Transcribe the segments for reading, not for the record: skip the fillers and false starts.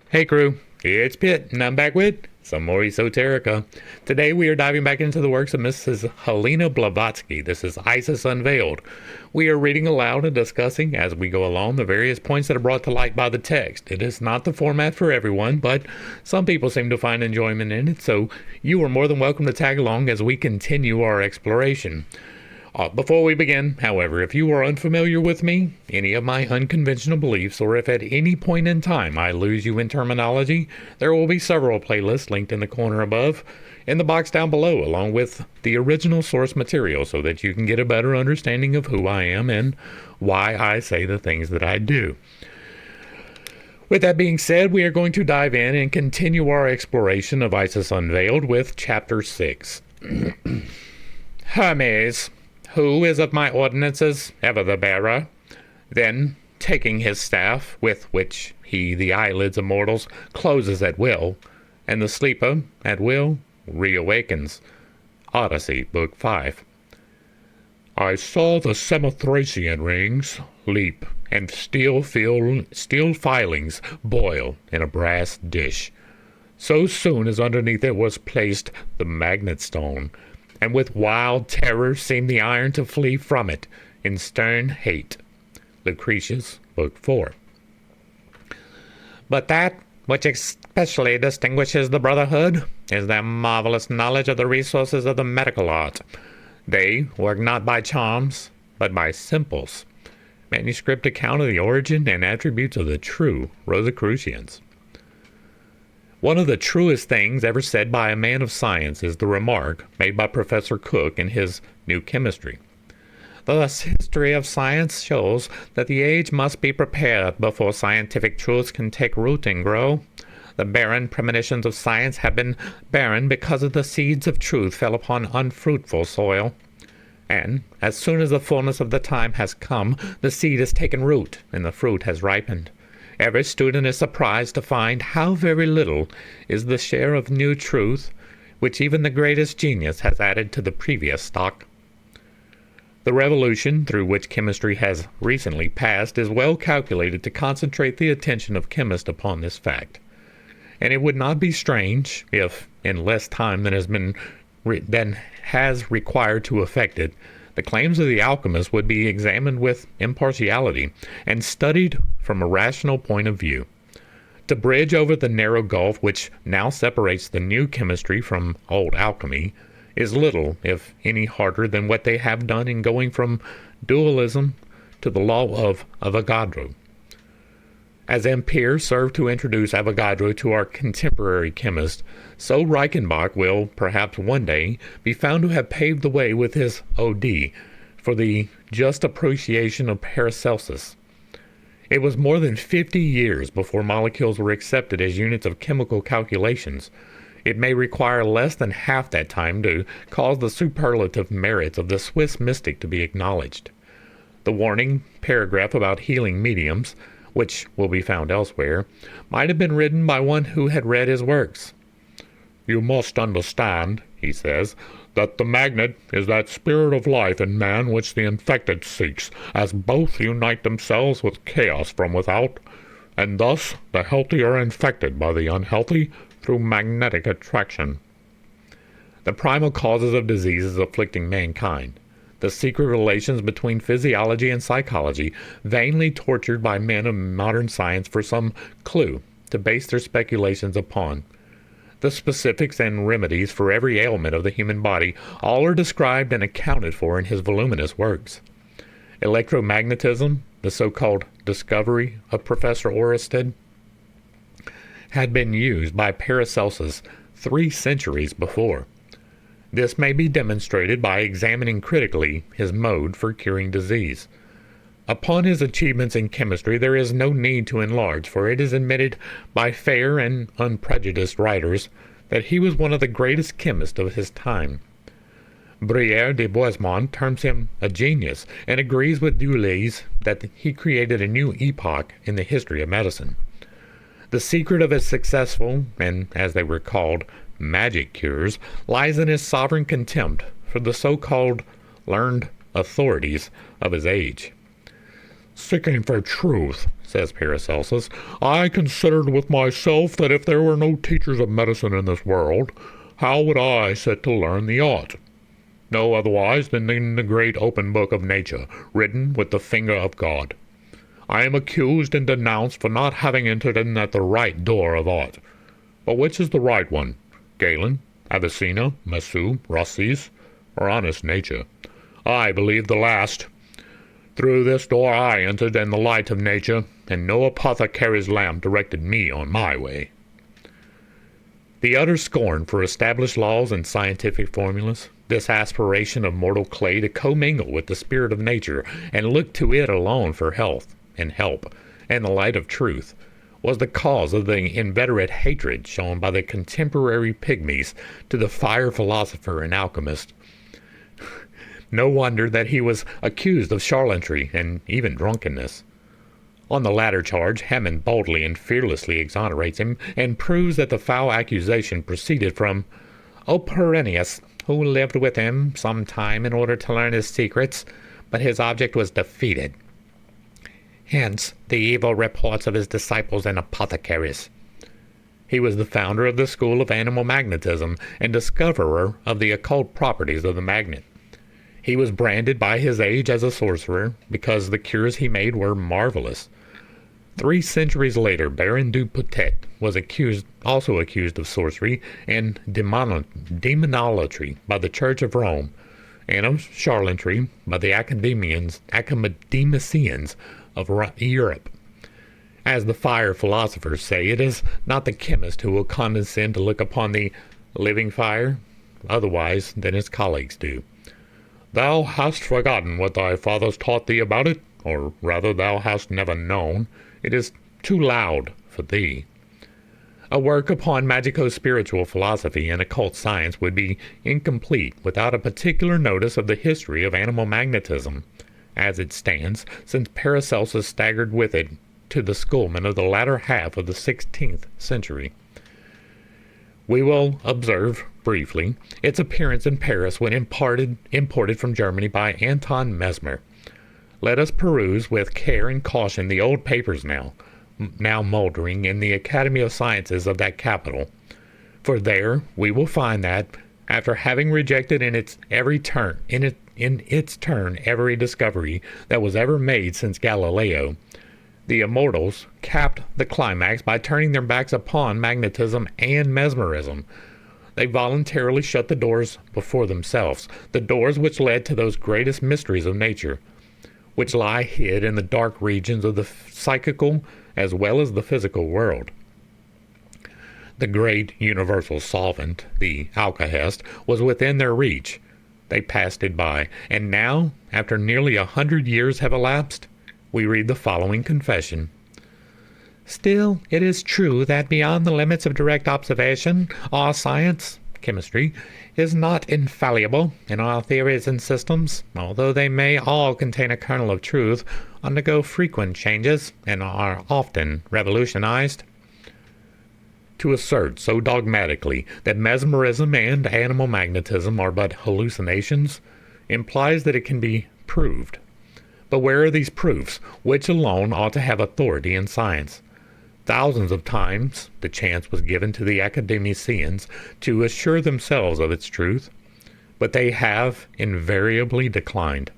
Hey crew, it's Pitt, and I'm back with some more Esoterica. Today we are diving back into the works of Mrs. Helena Blavatsky. This is Isis Unveiled. We are reading aloud and discussing as we go along the various points that are brought to light by the text. It is not the format for everyone, but some people seem to find enjoyment in it, so you are more than welcome to tag along as we continue our exploration. Before we begin, however, if you are unfamiliar with me, any of my unconventional beliefs, or if at any point in time I lose you in terminology, there will be several playlists linked in the corner above, in the box down below, along with the original source material so that you can get a better understanding of who I am and why I say the things that I do. With that being said, we are going to dive in and continue our exploration of Isis Unveiled with Chapter 6. Hermes, who is of my ordinances ever the bearer, then, taking his staff, with which he the eyelids of mortals closes at will, and the sleeper, at will, reawakens. Odyssey, Book 5. I saw the Samothracian rings leap, and steel filings boil in a brass dish, so soon as underneath it was placed the magnet stone, and with wild terror seemed the iron to flee from it in stern hate. Lucretius, Book 4. But that which especially distinguishes the Brotherhood is their marvelous knowledge of the resources of the medical art. They work not by charms, but by simples. Manuscript account of the origin and attributes of the true Rosicrucians. One of the truest things ever said by a man of science is the remark made by Professor Cook in his New Chemistry. The history of science shows that the age must be prepared before scientific truths can take root and grow. The barren premonitions of science have been barren because the seeds of truth fell upon unfruitful soil. And as soon as the fullness of the time has come, the seed has taken root and the fruit has ripened. Every student is surprised to find how very little is the share of new truth which even the greatest genius has added to the previous stock. The revolution through which chemistry has recently passed is well calculated to concentrate the attention of chemists upon this fact. And it would not be strange if, in less time than has required to effect it, the claims of the alchemists would be examined with impartiality and studied from a rational point of view. To bridge over the narrow gulf which now separates the new chemistry from old alchemy is little, if any, harder than what they have done in going from dualism to the law of Avogadro. As Ampere served to introduce Avogadro to our contemporary chemist, so Reichenbach will, perhaps one day, be found to have paved the way with his OD for the just appreciation of Paracelsus. It was more than 50 years before molecules were accepted as units of chemical calculations. It may require less than half that time to cause the superlative merits of the Swiss mystic to be acknowledged. The warning paragraph about healing mediums, which will be found elsewhere, might have been written by one who had read his works. You must understand, he says, that the magnet is that spirit of life in man which the infected seeks, as both unite themselves with chaos from without, and thus the healthy are infected by the unhealthy through magnetic attraction. The primal causes of diseases afflicting mankind, the secret relations between physiology and psychology, vainly tortured by men of modern science for some clue to base their speculations upon. The specifics and remedies for every ailment of the human body, all are described and accounted for in his voluminous works. Electromagnetism, the so-called discovery of Professor Oersted, had been used by Paracelsus 3 centuries before. This may be demonstrated by examining critically his mode for curing disease. Upon his achievements in chemistry there is no need to enlarge, for it is admitted by fair and unprejudiced writers that he was one of the greatest chemists of his time. Brière de Boismont terms him a genius, and agrees with Dulles that he created a new epoch in the history of medicine. The secret of his successful, and as they were called, magic cures, lies in his sovereign contempt for the so-called learned authorities of his age. Seeking for truth, says Paracelsus, I considered with myself that if there were no teachers of medicine in this world, how would I set to learn the art? No otherwise than in the great open book of nature, written with the finger of God. I am accused and denounced for not having entered in at the right door of art. But which is the right one? Galen, Avicenna, Massue, Rossis, or honest nature? I believe the last. Through this door I entered in the light of nature, and no apothecary's lamp directed me on my way. The utter scorn for established laws and scientific formulas, this aspiration of mortal clay to commingle with the spirit of nature and look to it alone for health and help and the light of truth, was the cause of the inveterate hatred shown by the contemporary pygmies to the fire philosopher and alchemist. No wonder that he was accused of charlatanry and even drunkenness. On the latter charge, Hammond boldly and fearlessly exonerates him, and proves that the foul accusation proceeded from Operinius, who lived with him some time in order to learn his secrets, but his object was defeated. Hence the evil reports of his disciples and apothecaries. He was the founder of the school of animal magnetism and discoverer of the occult properties of the magnet. He was branded by his age as a sorcerer because the cures he made were marvelous. 3 centuries later, Baron du Potet was also accused of sorcery and demonolatry by the Church of Rome, and of charlatanry by the academicians of Europe. As the fire philosophers say, it is not the chemist who will condescend to look upon the living fire otherwise than his colleagues do. Thou hast forgotten what thy fathers taught thee about it, or rather thou hast never known. It is too loud for thee. A work upon magico-spiritual philosophy and occult science would be incomplete without a particular notice of the history of animal magnetism, as it stands, since Paracelsus staggered with it to the schoolmen of the latter half of the 16th century. We will observe, briefly, its appearance in Paris when imported from Germany by Anton Mesmer. Let us peruse with care and caution the old papers now moldering in the Academy of Sciences of that capital, for there we will find that, after having rejected in its turn every discovery that was ever made since Galileo, the immortals capped the climax by turning their backs upon magnetism and mesmerism. They voluntarily shut the doors before themselves, the doors which led to those greatest mysteries of nature, which lie hid in the dark regions of the psychical as well as the physical world. The great universal solvent, the alkahest, was within their reach. They passed it by, and now, after nearly 100 years have elapsed, we read the following confession. Still, it is true that beyond the limits of direct observation, our science, chemistry, is not infallible, and our theories and systems, although they may all contain a kernel of truth, undergo frequent changes and are often revolutionized. To assert so dogmatically that mesmerism and animal magnetism are but hallucinations implies that it can be proved. But where are these proofs, which alone ought to have authority in science? Thousands of times the chance was given to the academicians to assure themselves of its truth, but they have invariably declined.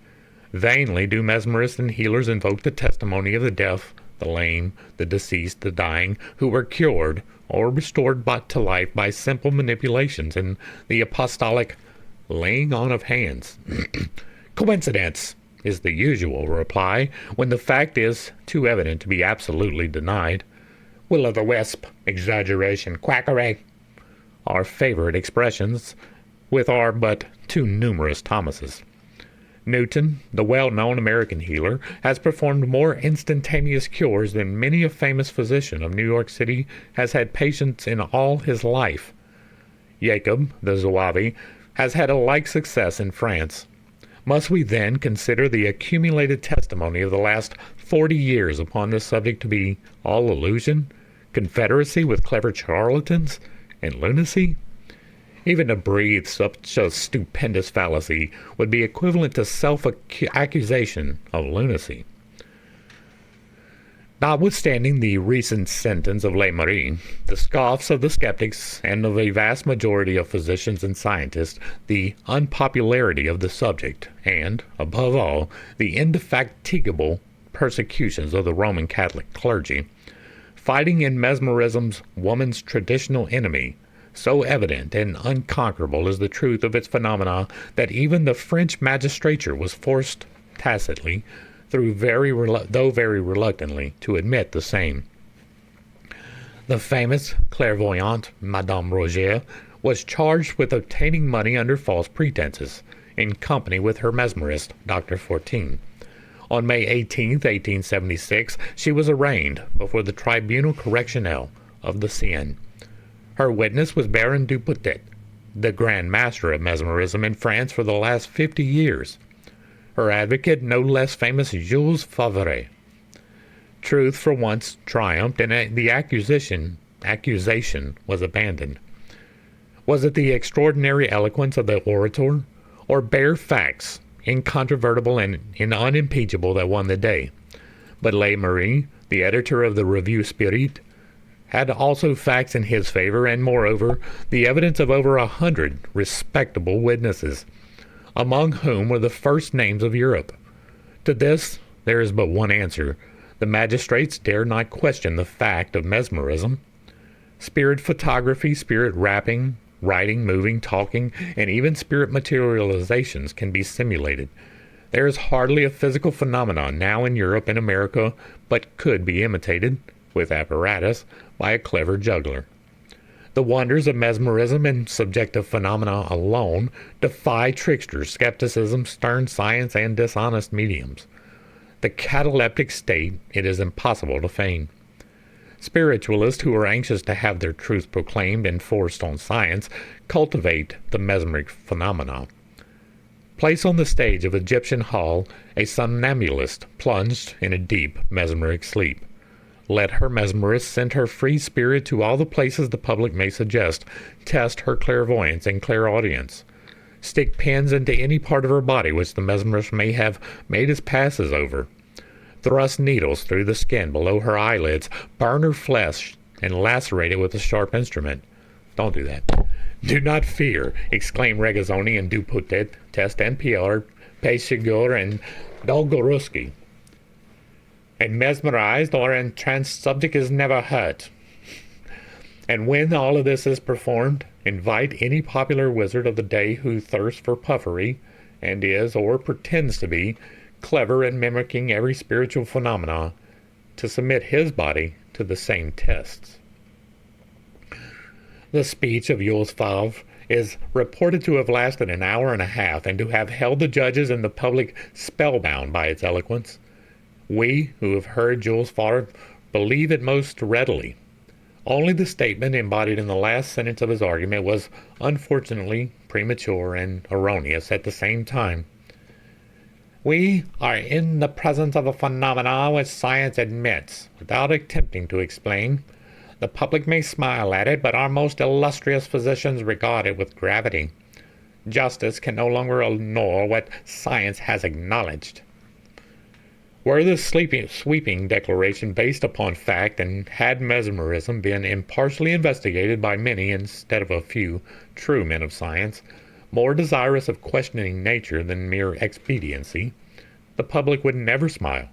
Vainly do mesmerists and healers invoke the testimony of the deaf, the lame, the deceased, the dying, who were cured or restored to life by simple manipulations and the apostolic laying on of hands. Coincidence is the usual reply when the fact is too evident to be absolutely denied. Will-o'-the-wisp, exaggeration, quackery, are favorite expressions with our but too numerous Thomases. Newton, the well-known American healer, has performed more instantaneous cures than many a famous physician of New York City has had patients in all his life. Jacob, the Zouave, has had a like success in France. Must we then consider the accumulated testimony of the last 40 years upon this subject to be all illusion, confederacy with clever charlatans, and lunacy? Even to breathe such a stupendous fallacy would be equivalent to self-accusation of lunacy. Notwithstanding the recent sentence of Le Marie, the scoffs of the skeptics and of a vast majority of physicians and scientists, the unpopularity of the subject, and, above all, the indefatigable persecutions of the Roman Catholic clergy, fighting in mesmerism's woman's traditional enemy, so evident and unconquerable is the truth of its phenomena that even the French magistrature was forced tacitly, though very reluctantly, to admit the same. The famous clairvoyante Madame Roger was charged with obtaining money under false pretenses, in company with her mesmerist, Dr. Fortin. On May 18, 1876, she was arraigned before the Tribunal Correctionnel of the Seine. Her witness was Baron Dupotet, the Grand Master of mesmerism in France for the last 50 years. Her advocate, no less famous Jules Favre. Truth for once triumphed, and the accusation was abandoned. Was it the extraordinary eloquence of the orator, or bare facts, incontrovertible and unimpeachable, that won the day? But Le Marie, the editor of the Revue Spirit, had also facts in his favor, and moreover, the evidence of over 100 respectable witnesses, among whom were the first names of Europe. To this there is but one answer. The magistrates dare not question the fact of mesmerism. Spirit photography, spirit rapping, writing, moving, talking, and even spirit materializations can be simulated. There is hardly a physical phenomenon now in Europe and America but could be imitated, with apparatus, by a clever juggler. The wonders of mesmerism and subjective phenomena alone defy tricksters, skepticism, stern science, and dishonest mediums. The cataleptic state it is impossible to feign. Spiritualists who are anxious to have their truths proclaimed and forced on science cultivate the mesmeric phenomena. Place on the stage of Egyptian Hall a somnambulist plunged in a deep mesmeric sleep. Let her mesmerist send her free spirit to all the places the public may suggest. Test her clairvoyance and clairaudience. Stick pins into any part of her body which the mesmerist may have made his passes over. Thrust needles through the skin below her eyelids. Burn her flesh and lacerate it with a sharp instrument. Don't do that. Do not fear, exclaimed Regazzoni and Dupotet, Test NPR, Peysegur, and Dolgoruski. A mesmerized or entranced subject is never hurt. And when all of this is performed, invite any popular wizard of the day who thirsts for puffery, and is, or pretends to be, clever at mimicking every spiritual phenomena, to submit his body to the same tests. The speech of Jules Favre is reported to have lasted an hour and a half, and to have held the judges and the public spellbound by its eloquence. We, who have heard Jules Favre, believe it most readily. Only the statement embodied in the last sentence of his argument was unfortunately premature and erroneous at the same time. We are in the presence of a phenomenon which science admits, without attempting to explain. The public may smile at it, but our most illustrious physicians regard it with gravity. Justice can no longer ignore what science has acknowledged. Were this sweeping declaration based upon fact, and had mesmerism been impartially investigated by many instead of a few true men of science, more desirous of questioning nature than mere expediency, the public would never smile.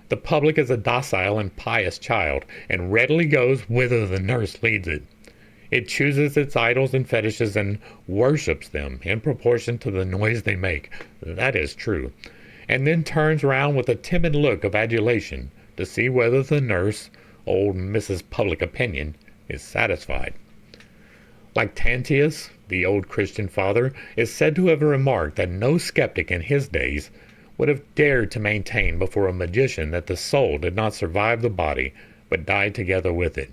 The public is a docile and pious child, and readily goes whither the nurse leads it. It chooses its idols and fetishes and worships them in proportion to the noise they make. That is true. And then turns round with a timid look of adulation to see whether the nurse, old Mrs. Public Opinion, is satisfied. Lactantius, the old Christian father, is said to have remarked that no skeptic in his days would have dared to maintain before a magician that the soul did not survive the body, but died together with it.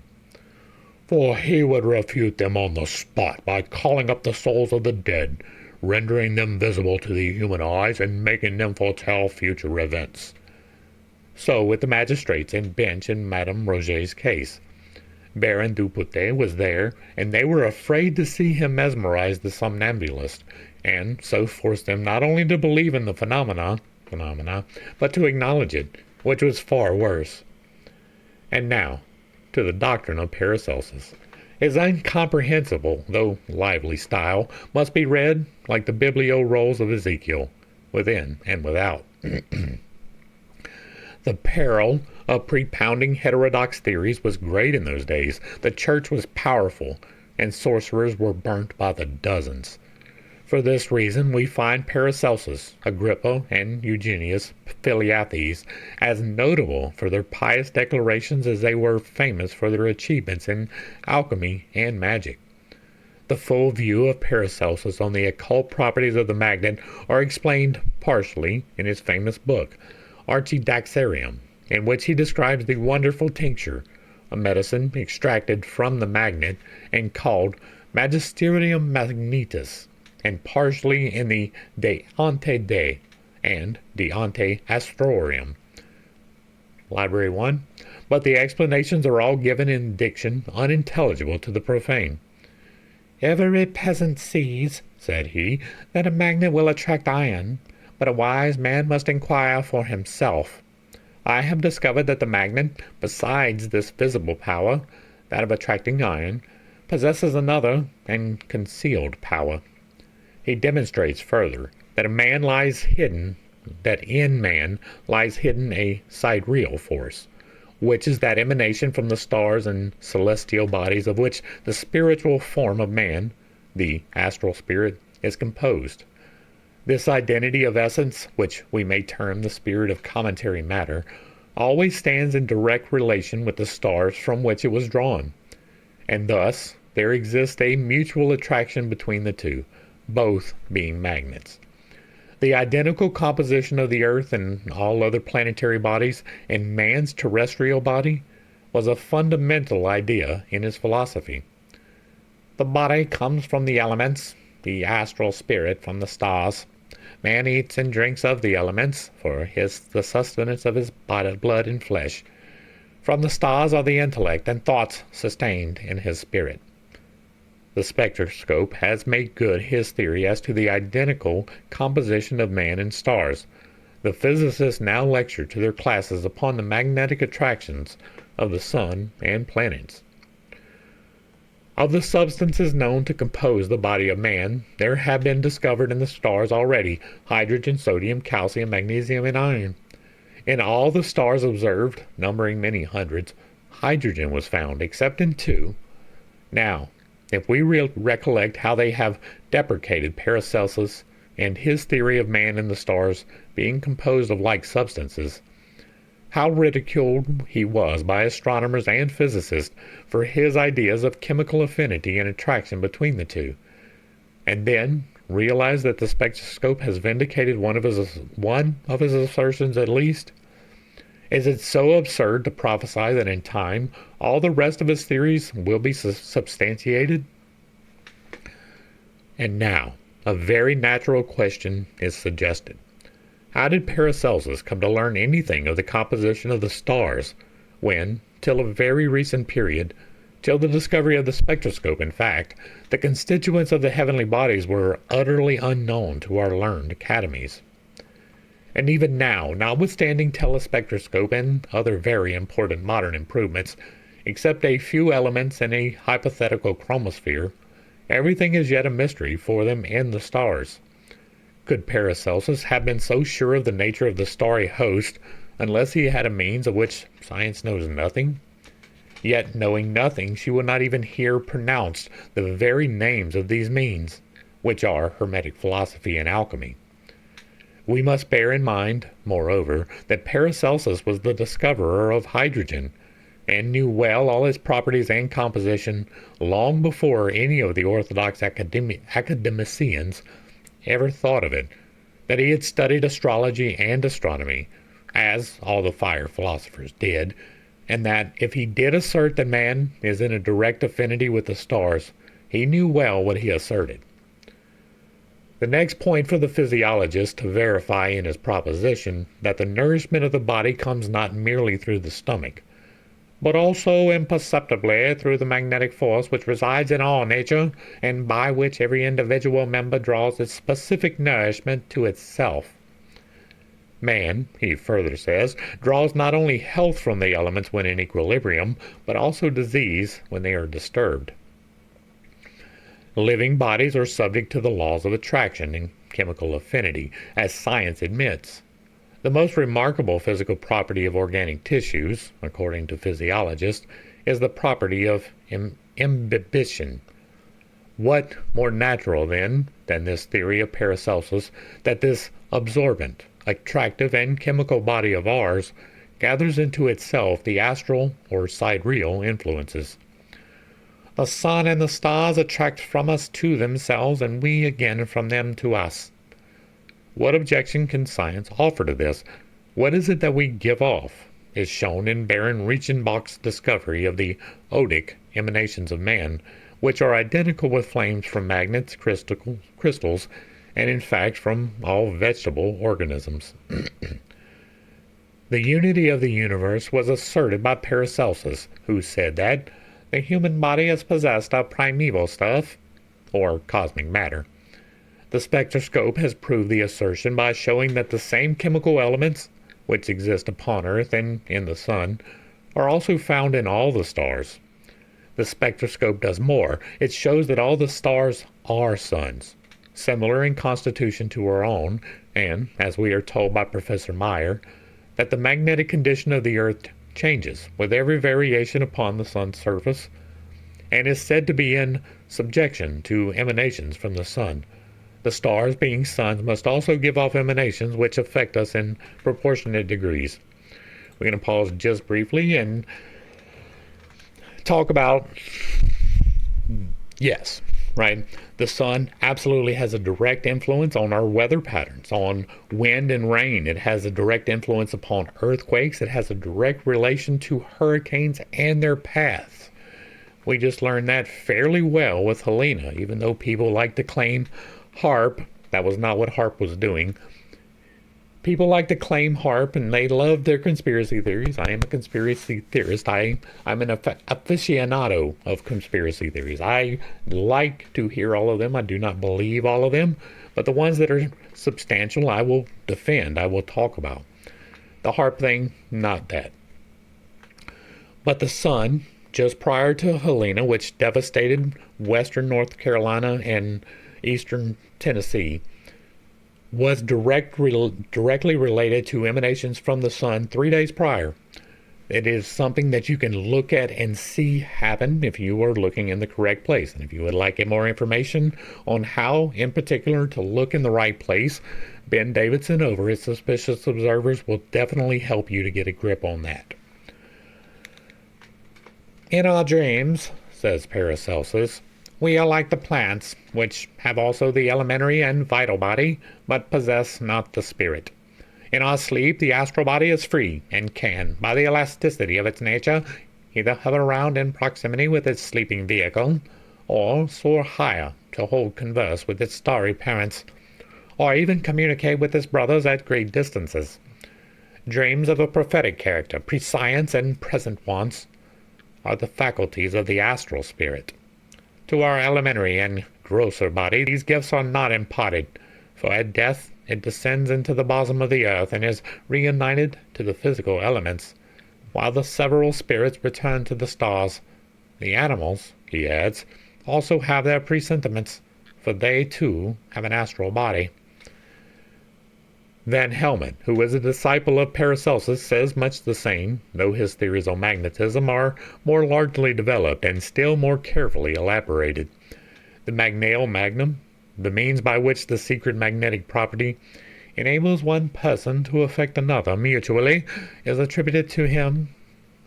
For he would refute them on the spot by calling up the souls of the dead, rendering them visible to the human eyes, and making them foretell future events. So with the magistrates and bench in Madame Roget's case. Baron Dupotet was there, and they were afraid to see him mesmerize the somnambulist, and so forced them not only to believe in the phenomena, but to acknowledge it, which was far worse. And now, to the doctrine of Paracelsus. His incomprehensible, though lively style, must be read like the biblio rolls of Ezekiel, within and without. The peril of propounding heterodox theories was great in those days. The church was powerful, and sorcerers were burnt by the dozens. For this reason, we find Paracelsus, Agrippa, and Eugenius Philiathes as notable for their pious declarations as they were famous for their achievements in alchemy and magic. The full view of Paracelsus on the occult properties of the magnet are explained partially in his famous book, Archidaxarium, in which he describes the wonderful tincture, a medicine extracted from the magnet and called Magisterium Magnetis, and partially in the De Ante De and De Ante Astrorium. Library 1. But the explanations are all given in diction unintelligible to the profane. "Every peasant sees," said he, "that a magnet will attract iron, but a wise man must inquire for himself. I have discovered that the magnet, besides this visible power, that of attracting iron, possesses another and concealed power." He demonstrates further that in man lies hidden a sidereal force, which is that emanation from the stars and celestial bodies of which the spiritual form of man, the astral spirit, is composed. This identity of essence, which we may term the spirit of cometary matter, always stands in direct relation with the stars from which it was drawn, and thus there exists a mutual attraction between the two, both being magnets. The identical composition of the Earth and all other planetary bodies and man's terrestrial body was a fundamental idea in his philosophy. The body comes from the elements, the astral spirit from the stars. Man eats and drinks of the elements, for the sustenance of his body, blood and flesh. From the stars are the intellect and thoughts sustained in his spirit. The spectroscope has made good his theory as to the identical composition of man and stars. The physicists now lecture to their classes upon the magnetic attractions of the sun and planets. Of the substances known to compose the body of man, there have been discovered in the stars already hydrogen, sodium, calcium, magnesium, and iron. In all the stars observed, numbering many hundreds, hydrogen was found, except in 2. Now, if we recollect how they have deprecated Paracelsus and his theory of man and the stars being composed of like substances, how ridiculed he was by astronomers and physicists for his ideas of chemical affinity and attraction between the two, and then realize that the spectroscope has vindicated one of his assertions at least. Is it so absurd to prophesy that in time all the rest of his theories will be substantiated? And now, a very natural question is suggested. How did Paracelsus come to learn anything of the composition of the stars when, till a very recent period, till the discovery of the spectroscope in fact, the constituents of the heavenly bodies were utterly unknown to our learned academies? And even now, notwithstanding telespectroscope and other very important modern improvements, except a few elements and a hypothetical chromosphere, everything is yet a mystery for them in the stars. Could Paracelsus have been so sure of the nature of the starry host unless he had a means of which science knows nothing? Yet, knowing nothing, she would not even hear pronounced the very names of these means, which are Hermetic philosophy and alchemy. We must bear in mind, moreover, that Paracelsus was the discoverer of hydrogen, and knew well all its properties and composition long before any of the orthodox academicians ever thought of it, that he had studied astrology and astronomy, as all the fire philosophers did, and that if he did assert that man is in a direct affinity with the stars, he knew well what he asserted. The next point for the physiologist to verify in his proposition that the nourishment of the body comes not merely through the stomach, but also imperceptibly through the magnetic force which resides in all nature, and by which every individual member draws its specific nourishment to itself. Man, he further says, draws not only health from the elements when in equilibrium, but also disease when they are disturbed. Living bodies are subject to the laws of attraction and chemical affinity, as science admits. The most remarkable physical property of organic tissues, according to physiologists, is the property of imbibition. What more natural, then, than this theory of Paracelsus, that this absorbent, attractive, and chemical body of ours gathers into itself the astral or sidereal influences. The sun and the stars attract from us to themselves, and we again from them to us. What objection can science offer to this? What is it that we give off, is shown in Baron Reichenbach's discovery of the odic emanations of man, which are identical with flames from magnets, crystals, and in fact from all vegetable organisms. The unity of the universe was asserted by Paracelsus, who said that the human body is possessed of primeval stuff, or cosmic matter. The spectroscope has proved the assertion by showing that the same chemical elements which exist upon Earth and in the Sun are also found in all the stars. The spectroscope does more. It shows that all the stars are suns, similar in constitution to our own, and, as we are told by Professor Meyer, that the magnetic condition of the Earth changes with every variation upon the Sun's surface, and is said to be in subjection to emanations from the Sun. The stars, being suns, must also give off emanations which affect us in proportionate degrees. We're going to pause just briefly and talk about, yes, right? The sun absolutely has a direct influence on our weather patterns, on wind and rain. It has a direct influence upon earthquakes. It has a direct relation to hurricanes and their paths. We just learned that fairly well with Helena, even though people like to claim HARP. That was not what HARP was doing. People like to claim HARP, and they love their conspiracy theories. I am a conspiracy theorist. I'm an aficionado of conspiracy theories. I like to hear all of them. I do not believe all of them, but the ones that are substantial, I will defend. I will talk about. The HARP thing, not that. But the sun, just prior to Helena, which devastated western North Carolina and eastern Tennessee, was directly related to emanations from the sun 3 days prior. It is something that you can look at and see happen if you are looking in the correct place. And if you would like more information on how, in particular, to look in the right place, Ben Davidson over at Suspicious Observers will definitely help you to get a grip on that. In our dreams, says Paracelsus, we are like the plants, which have also the elementary and vital body, but possess not the spirit. In our sleep, the astral body is free, and can, by the elasticity of its nature, either hover around in proximity with its sleeping vehicle, or soar higher to hold converse with its starry parents, or even communicate with its brothers at great distances. Dreams of a prophetic character, prescience and present wants, are the faculties of the astral spirit. To our elementary and grosser body, these gifts are not imparted, for at death it descends into the bosom of the earth and is reunited to the physical elements, while the several spirits return to the stars. The animals, he adds, also have their presentiments, for they too have an astral body. Van Helmont, who was a disciple of Paracelsus, says much the same, though his theories on magnetism are more largely developed and still more carefully elaborated. The magnale magnum, the means by which the secret magnetic property enables one person to affect another mutually, is attributed to him,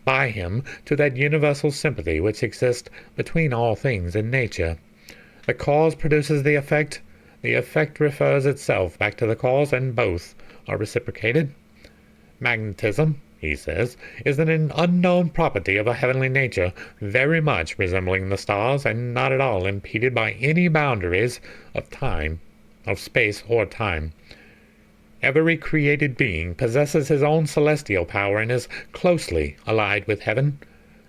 by him, to that universal sympathy which exists between all things in nature. The cause produces the effect refers itself back to the cause, and both are reciprocated. Magnetism, he says, is an unknown property of a heavenly nature, very much resembling the stars, and not at all impeded by any boundaries of time, of space or time. Every created being possesses his own celestial power and is closely allied with heaven.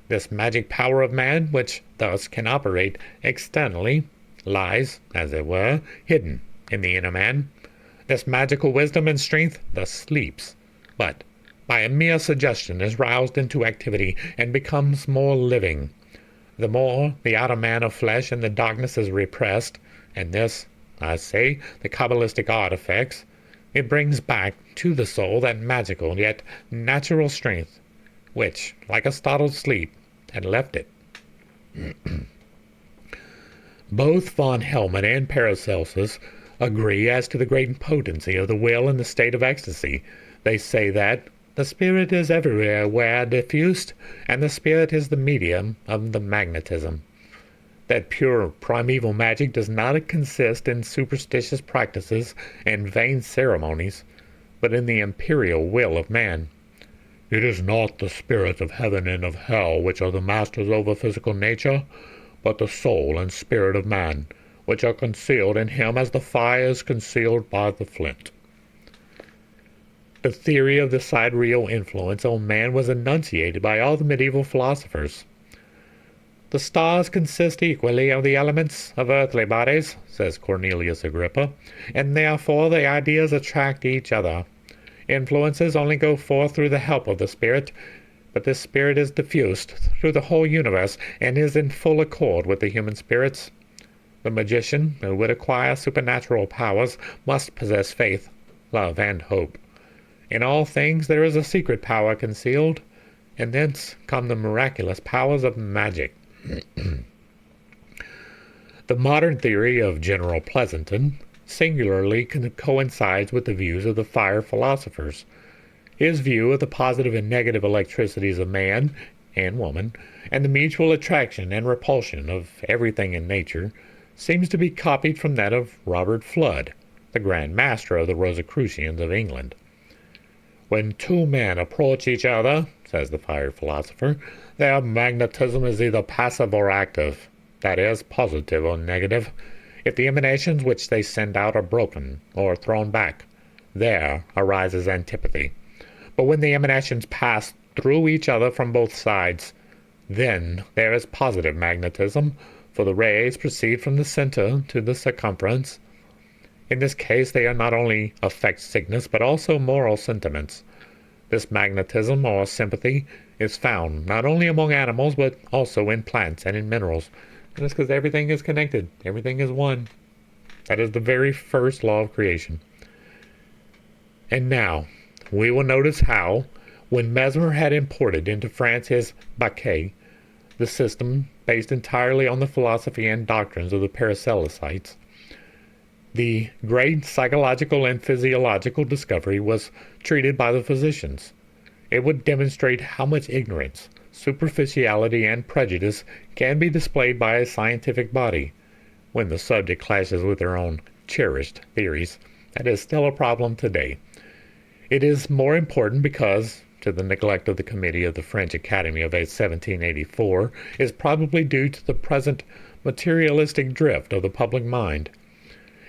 This magic power of man, which thus can operate externally, lies, as it were, hidden in the inner man. This magical wisdom and strength thus sleeps, but by a mere suggestion is roused into activity and becomes more living. The more the outer man of flesh and the darkness is repressed, and this, I say, the Kabbalistic art effects, it brings back to the soul that magical yet natural strength, which, like a startled sleep, had left it. Both von Helmont and Paracelsus agree as to the great potency of the will in the state of ecstasy. They say that the spirit is everywhere diffused, and the spirit is the medium of the magnetism. That pure primeval magic does not consist in superstitious practices and vain ceremonies, but in the imperial will of man. It is not the spirits of heaven and of hell which are the masters over physical nature, but the soul and spirit of man, which are concealed in him as the fire is concealed by the flint. The theory of the sidereal influence on man was enunciated by all the medieval philosophers. The stars consist equally of the elements of earthly bodies, says Cornelius Agrippa, and therefore the ideas attract each other. Influences only go forth through the help of the spirit, but this spirit is diffused through the whole universe and is in full accord with the human spirits. The magician who would acquire supernatural powers must possess faith, love, and hope. In all things there is a secret power concealed, and thence come the miraculous powers of magic. The modern theory of General Pleasanton singularly coincides with the views of the fire philosophers. His view of the positive and negative electricities of man and woman, and the mutual attraction and repulsion of everything in nature, seems to be copied from that of Robert Fludd, the Grand Master of the Rosicrucians of England. When two men approach each other, says the fire philosopher, their magnetism is either passive or active, that is, positive or negative. If the emanations which they send out are broken or thrown back, there arises antipathy. But when the emanations pass through each other from both sides, then there is positive magnetism, for the rays proceed from the center to the circumference. In this case they not only affect sickness, but also moral sentiments. This magnetism or sympathy is found not only among animals, but also in plants and in minerals. And that's because everything is connected. Everything is one. That is the very first law of creation. And now, we will notice how, when Mesmer had imported into France his Baquet, the system based entirely on the philosophy and doctrines of the Paracelsites, the great psychological and physiological discovery was treated by the physicians. It would demonstrate how much ignorance, superficiality, and prejudice can be displayed by a scientific body when the subject clashes with their own cherished theories. That is still a problem today. It is more important because, to the neglect of the Committee of the French Academy of 1784, is probably due to the present materialistic drift of the public mind,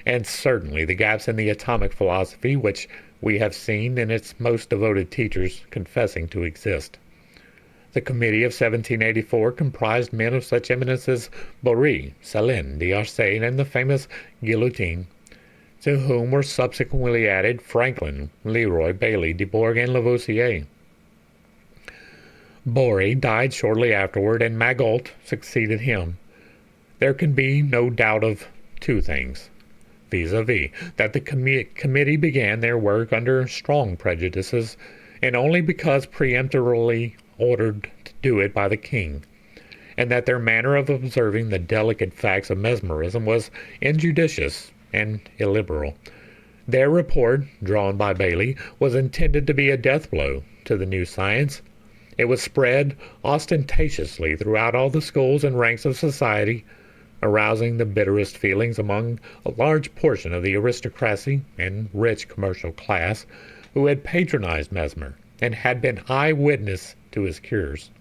and certainly the gaps in the atomic philosophy which we have seen in its most devoted teachers confessing to exist. The Committee of 1784 comprised men of such eminence as Bory, Salin, D'Arcy, and the famous Guillotin, to whom were subsequently added Franklin, Leroy, Bailey, Dubourg, and Lavoisier. Bory died shortly afterward, and Magault succeeded him. There can be no doubt of two things, vis-a-vis, that the committee began their work under strong prejudices, and only because peremptorily ordered to do it by the king, and that their manner of observing the delicate facts of mesmerism was injudicious and illiberal. Their report, drawn by Bailey, was intended to be a death blow to the new science. It was spread ostentatiously throughout all the schools and ranks of society, arousing the bitterest feelings among a large portion of the aristocracy and rich commercial class who had patronized Mesmer and had been eye-witness to his cures.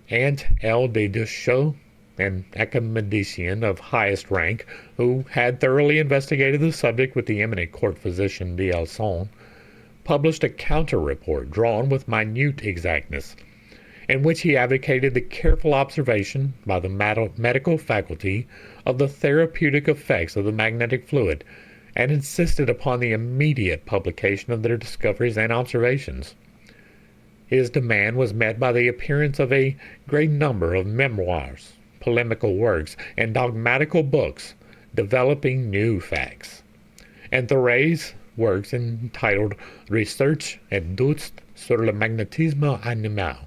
Aunt L. de Duchaux, an academician of highest rank, who had thoroughly investigated the subject with the eminent court physician D'Alson, published a counter-report drawn with minute exactness, in which he advocated the careful observation by the medical faculty of the therapeutic effects of the magnetic fluid, and insisted upon the immediate publication of their discoveries and observations. His demand was met by the appearance of a great number of memoirs, polemical works, and dogmatical books developing new facts, and Thoreau's works entitled Recherches et doutes sur le magnétisme animal,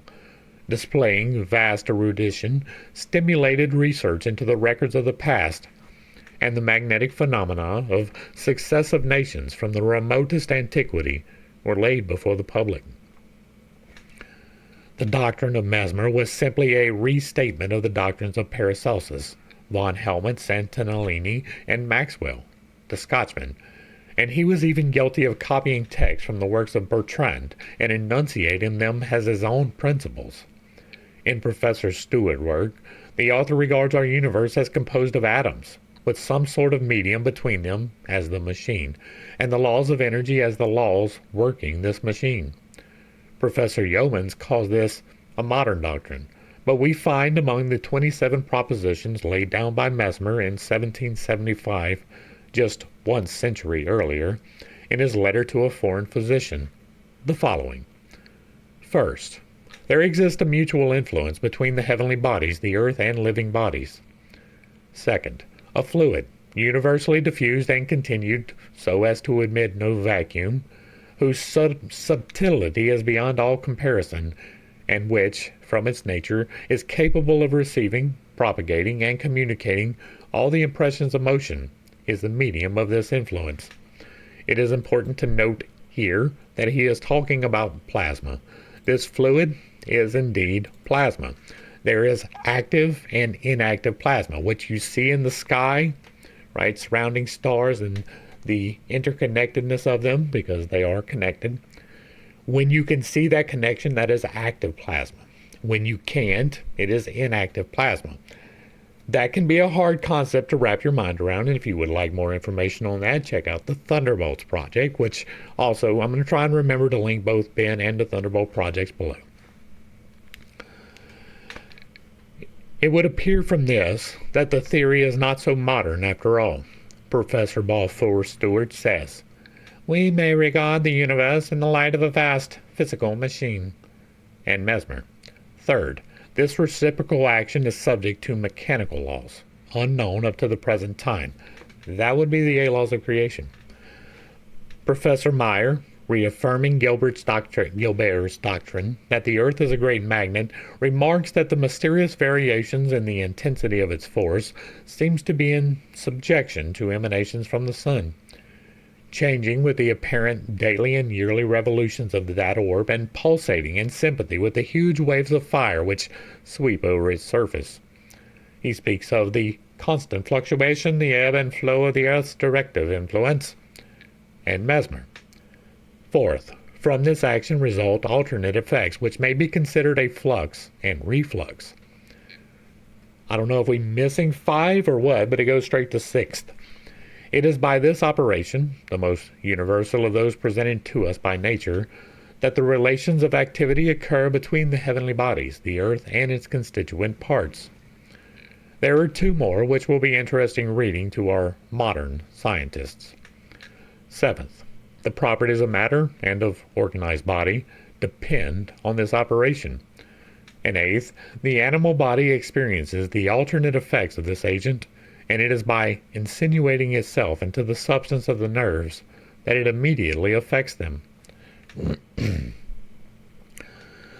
displaying vast erudition, stimulated research into the records of the past and the magnetic phenomena of successive nations from the remotest antiquity were laid before the public. The doctrine of Mesmer was simply a restatement of the doctrines of Paracelsus, von Helmont, Santinellini, and Maxwell, the Scotchman, and he was even guilty of copying texts from the works of Bertrand and enunciating them as his own principles. In Professor Stewart's work, the author regards our universe as composed of atoms, with some sort of medium between them as the machine, and the laws of energy as the laws working this machine. Professor Yeomans calls this a modern doctrine, but we find among the 27 propositions laid down by Mesmer in 1775, just 1 century earlier, in his letter to a foreign physician, the following. First, there exists a mutual influence between the heavenly bodies, the earth, and living bodies. Second, a fluid, universally diffused and continued so as to admit no vacuum, whose subtlety is beyond all comparison, and which, from its nature, is capable of receiving, propagating, and communicating all the impressions of motion, is the medium of this influence. It is important to note here that he is talking about plasma. This fluid is indeed plasma. There is active and inactive plasma, which you see in the sky, right, surrounding stars and the interconnectedness of them, because they are connected. When you can see that connection, that is active plasma. When you can't, it is inactive plasma. That can be a hard concept to wrap your mind around, and if you would like more information on that, check out the Thunderbolts project, which also I'm going to try and remember to link both Ben and the Thunderbolt projects below. It would appear from this that the theory is not so modern after all. Professor Balfour Stewart says, "We may regard the universe in the light of a vast physical machine." And Mesmer. Third, this reciprocal action is subject to mechanical laws, unknown up to the present time. That would be the 8 laws of creation. Professor Meyer, reaffirming Gilbert's doctrine that the Earth is a great magnet, remarks that the mysterious variations in the intensity of its force seems to be in subjection to emanations from the Sun, changing with the apparent daily and yearly revolutions of that orb and pulsating in sympathy with the huge waves of fire which sweep over its surface. He speaks of the constant fluctuation, the ebb and flow of the Earth's directive influence, and Mesmer. Fourth, from this action result alternate effects which may be considered a flux and reflux. I don't know if we're missing 5 or what, but it goes straight to 6th. It is by this operation, the most universal of those presented to us by nature, that the relations of activity occur between the heavenly bodies, the earth, and its constituent parts. There are 2 more which will be interesting reading to our modern scientists. 7th, the properties of matter and of organized body depend on this operation. And 8th, the animal body experiences the alternate effects of this agent, and it is by insinuating itself into the substance of the nerves that it immediately affects them.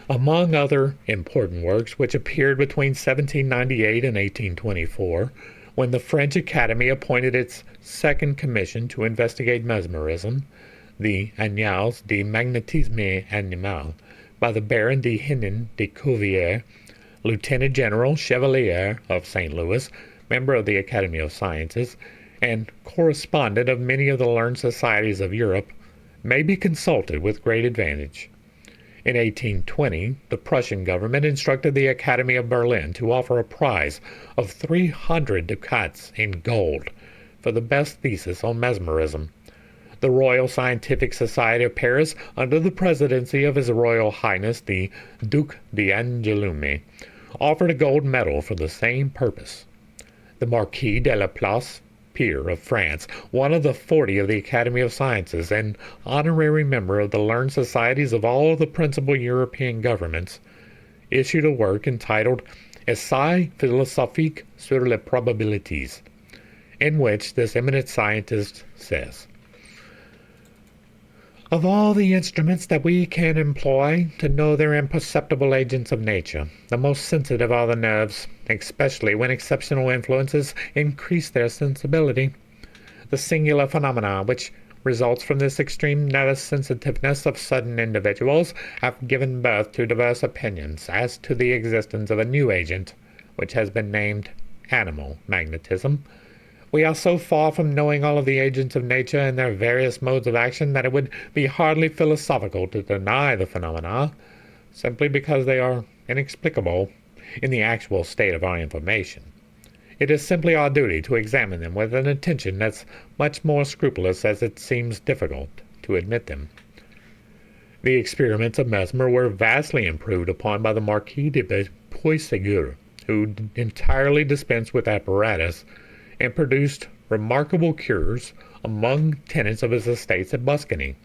Among other important works which appeared between 1798 and 1824, when the French Academy appointed its second commission to investigate mesmerism, the Annales de Magnétisme Animal, by the Baron de Hennin de Cuvier, Lieutenant General Chevalier of St. Louis, member of the Academy of Sciences, and correspondent of many of the learned societies of Europe, may be consulted with great advantage. In 1820, the Prussian government instructed the Academy of Berlin to offer a prize of 300 ducats in gold for the best thesis on mesmerism. The Royal Scientific Society of Paris, under the presidency of His Royal Highness the Duc d'Angoulême, offered a gold medal for the same purpose. The Marquis de Laplace peer of France, one of the 40 of the Academy of Sciences, and honorary member of the learned societies of all the principal European governments, issued a work entitled Essai philosophique sur les probabilités, in which this eminent scientist says, "Of all the instruments that we can employ to know their imperceptible agents of nature, the most sensitive are the nerves, especially when exceptional influences increase their sensibility. The singular phenomena which results from this extreme nervous sensitiveness of certain individuals have given birth to diverse opinions as to the existence of a new agent, which has been named animal magnetism. We are so far from knowing all of the agents of nature and their various modes of action that it would be hardly philosophical to deny the phenomena, simply because they are inexplicable in the actual state of our information. It is simply our duty to examine them with an attention that's much more scrupulous as it seems difficult to admit them." The experiments of Mesmer were vastly improved upon by the Marquis de Puységur, who entirely dispensed with apparatus and produced remarkable cures among tenants of his estates at Buscany.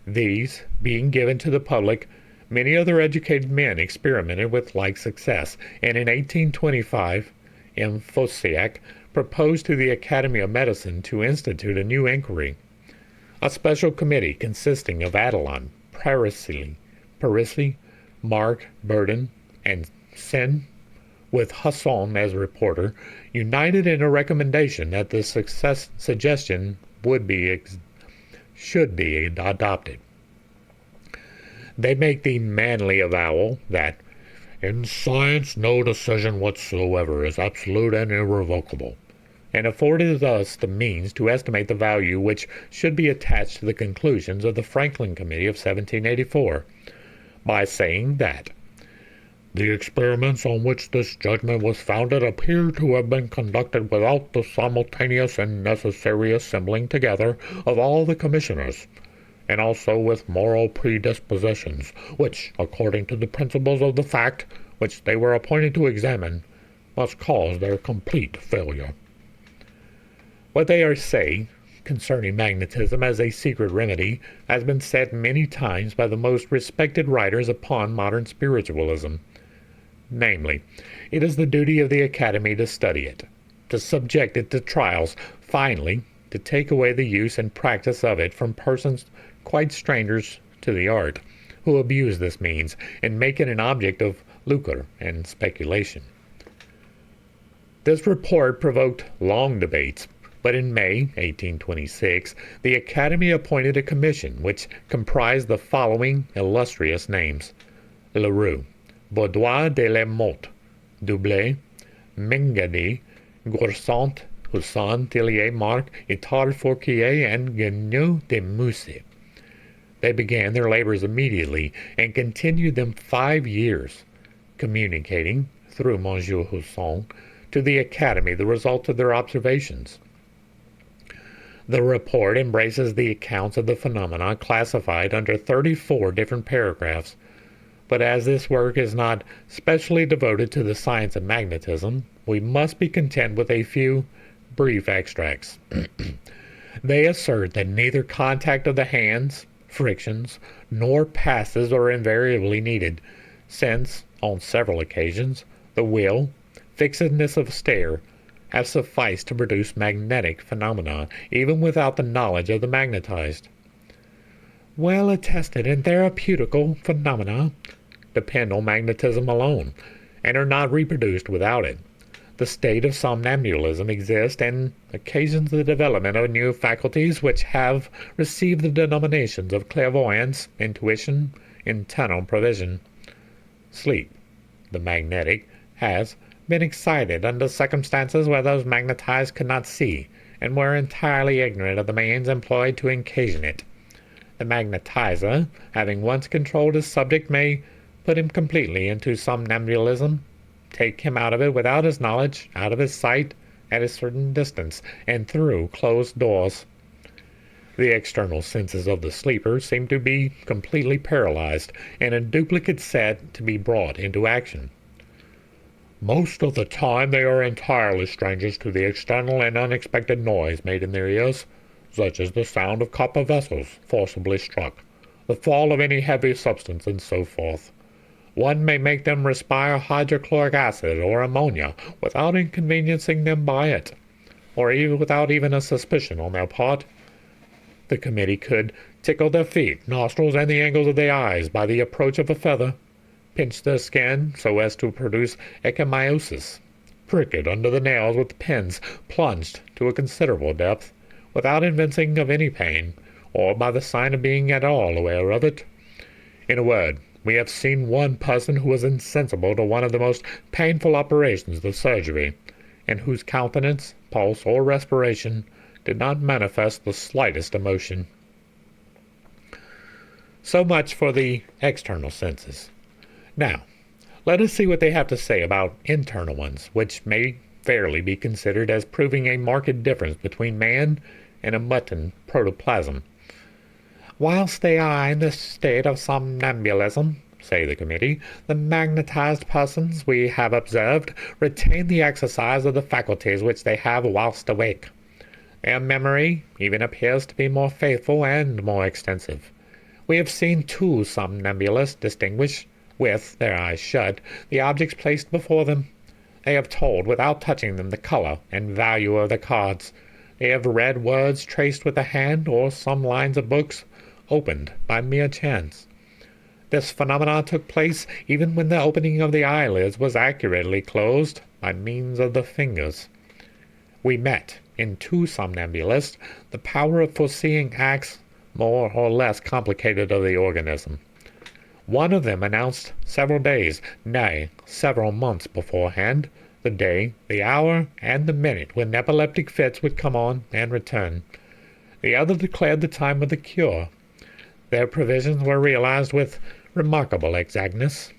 These being given to the public, many other educated men experimented with like success, and in 1825 M. Fosseac proposed to the Academy of Medicine to institute a new inquiry. A special committee consisting of Adelon, Parisi, Marc, Burden, and Sen, with Hasson as reporter, united in a recommendation that the suggestion should be adopted. They make the manly avowal that "in science no decision whatsoever is absolute and irrevocable," and afforded us the means to estimate the value which should be attached to the conclusions of the Franklin Committee of 1784, by saying that "the experiments on which this judgment was founded appear to have been conducted without the simultaneous and necessary assembling together of all the commissioners, and also with moral predispositions, which, according to the principles of the fact which they were appointed to examine, must cause their complete failure." What they say concerning magnetism as a secret remedy has been said many times by the most respected writers upon modern spiritualism. Namely, it is the duty of the Academy to study it, to subject it to trials, finally, to take away the use and practice of it from persons quite strangers to the art, who abuse this means and make it an object of lucre and speculation. This report provoked long debates, but in May 1826 the Academy appointed a commission which comprised the following illustrious names: Leroux, Baudoin de la Motte, Doublet, Mengadi, Goursant, Husson, Tillier, Marc, Itard, Fourquier, and Guignot de Musset. They began their labors immediately and continued them 5 years, communicating, through Monsieur Husson, to the Academy the result of their observations. The report embraces the accounts of the phenomena classified under 34 different paragraphs, but as this work is not specially devoted to the science of magnetism, we must be content with a few brief extracts. They assert that neither contact of the hands, frictions, nor passes are invariably needed, since, on several occasions, the will, fixedness of stare, have sufficed to produce magnetic phenomena, even without the knowledge of the magnetized. Well-attested and therapeutical phenomena depend on magnetism alone, and are not reproduced without it. The state of somnambulism exists and occasions the development of new faculties which have received the denominations of clairvoyance, intuition, internal provision. Sleep, the magnetic, has been excited under circumstances where those magnetized could not see, and were entirely ignorant of the means employed to occasion it. The magnetizer, having once controlled his subject, may put him completely into somnambulism, take him out of it without his knowledge, out of his sight, at a certain distance, and through closed doors. The external senses of the sleeper seem to be completely paralyzed, and a duplicate set to be brought into action. Most of the time they are entirely strangers to the external and unexpected noise made in their ears, such as the sound of copper vessels forcibly struck, the fall of any heavy substance, and so forth. One may make them respire hydrochloric acid or ammonia without inconveniencing them by it, or even without even a suspicion on their part. The committee could tickle their feet, nostrils, and the angles of the eyes by the approach of a feather, pinch their skin so as to produce ecchymiosis, prick it under the nails with pins plunged to a considerable depth, without evincing of any pain, or by the sign of being at all aware of it. In a word, we have seen one person who was insensible to one of the most painful operations of surgery, and whose countenance, pulse, or respiration did not manifest the slightest emotion. So much for the external senses. Now, let us see what they have to say about internal ones, which may fairly be considered as proving a marked difference between man and a mutton protoplasm. Whilst they are in the state of somnambulism, say the committee, the magnetized persons we have observed retain the exercise of the faculties which they have whilst awake. Their memory even appears to be more faithful and more extensive. We have seen two somnambulists distinguish, with their eyes shut, the objects placed before them. They have told, without touching them, the color and value of the cards. They have read words traced with the hand, or some lines of books opened by mere chance. This phenomenon took place even when the opening of the eyelids was accurately closed by means of the fingers. We met, in two somnambulists, the power of foreseeing acts more or less complicated of the organism. One of them announced several days, nay, several months beforehand, the day, the hour, and the minute when epileptic fits would come on and return. The other declared the time of the cure. Their previsions were realized with remarkable exactness.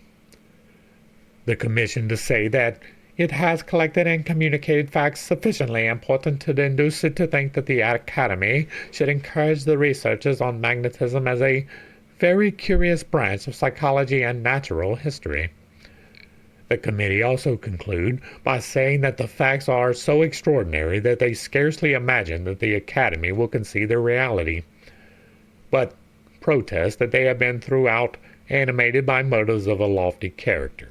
The commission to say that it has collected and communicated facts sufficiently important to induce it to think that the Academy should encourage the researches on magnetism as a very curious branch of psychology and natural history. The committee also conclude by saying that the facts are so extraordinary that they scarcely imagine that the Academy will concede their reality, but protest that they have been throughout animated by motives of a lofty character.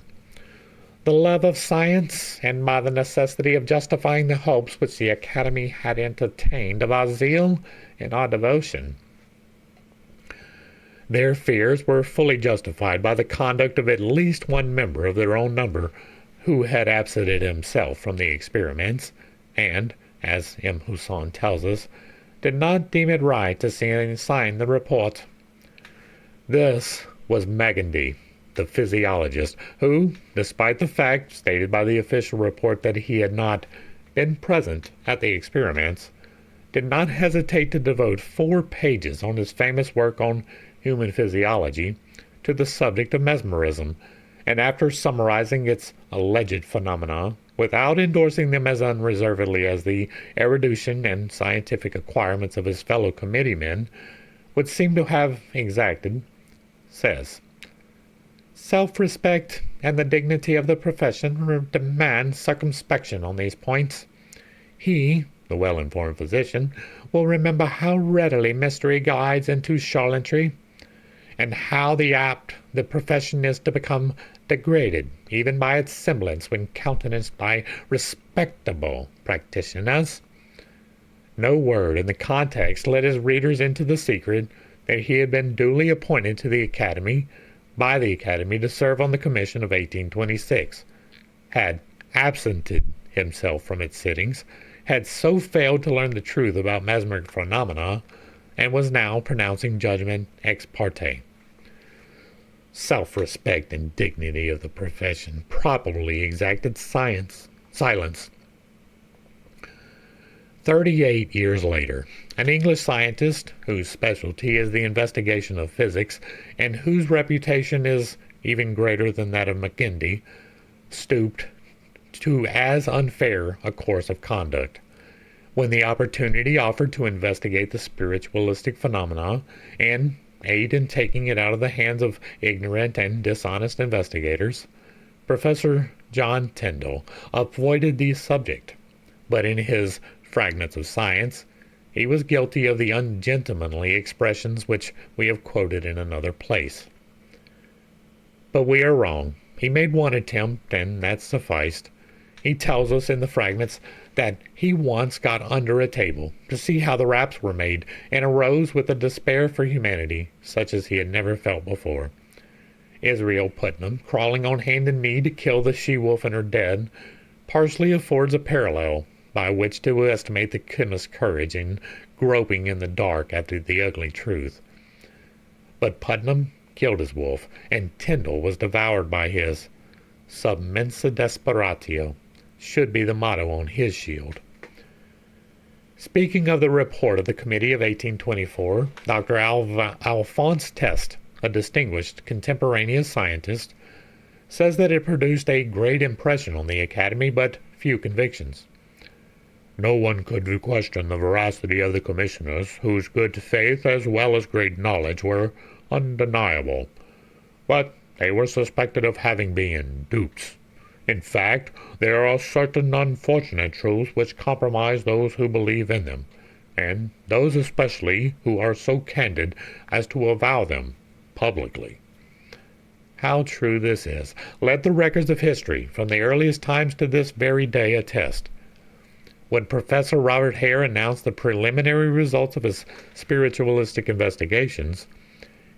The love of science, and by the necessity of justifying the hopes which the Academy had entertained of our zeal and our devotion. Their fears were fully justified by the conduct of at least one member of their own number, who had absented himself from the experiments, and, as M. Husson tells us, did not deem it right to sign the report. This was Magendie, the physiologist, who, despite the fact stated by the official report that he had not been present at the experiments, did not hesitate to devote 4 pages on his famous work on human physiology to the subject of mesmerism, and after summarizing its alleged phenomena, without endorsing them as unreservedly as the erudition and scientific acquirements of his fellow committeemen would seem to have exacted, says, "Self-respect and the dignity of the profession demand circumspection on these points. He, the well-informed physician, will remember how readily mystery glides into charlatanry, and how apt the profession is to become degraded even by its semblance when countenanced by respectable practitioners." No word in the context let his readers into the secret that he had been duly appointed to the Academy, by the Academy, to serve on the Commission of 1826, had absented himself from its sittings, had so failed to learn the truth about mesmeric phenomena, and was now pronouncing judgment ex parte. Self-respect and dignity of the profession probably exacted silence. 38 years later, an English scientist, whose specialty is the investigation of physics, and whose reputation is even greater than that of Magendie, stooped to as unfair a course of conduct. When the opportunity offered to investigate the spiritualistic phenomena, and aid in taking it out of the hands of ignorant and dishonest investigators, Professor John Tyndall avoided the subject, but in his Fragments of Science, he was guilty of the ungentlemanly expressions which we have quoted in another place. But we are wrong. He made one attempt, and that sufficed. He tells us in the fragments that he once got under a table to see how the wraps were made, and arose with a despair for humanity such as he had never felt before. Israel Putnam, crawling on hand and knee to kill the she-wolf in her den, partially affords a parallel by which to estimate the chemist's courage in groping in the dark after the ugly truth. But Putnam killed his wolf, and Tyndall was devoured by his. Sub mensa desperatio should be the motto on his shield. Speaking of the report of the committee of 1824, Dr. Alphonse Test, a distinguished contemporaneous scientist, says that it produced a great impression on the Academy, but few convictions. No one could question the veracity of the commissioners, whose good faith as well as great knowledge were undeniable, but they were suspected of having been dupes. In fact, there are certain unfortunate truths which compromise those who believe in them, and those especially who are so candid as to avow them publicly. How true this is, let the records of history, from the earliest times to this very day, attest. When Professor Robert Hare announced the preliminary results of his spiritualistic investigations,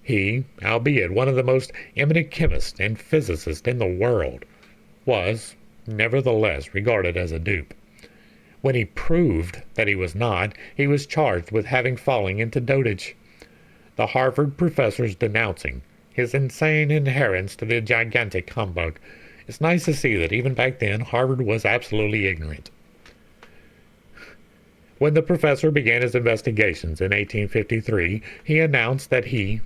he, albeit one of the most eminent chemists and physicists in the world, was, nevertheless, regarded as a dupe. When he proved that he was not, he was charged with having fallen into dotage, the Harvard professors denouncing his insane adherence to the gigantic humbug. It's nice to see that even back then, Harvard was absolutely ignorant. When the professor began his investigations in 1853, he announced that he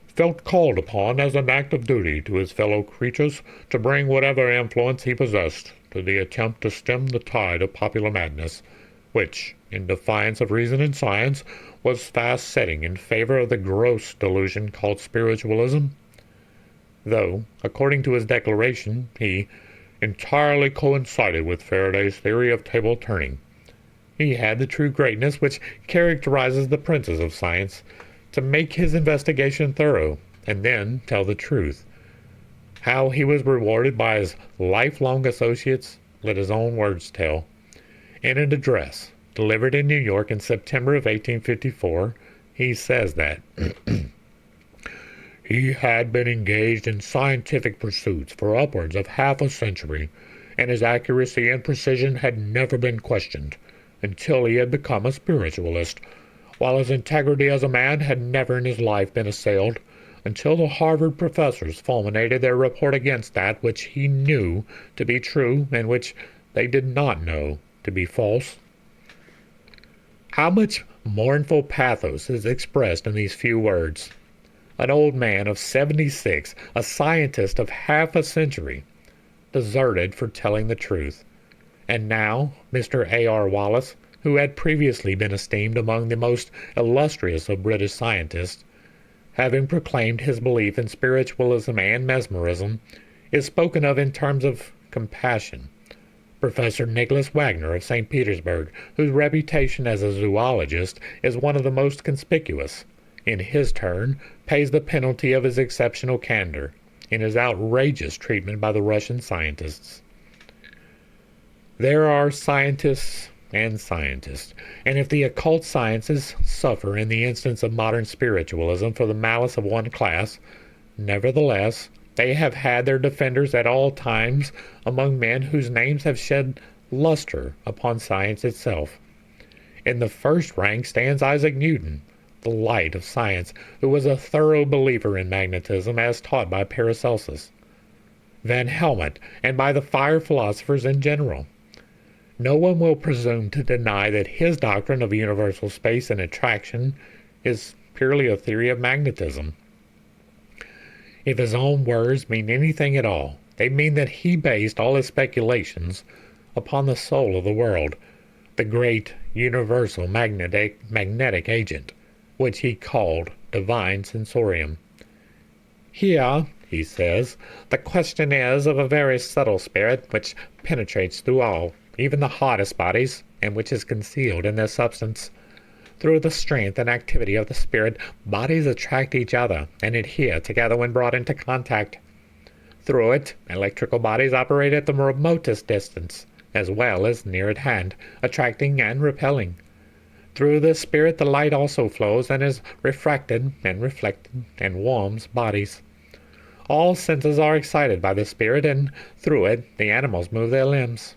felt called upon as an act of duty to his fellow creatures to bring whatever influence he possessed to the attempt to stem the tide of popular madness, which, in defiance of reason and science, was fast setting in favor of the gross delusion called spiritualism. Though, according to his declaration, he entirely coincided with Faraday's theory of table turning, he had the true greatness which characterizes the princes of science, to make his investigation thorough, and then tell the truth. How he was rewarded by his lifelong associates, let his own words tell. In an address delivered in New York in September of 1854, he says that he had been engaged in scientific pursuits for upwards of half a century, and his accuracy and precision had never been questioned, until he had become a spiritualist, while his integrity as a man had never in his life been assailed, until the Harvard professors fulminated their report against that which he knew to be true and which they did not know to be false. How much mournful pathos is expressed in these few words. An old man of 76, a scientist of half a century, deserted for telling the truth. And now Mr. A.R. Wallace, who had previously been esteemed among the most illustrious of British scientists, having proclaimed his belief in spiritualism and mesmerism, is spoken of in terms of compassion. Professor Nicholas Wagner of St. Petersburg, whose reputation as a zoologist is one of the most conspicuous, in his turn pays the penalty of his exceptional candor in his outrageous treatment by the Russian scientists. There are scientists and scientists, and if the occult sciences suffer in the instance of modern spiritualism for the malice of one class, nevertheless they have had their defenders at all times among men whose names have shed luster upon science itself. In the first rank stands Isaac Newton, the light of science, who was a thorough believer in magnetism as taught by Paracelsus, Van Helmont, and by the fire philosophers in general. No one will presume to deny that his doctrine of universal space and attraction is purely a theory of magnetism. If his own words mean anything at all, they mean that he based all his speculations upon the soul of the world, the great universal magnetic agent, which he called divine sensorium. Here he says, the question is of a very subtle spirit which penetrates through all, even the hottest bodies, and which is concealed in their substance. Through the strength and activity of the spirit, bodies attract each other and adhere together when brought into contact. Through it, electrical bodies operate at the remotest distance, as well as near at hand, attracting and repelling. Through the spirit the light also flows and is refracted and reflected and warms bodies. All senses are excited by the spirit, and through it the animals move their limbs.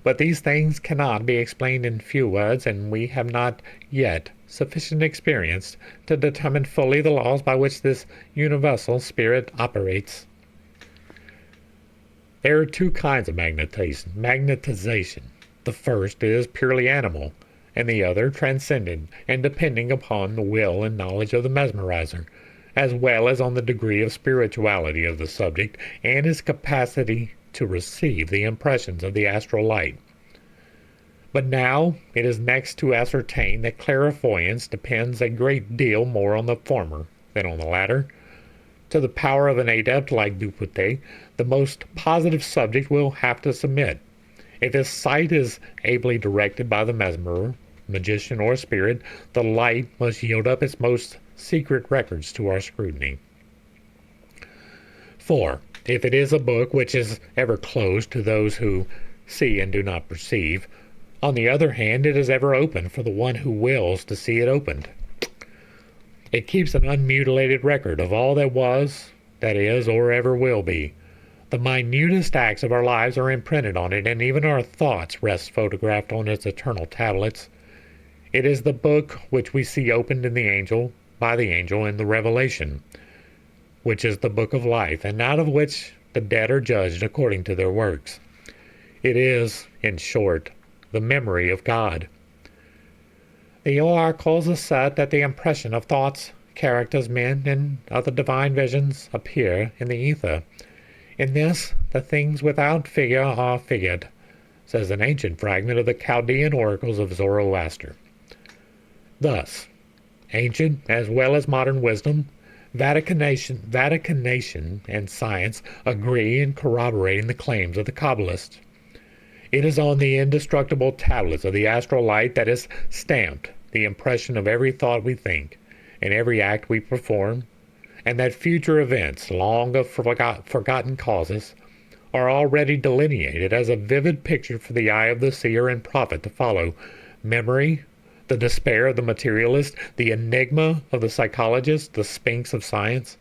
But these things cannot be explained in few words, and we have not yet sufficient experience to determine fully the laws by which this universal spirit operates. There are two kinds of magnetization. The first is purely animal, and the other transcendent and depending upon the will and knowledge of the mesmerizer, as well as on the degree of spirituality of the subject and his capacity to receive the impressions of the astral light. But now it is next to ascertain that clairvoyance depends a great deal more on the former than on the latter. To the power of an adept like Duputé, the most positive subject will have to submit. If his sight is ably directed by the mesmerer, magician, or spirit, the light must yield up its most secret records to our scrutiny. 4. If it is a book which is ever closed to those who see and do not perceive, on the other hand, it is ever open for the one who wills to see it opened. It keeps an unmutilated record of all that was, that is, or ever will be. The minutest acts of our lives are imprinted on it, and even our thoughts rest photographed on its eternal tablets. It is the book which we see opened by the angel in the Revelation, which is the book of life, and out of which the dead are judged according to their works. It is, in short, the memory of God. The oracles assert that the impression of thoughts, characters, men, and other divine visions appear in the ether. In this, the things without figure are figured, says an ancient fragment of the Chaldean oracles of Zoroaster. Thus, ancient as well as modern wisdom, Vaticanation and science agree in corroborating the claims of the Kabbalists. It is on the indestructible tablets of the astral light that is stamped the impression of every thought we think and every act we perform, and that future events, long of forgotten causes, are already delineated as a vivid picture for the eye of the seer and prophet to follow. Memory, the despair of the materialist, the enigma of the psychologist, the sphinx of science,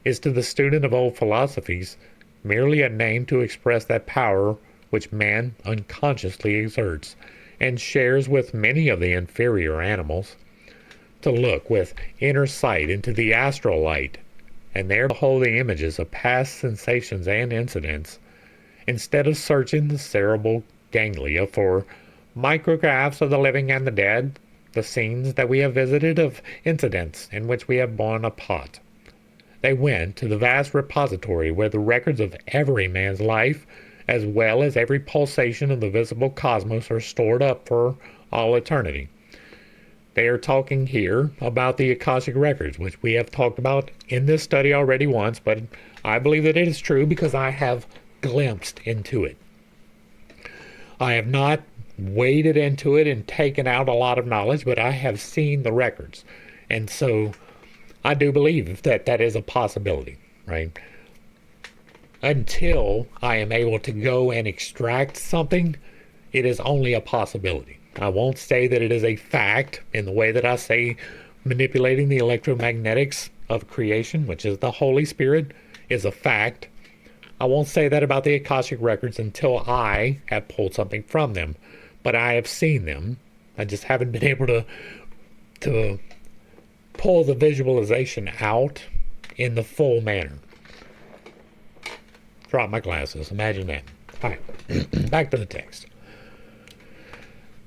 is to the student of old philosophies merely a name to express that power which man unconsciously exerts and shares with many of the inferior animals, to look with inner sight into the astral light, and there behold the images of past sensations and incidents, instead of searching the cerebral ganglia for micrographs of the living and the dead, the scenes that we have visited of incidents in which we have borne a part. They went to the vast repository where the records of every man's life, as well as every pulsation of the visible cosmos, are stored up for all eternity. They are talking here about the Akashic records, which we have talked about in this study already once, but I believe that it is true because I have glimpsed into it. I have not waded into it and taken out a lot of knowledge, but I have seen the records. And so I do believe that that is a possibility, right? Until I am able to go and extract something, it is only a possibility. I won't say that it is a fact in the way that I say manipulating the electromagnetics of creation, which is the Holy Spirit, is a fact. I won't say that about the Akashic records until I have pulled something from them. But I have seen them. I just haven't been able to pull the visualization out in the full manner. Drop my glasses. Imagine that. All right. Back to the text.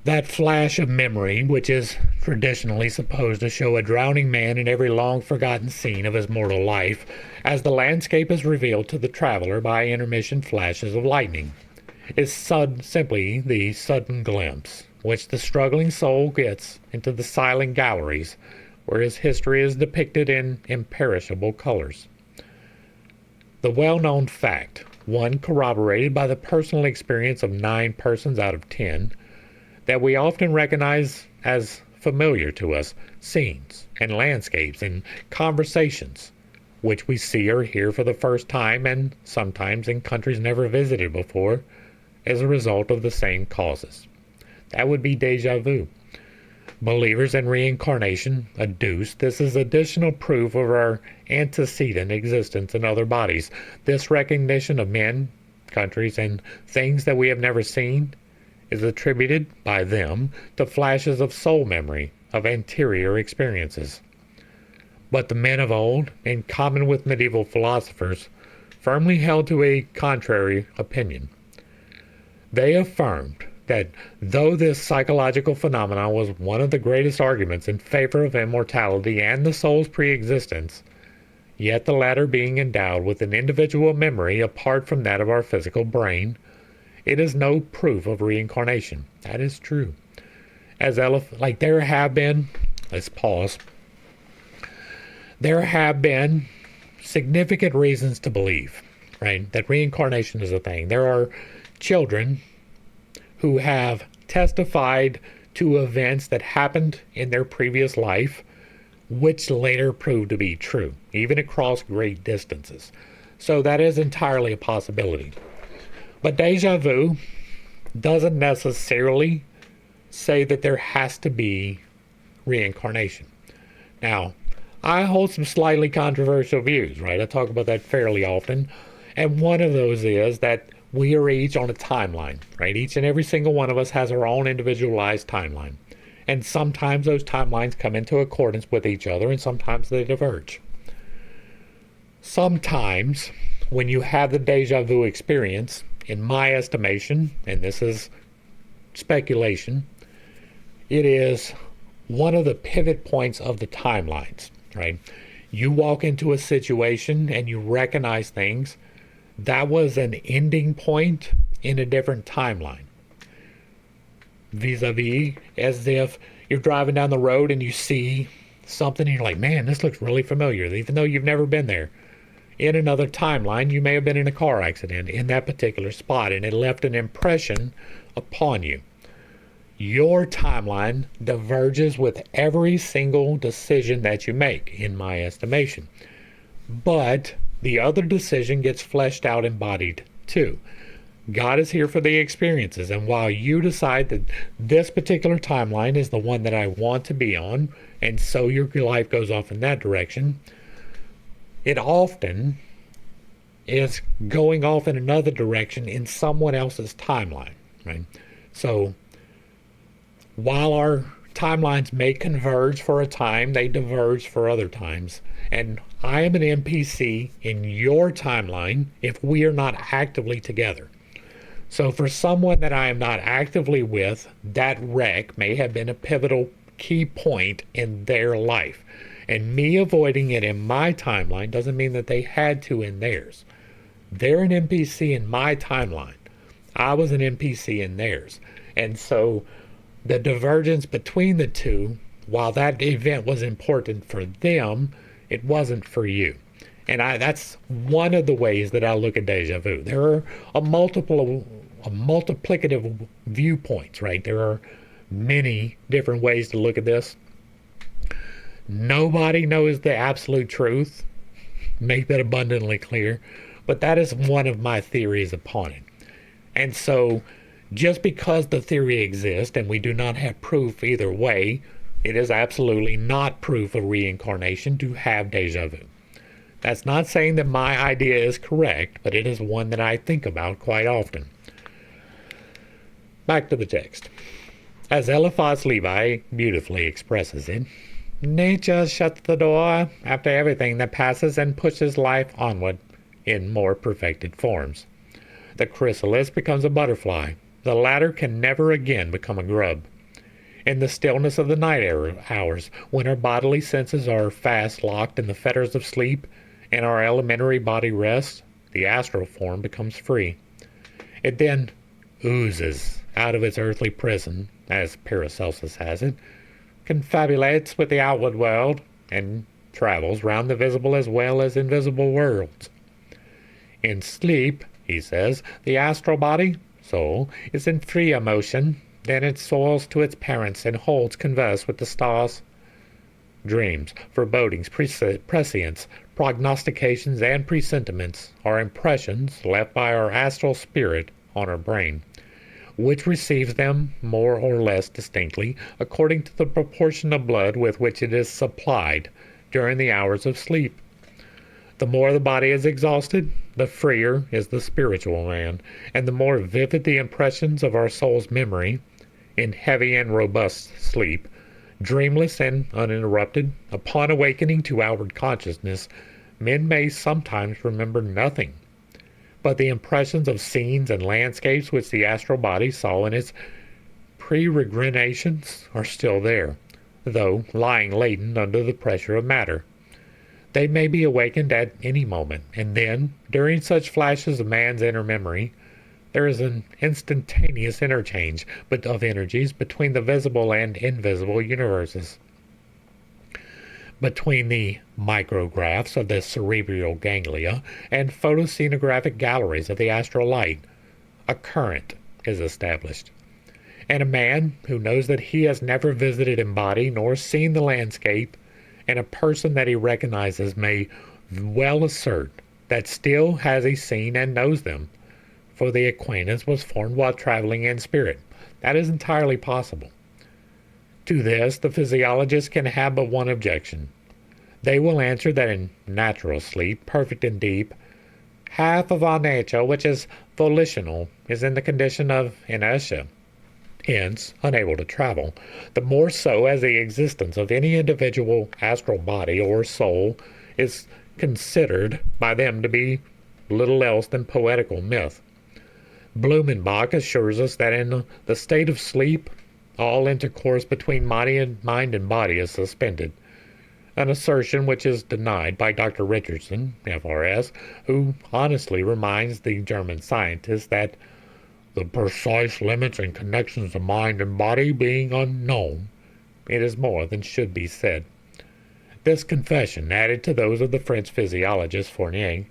That flash of memory, which is traditionally supposed to show a drowning man in every long-forgotten scene of his mortal life, as the landscape is revealed to the traveler by intermittent flashes of lightning, is simply the sudden glimpse which the struggling soul gets into the silent galleries where his history is depicted in imperishable colors. The well-known fact, one corroborated by the personal experience of 9 persons out of 10, that we often recognize as familiar to us scenes and landscapes and conversations, which we see or hear for the first time and sometimes in countries never visited before, as a result of the same causes. That would be déjà vu. Believers in reincarnation adduce this is additional proof of our antecedent existence in other bodies. This recognition of men, countries, and things that we have never seen is attributed by them to flashes of soul memory of anterior experiences. But the men of old, in common with medieval philosophers, firmly held to a contrary opinion. They affirmed that though this psychological phenomenon was one of the greatest arguments in favor of immortality and the soul's pre-existence, yet the latter being endowed with an individual memory apart from that of our physical brain, it is no proof of reincarnation. That is true. There have been, let's pause, there have been significant reasons to believe, right, that reincarnation is a thing. There are children who have testified to events that happened in their previous life, which later proved to be true, even across great distances. So that is entirely a possibility. But déjà vu doesn't necessarily say that there has to be reincarnation. Now, I hold some slightly controversial views, right? I talk about that fairly often. And one of those is that we are each on a timeline, right? Each and every single one of us has our own individualized timeline. And sometimes those timelines come into accordance with each other and sometimes they diverge. Sometimes when you have the déjà vu experience, in my estimation, and this is speculation, it is one of the pivot points of the timelines, right? You walk into a situation and you recognize things. That was an ending point in a different timeline. Vis-a-vis, as if you're driving down the road and you see something and you're like, man, this looks really familiar, even though you've never been there. In another timeline, you may have been in a car accident in that particular spot and it left an impression upon you. Your timeline diverges with every single decision that you make, in my estimation. But the other decision gets fleshed out, embodied too. God is here for the experiences, and while you decide that this particular timeline is the one that I want to be on, and so your life goes off in that direction, it often is going off in another direction in someone else's timeline, right? So while our timelines may converge for a time, they diverge for other times. And I am an NPC in your timeline if we are not actively together. So for someone that I am not actively with, that wreck may have been a pivotal key point in their life. And me avoiding it in my timeline doesn't mean that they had to in theirs. They're an NPC in my timeline. I was an NPC in theirs. And so the divergence between the two, while that event was important for them, it wasn't for you. And that's one of the ways that I look at déjà vu. There are a multiplicative viewpoints, right? There are many different ways to look at this. Nobody knows the absolute truth. Make that abundantly clear. But that is one of my theories upon it. And so just because the theory exists and we do not have proof either way, it is absolutely not proof of reincarnation to have déjà vu. That's not saying that my idea is correct, but it is one that I think about quite often. Back to the text. As Eliphas Levi beautifully expresses it, nature shuts the door after everything that passes and pushes life onward in more perfected forms. The chrysalis becomes a butterfly. The latter can never again become a grub. In the stillness of the night hours, when our bodily senses are fast locked in the fetters of sleep and our elementary body rests, the astral form becomes free. It then oozes out of its earthly prison, as Paracelsus has it, confabulates with the outward world, and travels round the visible as well as invisible worlds. In sleep, he says, the astral body, soul, is in freer motion, then it soars to its parents and holds converse with the stars. Dreams, forebodings, prescience, prognostications, and presentiments are impressions left by our astral spirit on our brain, which receives them more or less distinctly according to the proportion of blood with which it is supplied during the hours of sleep. The more the body is exhausted, the freer is the spiritual man, and the more vivid the impressions of our soul's memory. In heavy and robust sleep, dreamless and uninterrupted, upon awakening to outward consciousness, men may sometimes remember nothing, but the impressions of scenes and landscapes which the astral body saw in its peregrinations are still there, though lying latent under the pressure of matter. They may be awakened at any moment, and then, during such flashes of man's inner memory, there is an instantaneous interchange of energies between the visible and invisible universes, between the micrographs of the cerebral ganglia and photoscenographic galleries of the astral light. A current is established, and a man who knows that he has never visited in body nor seen the landscape, and a person that he recognizes may well assert that still has he seen and knows them, for the acquaintance was formed while traveling in spirit. That is entirely possible. To this, the physiologist can have but one objection. They will answer that in natural sleep, perfect and deep, half of our nature, which is volitional, is in the condition of inertia, hence unable to travel, the more so as the existence of any individual astral body or soul is considered by them to be little else than poetical myth. Blumenbach assures us that in the state of sleep, all intercourse between mind and body is suspended, an assertion which is denied by Dr. Richardson, FRS, who honestly reminds the German scientist that the precise limits and connections of mind and body being unknown, it is more than should be said. This confession, added to those of the French physiologist Fournier,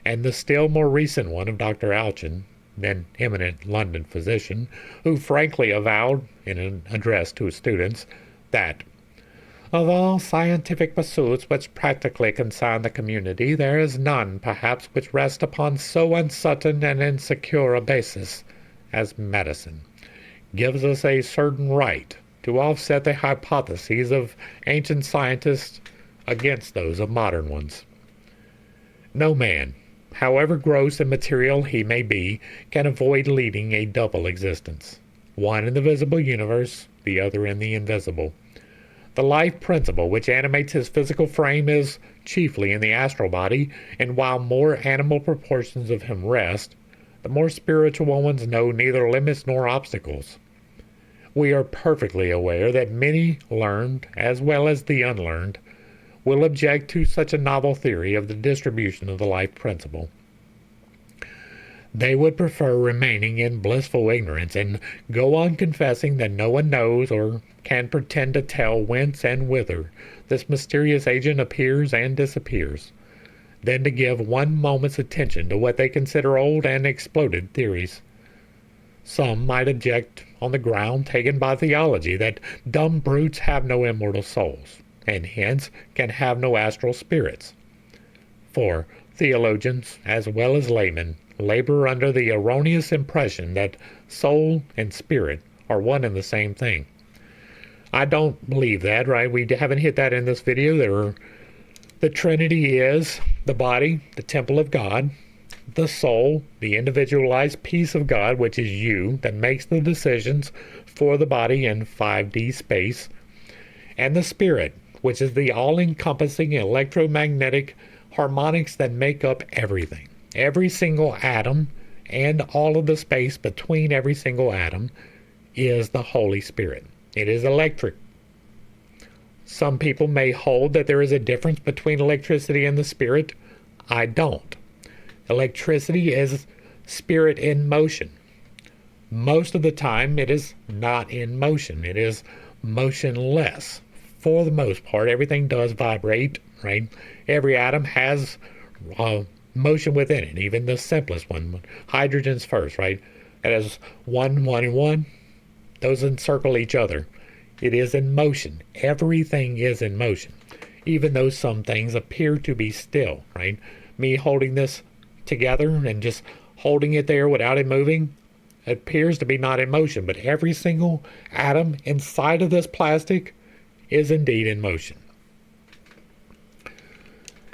and the still more recent one of Dr. Alchin, an eminent London physician, who frankly avowed in an address to his students that of all scientific pursuits which practically concern the community, there is none, perhaps, which rest upon so uncertain and insecure a basis as medicine, gives us a certain right to offset the hypotheses of ancient scientists against those of modern ones. No man, however gross and material he may be, can avoid leading a double existence, one in the visible universe, the other in the invisible. The life principle which animates his physical frame is chiefly in the astral body, and while more animal proportions of him rest, the more spiritual ones know neither limits nor obstacles. We are perfectly aware that many learned, as well as the unlearned, will object to such a novel theory of the distribution of the life principle. They would prefer remaining in blissful ignorance and go on confessing that no one knows or can pretend to tell whence and whither this mysterious agent appears and disappears, than to give one moment's attention to what they consider old and exploded theories. Some might object on the ground taken by theology that dumb brutes have no immortal souls, and hence can have no astral spirits. For theologians, as well as laymen, labor under the erroneous impression that soul and spirit are one and the same thing. I don't believe that, right? We haven't hit that in this video. The Trinity is the body, the temple of God, the soul, the individualized piece of God, which is you, that makes the decisions for the body in 5D space, and the spirit, which is the all-encompassing electromagnetic harmonics that make up everything. Every single atom and all of the space between every single atom is the Holy Spirit. It is electric. Some people may hold that there is a difference between electricity and the spirit. I don't. Electricity is spirit in motion. Most of the time it is not in motion. It is motionless. For the most part, everything does vibrate, right? Every atom has motion within it, even the simplest one. Hydrogen's first, right? It has 1, 1, and 1. Those encircle each other. It is in motion. Everything is in motion, even though some things appear to be still, right? Me holding this together and just holding it there without it moving, it appears to be not in motion, but every single atom inside of this plastic is indeed in motion.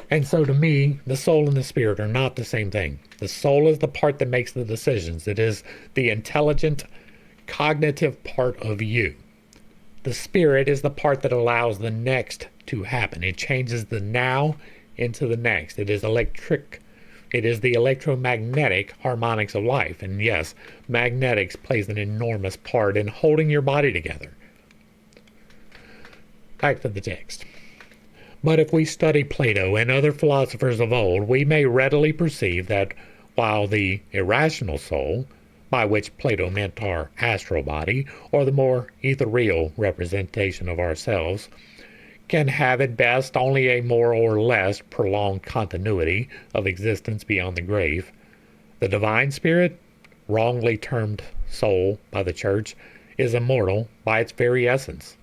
And so to me, the soul and the spirit are not the same thing. The soul is the part that makes the decisions. It is the intelligent, cognitive part of you. The spirit is the part that allows the next to happen. It changes the now into the next. It is electric. It is the electromagnetic harmonics of life. And yes, magnetics plays an enormous part in holding your body together. Back to the text. But if we study Plato and other philosophers of old, we may readily perceive that while the irrational soul, by which Plato meant our astral body, or the more ethereal representation of ourselves, can have at best only a more or less prolonged continuity of existence beyond the grave, the divine spirit, wrongly termed soul by the Church, is immortal by its very essence.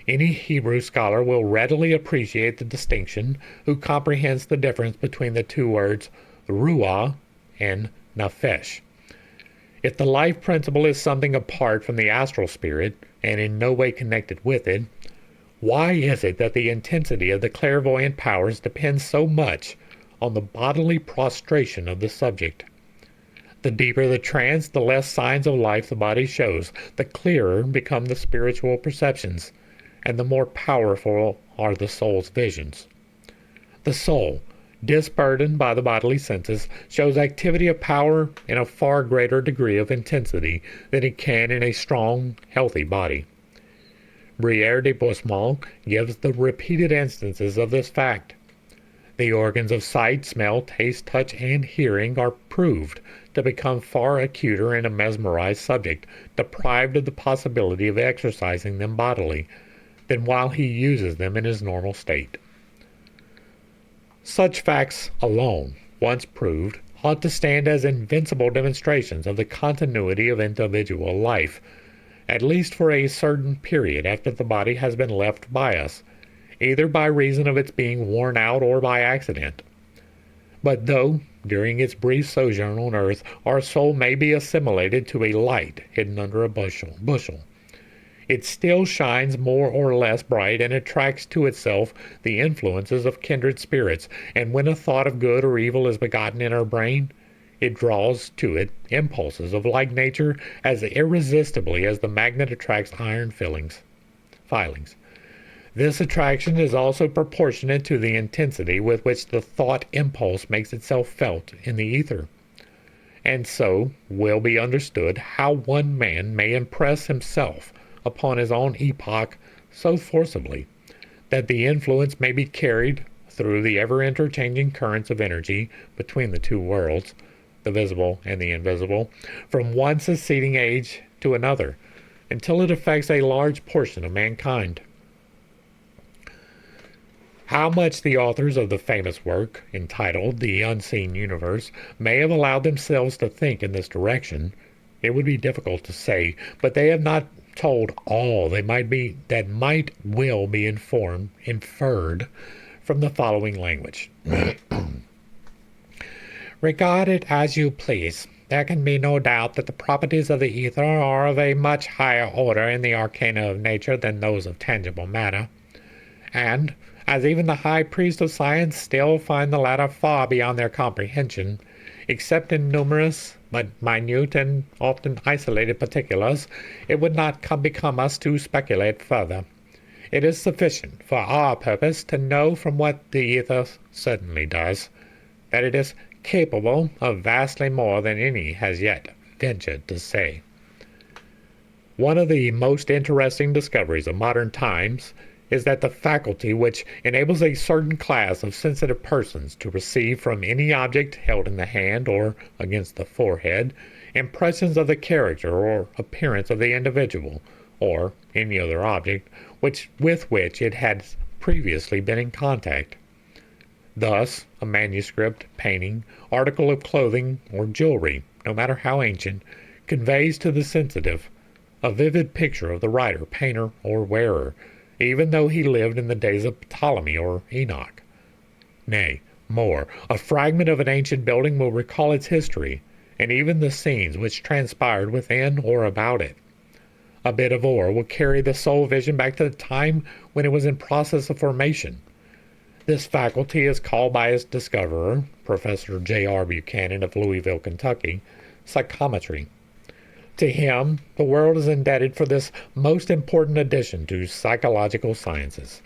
Any Hebrew scholar will readily appreciate the distinction who comprehends the difference between the two words ruah and nefesh. If the life principle is something apart from the astral spirit and in no way connected with it, why is it that the intensity of the clairvoyant powers depends so much on the bodily prostration of the subject? The deeper the trance, the less signs of life the body shows, the clearer become the spiritual perceptions, and the more powerful are the soul's visions. The soul, disburdened by the bodily senses, shows activity of power in a far greater degree of intensity than it can in a strong, healthy body. Brière de Bosmont gives the repeated instances of this fact. The organs of sight, smell, taste, touch, and hearing are proved to become far acuter in a mesmerized subject, deprived of the possibility of exercising them bodily, than while he uses them in his normal state. Such facts alone, once proved, ought to stand as invincible demonstrations of the continuity of individual life, at least for a certain period after the body has been left by us, either by reason of its being worn out or by accident. But though, during its brief sojourn on earth, our soul may be assimilated to a light hidden under a bushel, it still shines more or less bright and attracts to itself the influences of kindred spirits, and when a thought of good or evil is begotten in our brain, it draws to it impulses of like nature as irresistibly as the magnet attracts iron filings. This attraction is also proportionate to the intensity with which the thought impulse makes itself felt in the ether. And so will be understood how one man may impress himself upon his own epoch so forcibly that the influence may be carried through the ever-interchanging currents of energy between the two worlds, the visible and the invisible, from one succeeding age to another, until it affects a large portion of mankind. How much the authors of the famous work, entitled The Unseen Universe, may have allowed themselves to think in this direction, it would be difficult to say, but they have not told all they might be that will be inferred from the following language. Regard it as you please. There can be no doubt that the properties of the ether are of a much higher order in the arcana of nature than those of tangible matter, and as even the high priest of science still find the latter far beyond their comprehension, except in numerous but minute and often isolated particulars, it would not become us to speculate further. It is sufficient for our purpose to know from what the ether certainly does, that it is capable of vastly more than any has yet ventured to say. One of the most interesting discoveries of modern times is that the faculty which enables a certain class of sensitive persons to receive from any object held in the hand or against the forehead impressions of the character or appearance of the individual, or any other object with which it had previously been in contact. Thus, a manuscript, painting, article of clothing, or jewelry, no matter how ancient, conveys to the sensitive a vivid picture of the writer, painter, or wearer, even though he lived in the days of Ptolemy or Enoch. Nay, more, a fragment of an ancient building will recall its history, and even the scenes which transpired within or about it. A bit of ore will carry the soul vision back to the time when it was in process of formation. This faculty is called by its discoverer, Professor J.R. Buchanan of Louisville, Kentucky, psychometry. To him, the world is indebted for this most important addition to psychological sciences.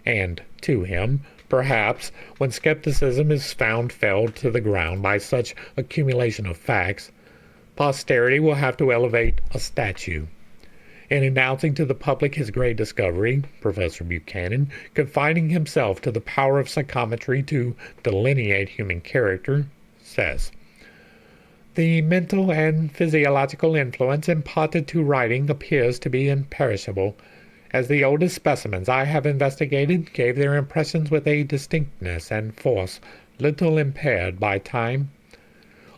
And to him, perhaps, when skepticism is found felled to the ground by such accumulation of facts, posterity will have to elevate a statue. In announcing to the public his great discovery, Professor Buchanan, confining himself to the power of psychometry to delineate human character, says, "The mental and physiological influence imparted to writing appears to be imperishable, as the oldest specimens I have investigated gave their impressions with a distinctness and force little impaired by time.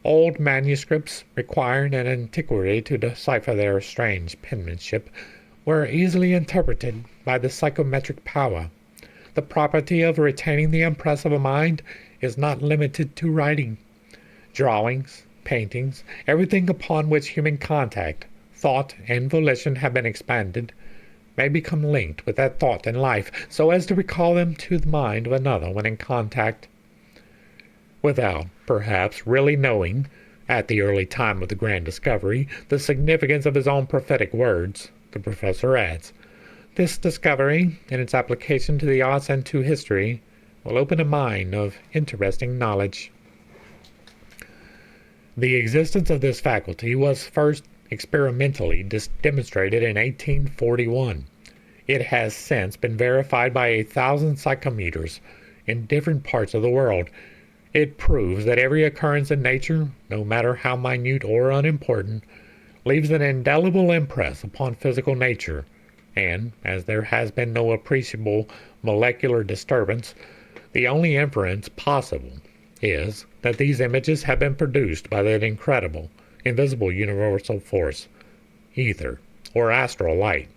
Old manuscripts, requiring an antiquary to decipher their strange penmanship, were easily interpreted by the psychometric power. The property of retaining the impress of a mind is not limited to writing. Drawings, paintings, everything upon which human contact, thought, and volition have been expanded, may become linked with that thought and life, so as to recall them to the mind of another when in contact. Without, perhaps, really knowing, at the early time of the grand discovery, the significance of his own prophetic words, the professor adds, this discovery, in its application to the arts and to history, will open a mine of interesting knowledge." The existence of this faculty was first experimentally demonstrated in 1841. It has since been verified by 1,000 psychometers in different parts of the world. It proves that every occurrence in nature, no matter how minute or unimportant, leaves an indelible impress upon physical nature, and, as there has been no appreciable molecular disturbance, the only inference possible is that these images have been produced by that incredible, invisible universal force, ether, or astral light.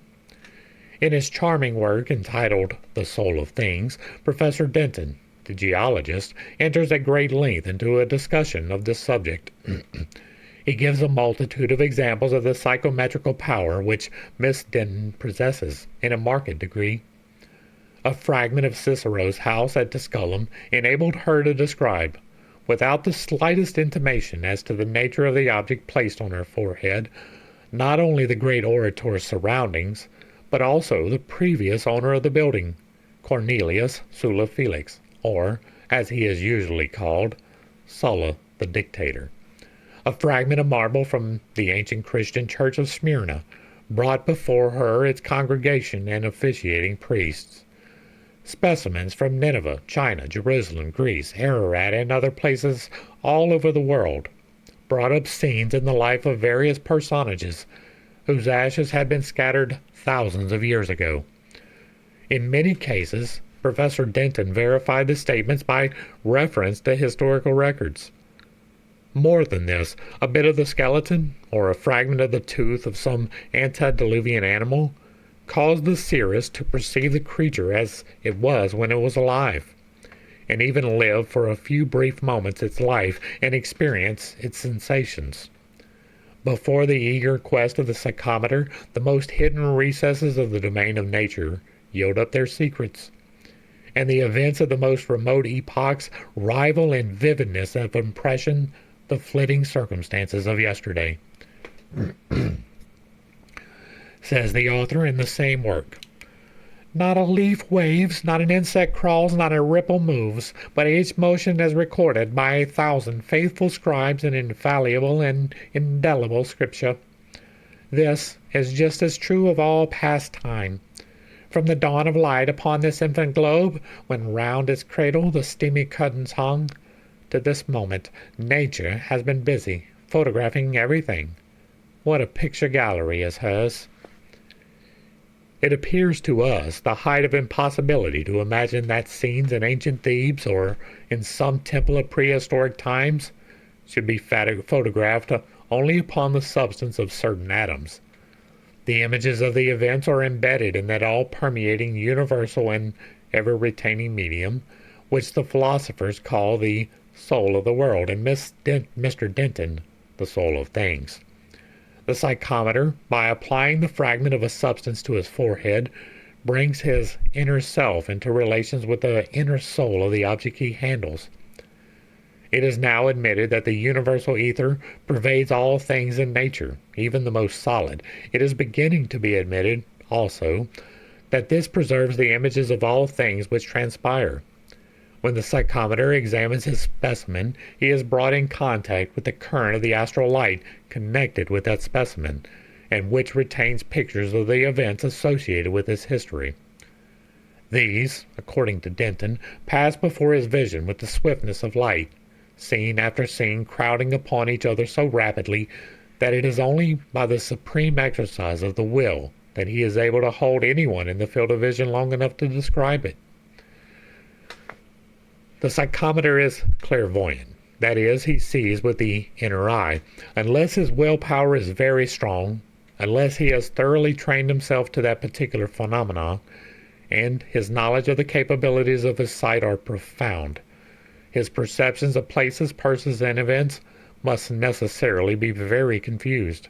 In his charming work entitled The Soul of Things, Professor Denton, the geologist, enters at great length into a discussion of this subject. He gives a multitude of examples of the psychometrical power which Miss Denton possesses in a marked degree. A fragment of Cicero's house at Tusculum enabled her to describe, without the slightest intimation as to the nature of the object placed on her forehead, not only the great orator's surroundings, but also the previous owner of the building, Cornelius Sulla Felix, or, as he is usually called, Sulla the Dictator. A fragment of marble from the ancient Christian church of Smyrna brought before her its congregation and officiating priests. Specimens from Nineveh, China, Jerusalem, Greece, Ararat, and other places all over the world brought up scenes in the life of various personages whose ashes had been scattered thousands of years ago. In many cases, Professor Denton verified the statements by reference to historical records. More than this, a bit of the skeleton, or a fragment of the tooth of some antediluvian animal, caused the seeress to perceive the creature as it was when it was alive, and even live for a few brief moments its life and experience its sensations. Before the eager quest of the psychometer, the most hidden recesses of the domain of nature yield up their secrets, and the events of the most remote epochs rival in vividness of impression the flitting circumstances of yesterday. Says the author in the same work, "Not a leaf waves, not an insect crawls, not a ripple moves, but each motion is recorded by 1,000 faithful scribes in infallible and indelible scripture. This is just as true of all past time. From the dawn of light upon this infant globe, when round its cradle the steamy curtains hung, to this moment nature has been busy photographing everything. What a picture gallery is hers! It appears to us the height of impossibility to imagine that scenes in ancient Thebes or in some temple of prehistoric times should be photographed only upon the substance of certain atoms. The images of the events are embedded in that all-permeating, universal, and ever-retaining medium, which the philosophers call the soul of the world, and Mr. Denton, the soul of things. The psychometer, by applying the fragment of a substance to his forehead, brings his inner self into relations with the inner soul of the object he handles. It is now admitted that the universal ether pervades all things in nature, even the most solid. It is beginning to be admitted, also, that this preserves the images of all things which transpire. When the psychometer examines his specimen, he is brought in contact with the current of the astral light connected with that specimen, and which retains pictures of the events associated with his history. These, according to Denton, pass before his vision with the swiftness of light, scene after scene crowding upon each other so rapidly that it is only by the supreme exercise of the will that he is able to hold anyone in the field of vision long enough to describe it. The psychometer is clairvoyant. That is, he sees with the inner eye. Unless his willpower is very strong, unless he has thoroughly trained himself to that particular phenomenon, and his knowledge of the capabilities of his sight are profound, his perceptions of places, persons, and events must necessarily be very confused.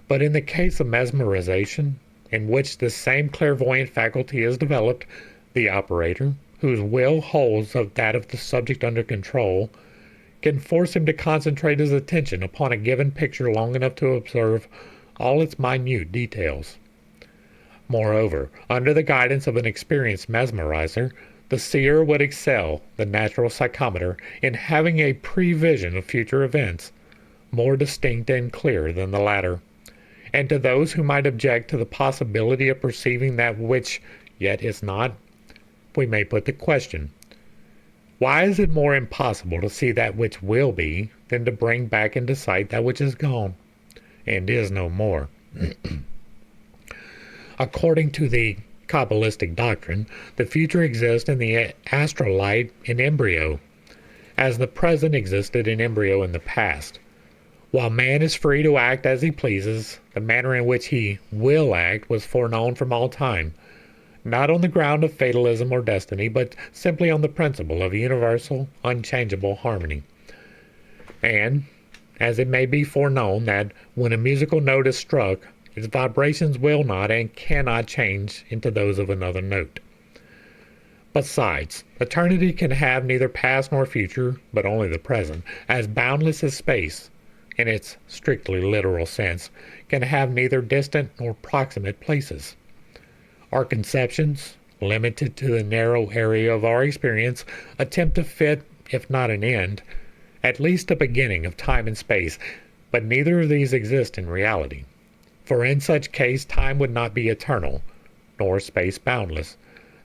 But in the case of mesmerization, in which this same clairvoyant faculty is developed, the operator, whose will holds of that of the subject under control, can force him to concentrate his attention upon a given picture long enough to observe all its minute details. Moreover, under the guidance of an experienced mesmerizer, the seer would excel the natural psychometer in having a prevision of future events, more distinct and clear than the latter. And to those who might object to the possibility of perceiving that which yet is not, we may put the question, why is it more impossible to see that which will be than to bring back into sight that which is gone, and is no more? According to the Kabbalistic doctrine, the future exists in the astral light in embryo, as the present existed in embryo in the past. While man is free to act as he pleases, the manner in which he will act was foreknown from all time, not on the ground of fatalism or destiny, but simply on the principle of universal, unchangeable harmony. And, as it may be foreknown that when a musical note is struck, its vibrations will not and cannot change into those of another note. Besides, eternity can have neither past nor future, but only the present, as boundless as space, in its strictly literal sense, can have neither distant nor proximate places. Our conceptions, limited to the narrow area of our experience, attempt to fit, if not an end, at least a beginning of time and space, but neither of these exist in reality. For in such case time would not be eternal, nor space boundless.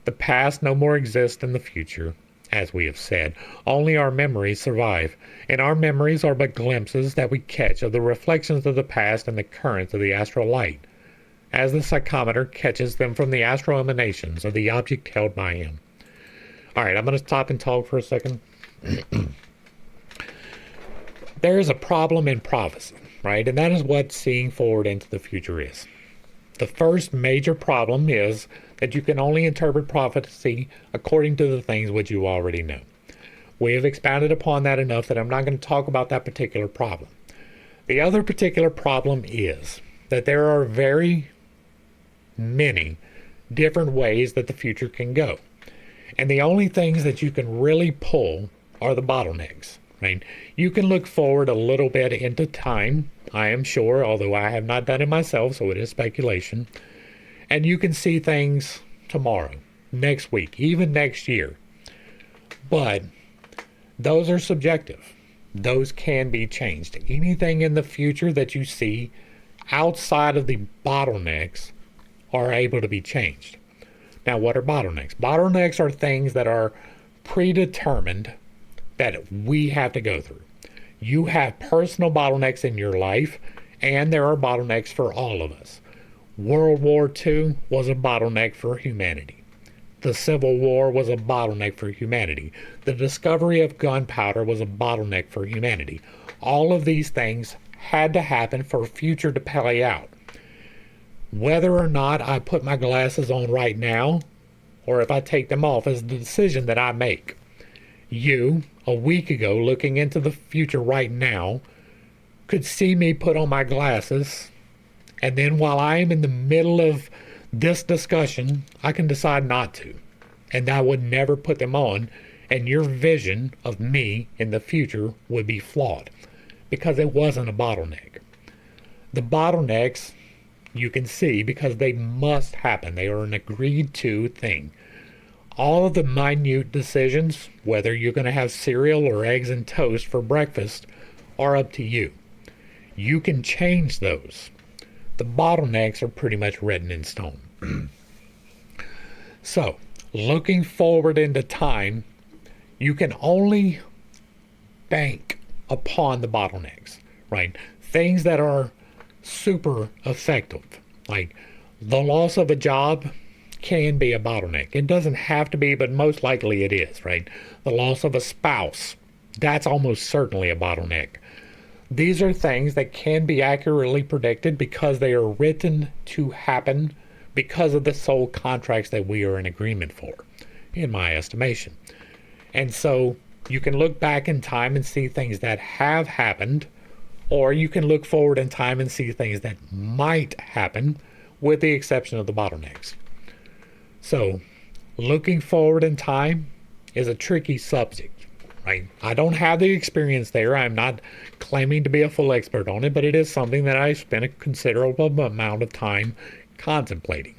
The past no more exists than the future, as we have said. Only our memories survive, and our memories are but glimpses that we catch of the reflections of the past and the currents of the astral light, as the psychometer catches them from the astral emanations of the object held by him. All right, I'm going to stop and talk for a second. There is a problem in prophecy, right? And that is what seeing forward into the future is. The first major problem is that you can only interpret prophecy according to the things which you already know. We have expounded upon that enough that I'm not going to talk about that particular problem. The other particular problem is that there are very many different ways that the future can go. And the only things that you can really pull are the bottlenecks, right? You can look forward a little bit into time, I am sure, although I have not done it myself, so it is speculation. And you can see things tomorrow, next week, even next year. But those are subjective. Those can be changed. Anything in the future that you see outside of the bottlenecks are able to be changed. Now, what are bottlenecks? Bottlenecks are things that are predetermined that we have to go through. You have personal bottlenecks in your life, and there are bottlenecks for all of us. World War II was a bottleneck for humanity. The Civil War was a bottleneck for humanity. The discovery of gunpowder was a bottleneck for humanity. All of these things had to happen for future to play out. Whether or not I put my glasses on right now, or if I take them off, is the decision that I make. You, a week ago, looking into the future right now, could see me put on my glasses, and then while I am in the middle of this discussion, I can decide not to. And I would never put them on, and your vision of me in the future would be flawed, because it wasn't a bottleneck. The bottlenecks you can see because they must happen. They are an agreed to thing. All of the minute decisions, whether you're going to have cereal or eggs and toast for breakfast, are up to you. You can change those. The bottlenecks are pretty much written in stone. So, looking forward into time, you can only bank upon the bottlenecks, right? Things that are super effective, like the loss of a job can be a bottleneck. It doesn't have to be, but most likely it is, right? The loss of a spouse, that's almost certainly a bottleneck. These are things that can be accurately predicted because they are written to happen because of the soul contracts that we are in agreement for, in my estimation. And so you can look back in time and see things that have happened, or you can look forward in time and see things that might happen, with the exception of the bottlenecks. So, looking forward in time is a tricky subject, right? I don't have the experience there. I'm not claiming to be a full expert on it, but it is something that I spent a considerable amount of time contemplating.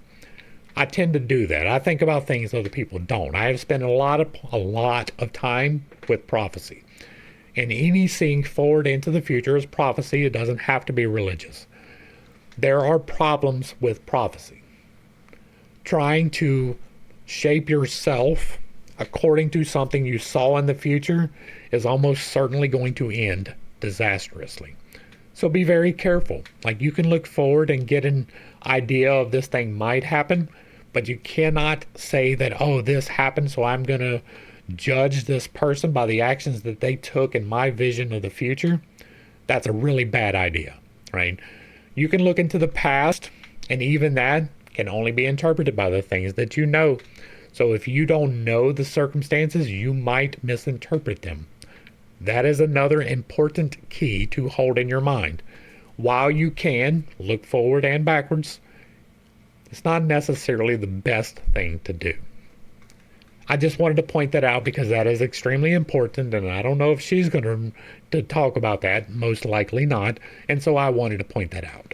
I tend to do that. I think about things other people don't. I have spent a lot of time with prophecy. And any seeing forward into the future is prophecy. It doesn't have to be religious. There are problems with prophecy. Trying to shape yourself according to something you saw in the future is almost certainly going to end disastrously. So be very careful. Like, you can look forward and get an idea of this thing might happen, but you cannot say that, oh, this happened, so I'm going to judge this person by the actions that they took in my vision of the future. That's a really bad idea, right? You can look into the past, and even that can only be interpreted by the things that you know. So if you don't know the circumstances, you might misinterpret them. That is another important key to hold in your mind. While you can look forward and backwards, it's not necessarily the best thing to do. I just wanted to point that out because that is extremely important, and I don't know if she's going to talk about that. Most likely not, and so I wanted to point that out.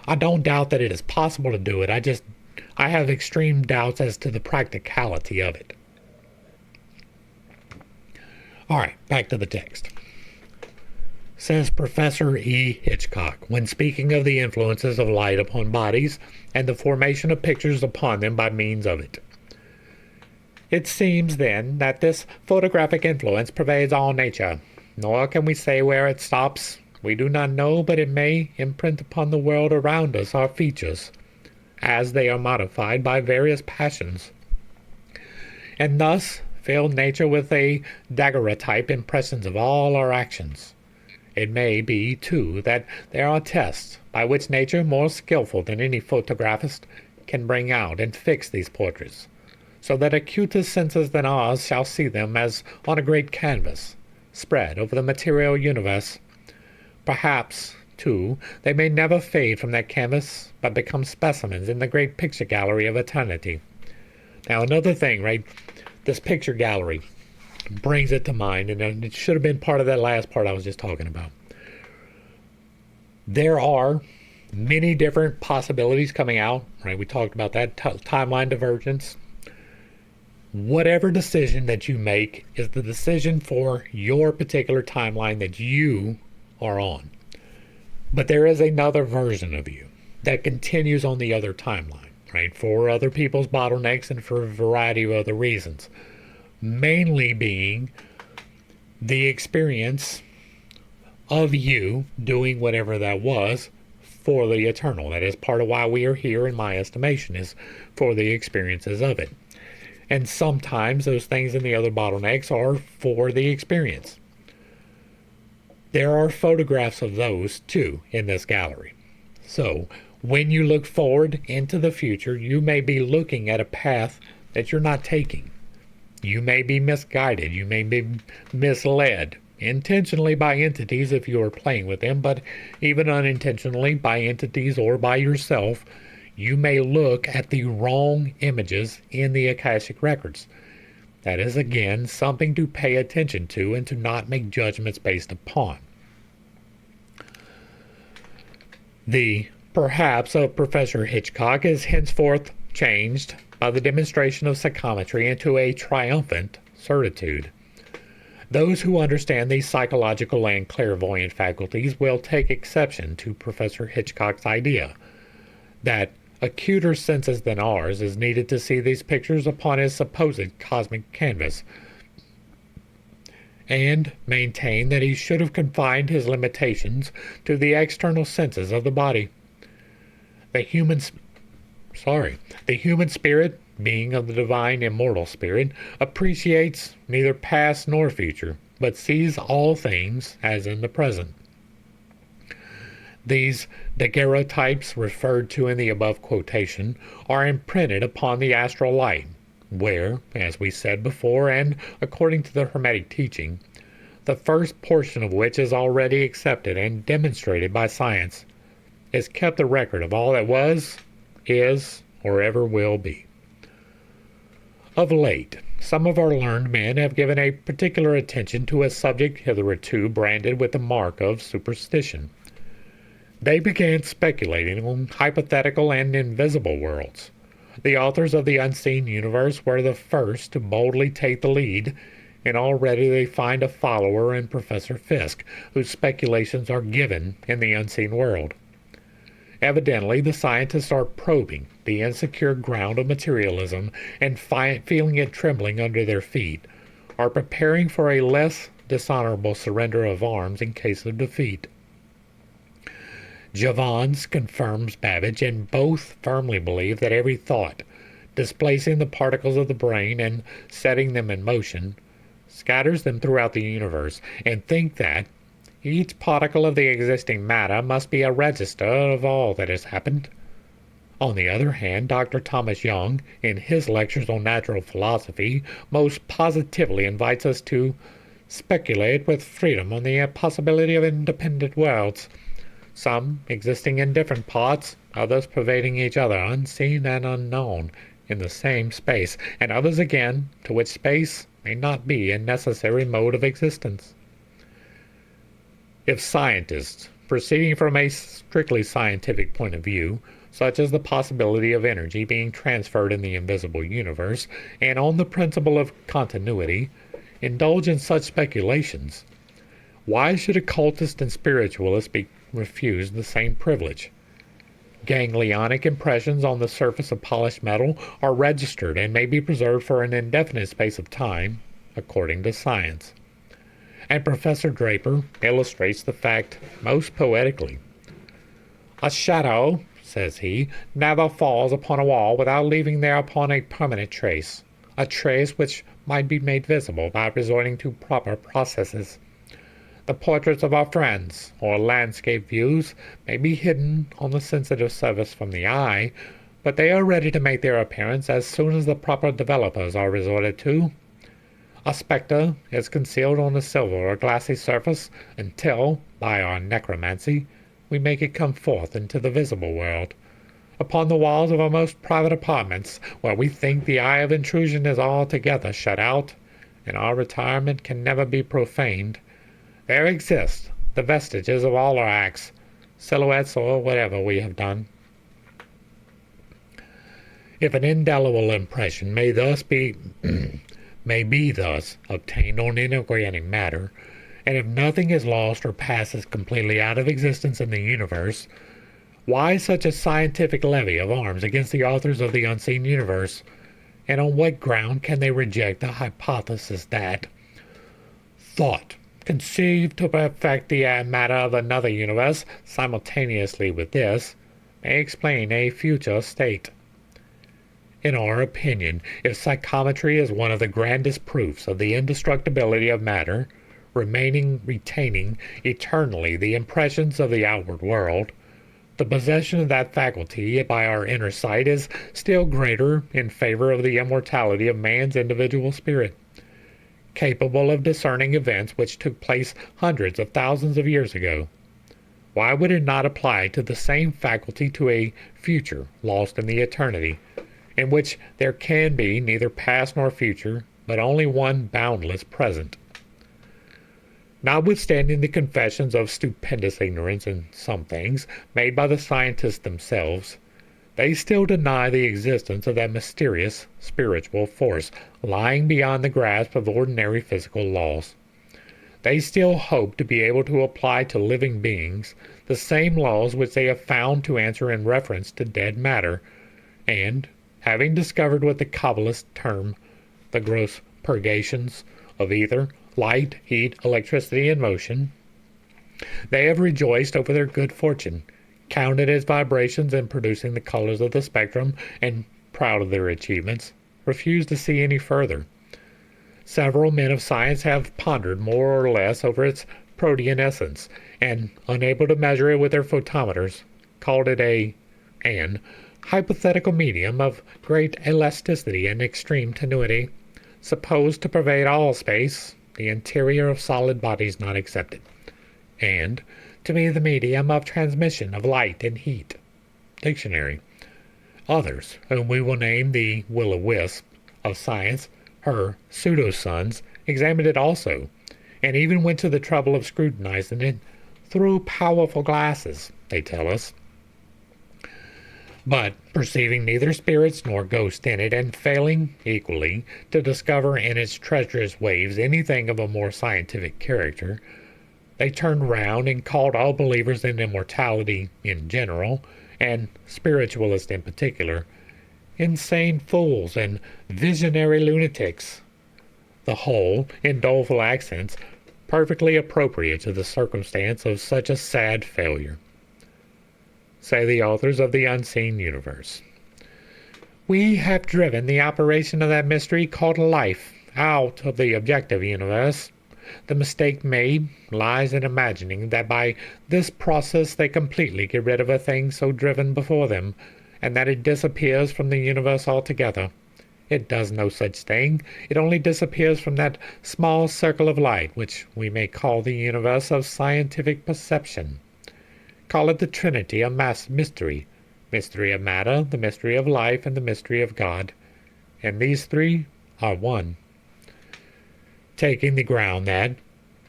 I don't doubt that it is possible to do it. I have extreme doubts as to the practicality of it. All right, back to the text. Says Professor E. Hitchcock, when speaking of the influences of light upon bodies and the formation of pictures upon them by means of it. It seems, then, that this photographic influence pervades all nature, nor can we say where it stops. We do not know, but it may imprint upon the world around us our features, as they are modified by various passions, and thus fill nature with a daguerreotype impressions of all our actions. It may be, too, that there are tests by which nature, more skillful than any photographist, can bring out and fix these portraits, so that acuter senses than ours shall see them as on a great canvas, spread over the material universe. Perhaps, too, they may never fade from that canvas, but become specimens in the great picture gallery of eternity. Now, another thing, right? This picture gallery brings it to mind, and it should have been part of that last part I was just talking about. There are many different possibilities coming out, right? We talked about that timeline divergence. Whatever decision that you make is the decision for your particular timeline that you are on. But there is another version of you that continues on the other timeline, right? For other people's bottlenecks and for a variety of other reasons. Mainly being the experience of you doing whatever that was for the eternal. That is part of why we are here, in my estimation, is for the experiences of it. And sometimes those things in the other bottlenecks are for the experience. There are photographs of those, too, in this gallery. So, when you look forward into the future, you may be looking at a path that you're not taking. You may be misguided. You may be misled, intentionally by entities if you are playing with them, but even unintentionally by entities or by yourself, you may look at the wrong images in the Akashic records. That is, again, something to pay attention to and to not make judgments based upon. The perhaps of Professor Hitchcock is henceforth changed by the demonstration of psychometry into a triumphant certitude. Those who understand these psychological and clairvoyant faculties will take exception to Professor Hitchcock's idea that acuter senses than ours is needed to see these pictures upon his supposed cosmic canvas, and maintain that he should have confined his limitations to the external senses of the body. The human spirit, being of the divine immortal spirit, appreciates neither past nor future, but sees all things as in the present. These daguerreotypes referred to in the above quotation are imprinted upon the astral light, where, as we said before, and according to the Hermetic teaching, the first portion of which is already accepted and demonstrated by science, is kept a record of all that was, is, or ever will be. Of late, some of our learned men have given a particular attention to a subject hitherto branded with the mark of superstition. They began speculating on hypothetical and invisible worlds. The authors of the unseen universe were the first to boldly take the lead, and already they find a follower in Professor Fiske, whose speculations are given in the unseen world. Evidently, the scientists are probing the insecure ground of materialism and feeling it trembling under their feet, are preparing for a less dishonorable surrender of arms in case of defeat. Jevons confirms Babbage, and both firmly believe that every thought, displacing the particles of the brain and setting them in motion, scatters them throughout the universe, and think that each particle of the existing matter must be a register of all that has happened. On the other hand, Dr. Thomas Young, in his lectures on natural philosophy, most positively invites us to speculate with freedom on the possibility of independent worlds, some existing in different parts, others pervading each other, unseen and unknown, in the same space, and others again to which space may not be a necessary mode of existence. If scientists, proceeding from a strictly scientific point of view, such as the possibility of energy being transferred in the invisible universe, and on the principle of continuity, indulge in such speculations, why should occultists and spiritualists be refused the same privilege? Ganglionic impressions on the surface of polished metal are registered and may be preserved for an indefinite space of time, according to science. And Professor Draper illustrates the fact most poetically. A shadow, says he, never falls upon a wall without leaving thereupon a permanent trace, a trace which might be made visible by resorting to proper processes. The portraits of our friends, or landscape views, may be hidden on the sensitive surface from the eye, but they are ready to make their appearance as soon as the proper developers are resorted to. A spectre is concealed on the silver or glassy surface until, by our necromancy, we make it come forth into the visible world. Upon the walls of our most private apartments, where we think the eye of intrusion is altogether shut out, and our retirement can never be profaned, there exist the vestiges of all our acts, silhouettes or whatever we have done. If an indelible impression may be thus obtained on inorganic matter, and if nothing is lost or passes completely out of existence in the universe, why such a scientific levy of arms against the authors of the unseen universe, and on what ground can they reject the hypothesis that thought conceived to perfect the matter of another universe simultaneously with this, may explain a future state. In our opinion, if psychometry is one of the grandest proofs of the indestructibility of matter, retaining eternally the impressions of the outward world, the possession of that faculty by our inner sight is still greater in favor of the immortality of man's individual spirit, capable of discerning events which took place hundreds of thousands of years ago. Why would it not apply to the same faculty to a future lost in the eternity, in which there can be neither past nor future, but only one boundless present? Notwithstanding the confessions of stupendous ignorance in some things made by the scientists themselves, they still deny the existence of that mysterious spiritual force lying beyond the grasp of ordinary physical laws. They still hope to be able to apply to living beings the same laws which they have found to answer in reference to dead matter, and, having discovered what the Kabbalists term the gross purgations of ether, light, heat, electricity, and motion, they have rejoiced over their good fortune, counted as vibrations in producing the colors of the spectrum, and, proud of their achievements, refused to see any further. Several men of science have pondered more or less over its protean essence, and, unable to measure it with their photometers, called it an hypothetical medium of great elasticity and extreme tenuity, supposed to pervade all space, the interior of solid bodies not excepted, and to be the medium of transmission of light and heat. Dictionary. Others, whom we will name the will-o'-wisp of science, her pseudo-sons, examined it also, and even went to the trouble of scrutinizing it through powerful glasses, they tell us. But, perceiving neither spirits nor ghosts in it, and failing, equally, to discover in its treacherous waves anything of a more scientific character, they turned round and called all believers in immortality in general, and spiritualists in particular, insane fools and visionary lunatics, the whole, in doleful accents, perfectly appropriate to the circumstance of such a sad failure. Say the authors of the unseen universe. We have driven the operation of that mystery called life out of the objective universe. The mistake made lies in imagining that by this process they completely get rid of a thing so driven before them, and that it disappears from the universe altogether. It does no such thing. It only disappears from that small circle of light which we may call the universe of scientific perception. Call it the trinity of mystery of matter, the mystery of life, and the mystery of God. And these three are one. Taking the ground that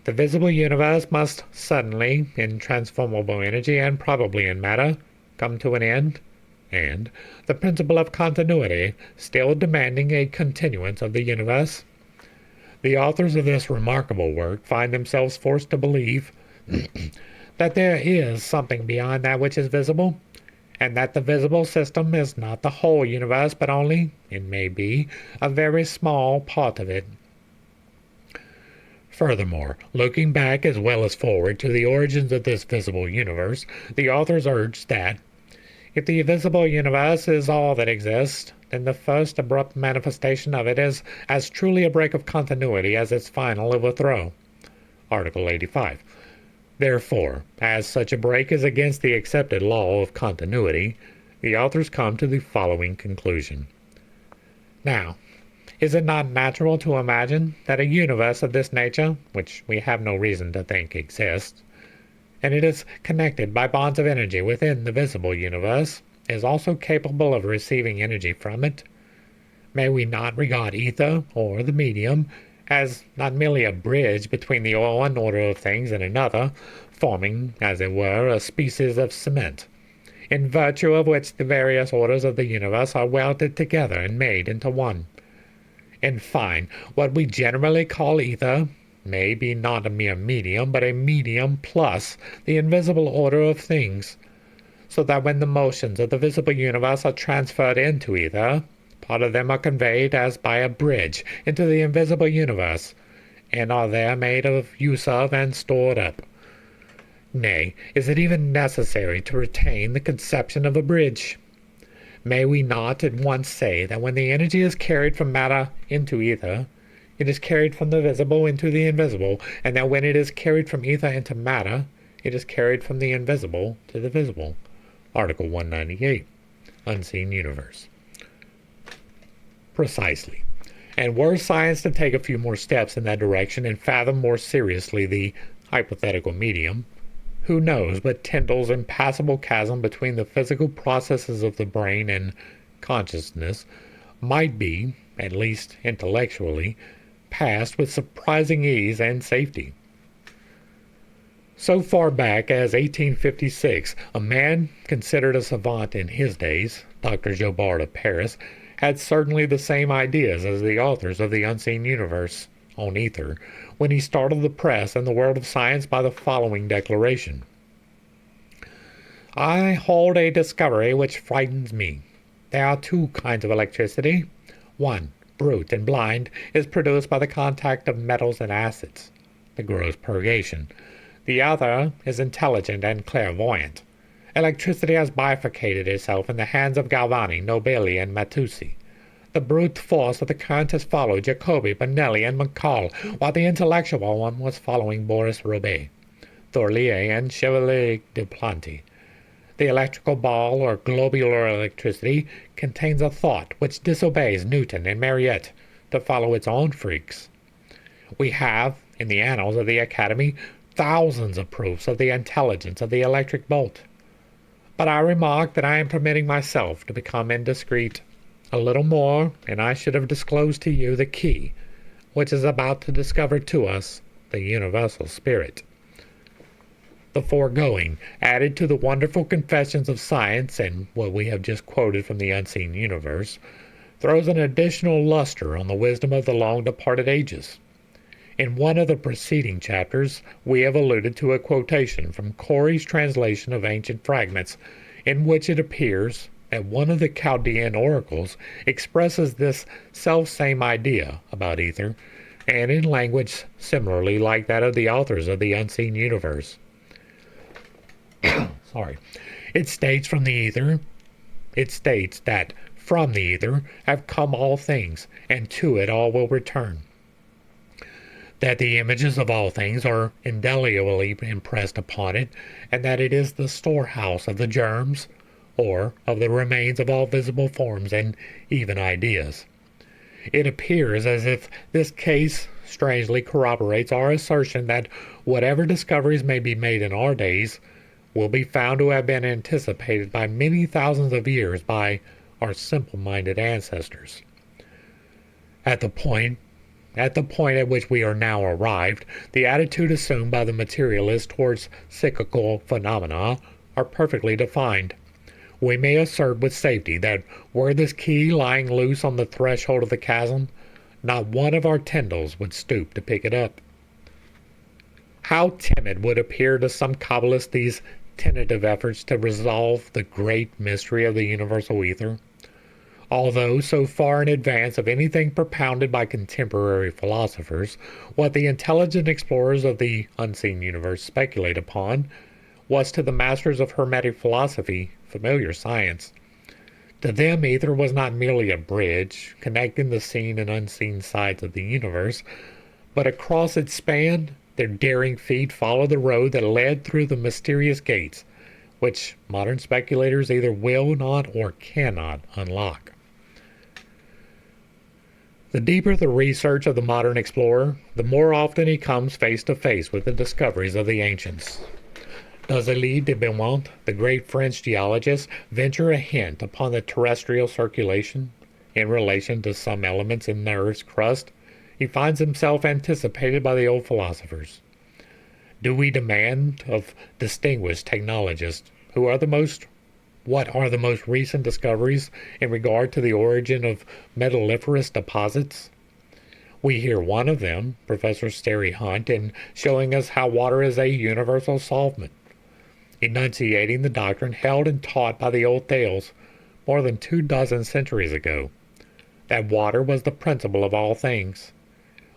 the visible universe must suddenly, in transformable energy and probably in matter, come to an end, and the principle of continuity still demanding a continuance of the universe, the authors of this remarkable work find themselves forced to believe that there is something beyond that which is visible, and that the visible system is not the whole universe, but only, it may be, a very small part of it. Furthermore, looking back as well as forward to the origins of this visible universe, the authors urge that, if the visible universe is all that exists, then the first abrupt manifestation of it is as truly a break of continuity as its final overthrow. Article 85. Therefore, as such a break is against the accepted law of continuity, the authors come to the following conclusion. Now, is it not natural to imagine that a universe of this nature, which we have no reason to think exists, and it is connected by bonds of energy within the visible universe, is also capable of receiving energy from it? May we not regard ether, or the medium, as not merely a bridge between the one order of things and another, forming, as it were, a species of cement, in virtue of which the various orders of the universe are welded together and made into one? In fine, what we generally call ether may be not a mere medium, but a medium plus the invisible order of things, so that when the motions of the visible universe are transferred into ether, part of them are conveyed as by a bridge into the invisible universe, and are there made use of and stored up. Nay, is it even necessary to retain the conception of a bridge? May we not at once say that when the energy is carried from matter into ether, it is carried from the visible into the invisible, and that when it is carried from ether into matter, it is carried from the invisible to the visible? Article 198, Unseen Universe. Precisely. And were science to take a few more steps in that direction and fathom more seriously the hypothetical medium, who knows but Tyndall's impassable chasm between the physical processes of the brain and consciousness might be, at least intellectually, passed with surprising ease and safety. So far back as 1856, a man considered a savant in his days, Dr. Jobard of Paris, had certainly the same ideas as the authors of The Unseen Universe on ether, when he startled the press and the world of science by the following declaration: "I hold a discovery which frightens me. There are two kinds of electricity. One, brute and blind, is produced by the contact of metals and acids, the gross purgation. The other is intelligent and clairvoyant. Electricity has bifurcated itself in the hands of Galvani, Nobili, and Matteucci. The brute force of the current has followed Jacobi, Benelli, and Maccall, while the intellectual one was following Boris Robet, Thorlier, and Chevalier de Planty. The electrical ball, or globular electricity, contains a thought which disobeys Newton and Mariette to follow its own freaks. We have, in the annals of the Academy, thousands of proofs of the intelligence of the electric bolt. But I remark that I am permitting myself to become indiscreet. A little more, and I should have disclosed to you the key, which is about to discover to us the universal spirit. The foregoing, added to the wonderful confessions of science and what we have just quoted from the Unseen Universe, throws an additional luster on the wisdom of the long-departed ages. In one of the preceding chapters, we have alluded to a quotation from Corey's translation of ancient fragments, in which it appears that one of the Chaldean oracles expresses this self-same idea about ether, and in language similarly like that of the authors of the Unseen Universe. It states that from the ether have come all things, and to it all will return. That the images of all things are indelibly impressed upon it, and that it is the storehouse of the germs, or of the remains of all visible forms and even ideas. It appears as if this case strangely corroborates our assertion that whatever discoveries may be made in our days will be found to have been anticipated by many thousands of years by our simple-minded ancestors. At the point at which we are now arrived, the attitude assumed by the materialist towards cyclical phenomena are perfectly defined. We may assert with safety that were this key lying loose on the threshold of the chasm, not one of our Tyndalls would stoop to pick it up. How timid would appear to some Kabbalists these tentative efforts to resolve the great mystery of the universal ether. Although so far in advance of anything propounded by contemporary philosophers, what the intelligent explorers of the Unseen Universe speculate upon was to the masters of Hermetic philosophy familiar science. To them, ether was not merely a bridge connecting the seen and unseen sides of the universe, but across its span, their daring feet followed the road that led through the mysterious gates, which modern speculators either will not or cannot unlock. The deeper the research of the modern explorer, the more often he comes face to face with the discoveries of the ancients. Does Elie de Beaumont, the great French geologist, venture a hint upon the terrestrial circulation in relation to some elements in the Earth's crust? He finds himself anticipated by the old philosophers. Do we demand of distinguished technologists what are the most recent discoveries in regard to the origin of metalliferous deposits? We hear one of them, Professor Sterry Hunt, in showing us how water is a universal solvent, enunciating the doctrine held and taught by the old Thales more than 24 centuries ago, that water was the principle of all things.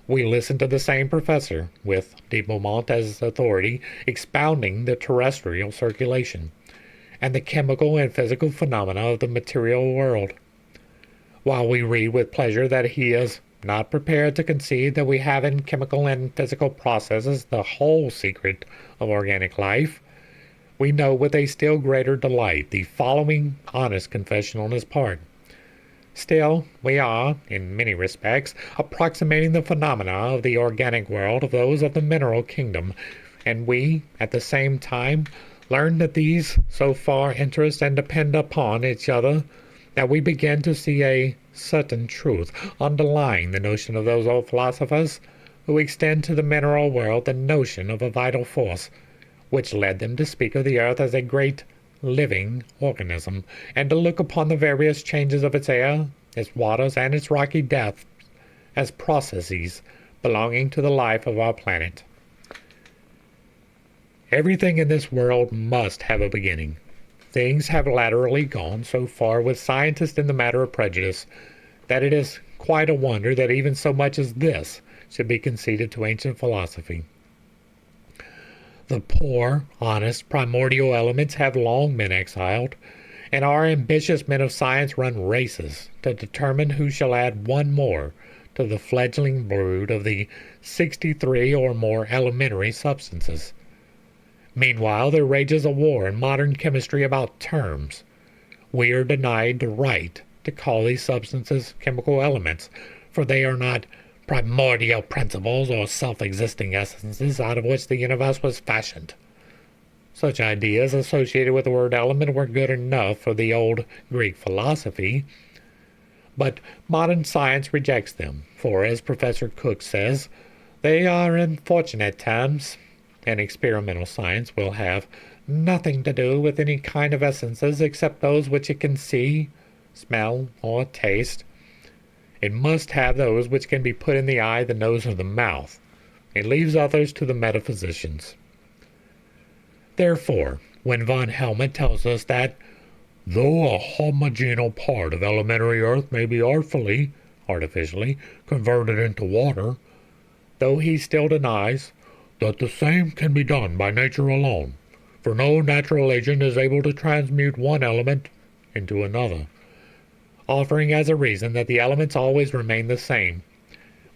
We listen to the same professor, with de Beaumont as authority, expounding the terrestrial circulation and the chemical and physical phenomena of the material world, while we read with pleasure that he is not prepared to concede that we have in chemical and physical processes the whole secret of organic life. We know with a still greater delight the following honest confession on his part. Still, we are, in many respects, approximating the phenomena of the organic world of those of the mineral kingdom, and we, at the same time, learn that these so far interest and depend upon each other that we begin to see a certain truth underlying the notion of those old philosophers who extend to the mineral world the notion of a vital force, which led them to speak of the earth as a great living organism, and to look upon the various changes of its air, its waters, and its rocky depths as processes belonging to the life of our planet. Everything in this world must have a beginning. Things have latterly gone so far with scientists in the matter of prejudice that it is quite a wonder that even so much as this should be conceded to ancient philosophy. The poor, honest, primordial elements have long been exiled, and our ambitious men of science run races to determine who shall add one more to the fledgling brood of the 63 or more elementary substances. Meanwhile, there rages a war in modern chemistry about terms. We are denied the right to call these substances chemical elements, for they are not primordial principles or self-existing essences out of which the universe was fashioned. Such ideas associated with the word element were good enough for the old Greek philosophy, but modern science rejects them, for, as Professor Cook says, they are unfortunate terms, and experimental science will have nothing to do with any kind of essences except those which it can see, smell, or taste. It must have those which can be put in the eye, the nose, or the mouth. It leaves others to the metaphysicians. Therefore, when von Helmont tells us that, though a homogeneal part of elementary earth may be artificially, converted into water, though he still denies that the same can be done by nature alone, for no natural agent is able to transmute one element into another, offering as a reason that the elements always remain the same,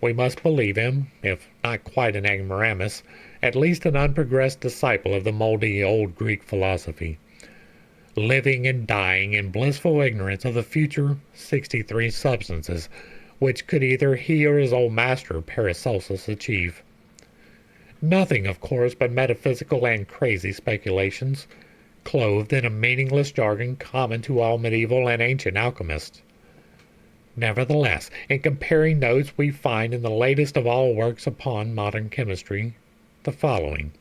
we must believe him, if not quite an ignoramus, at least an unprogressed disciple of the moldy old Greek philosophy, living and dying in blissful ignorance of the future 63 substances which could either he or his old master Paracelsus achieve. Nothing, of course, but metaphysical and crazy speculations, clothed in a meaningless jargon common to all medieval and ancient alchemists. Nevertheless, in comparing notes, we find in the latest of all works upon modern chemistry the following.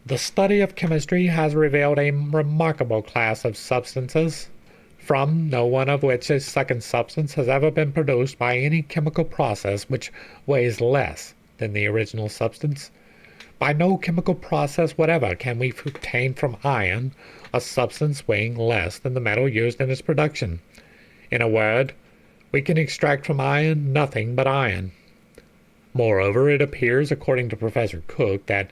The study of chemistry has revealed a remarkable class of substances, from no one of which a second substance has ever been produced by any chemical process which weighs less than the original substance. By no chemical process whatever can we obtain from iron a substance weighing less than the metal used in its production. In a word, we can extract from iron nothing but iron. Moreover, it appears, according to Professor Cook, that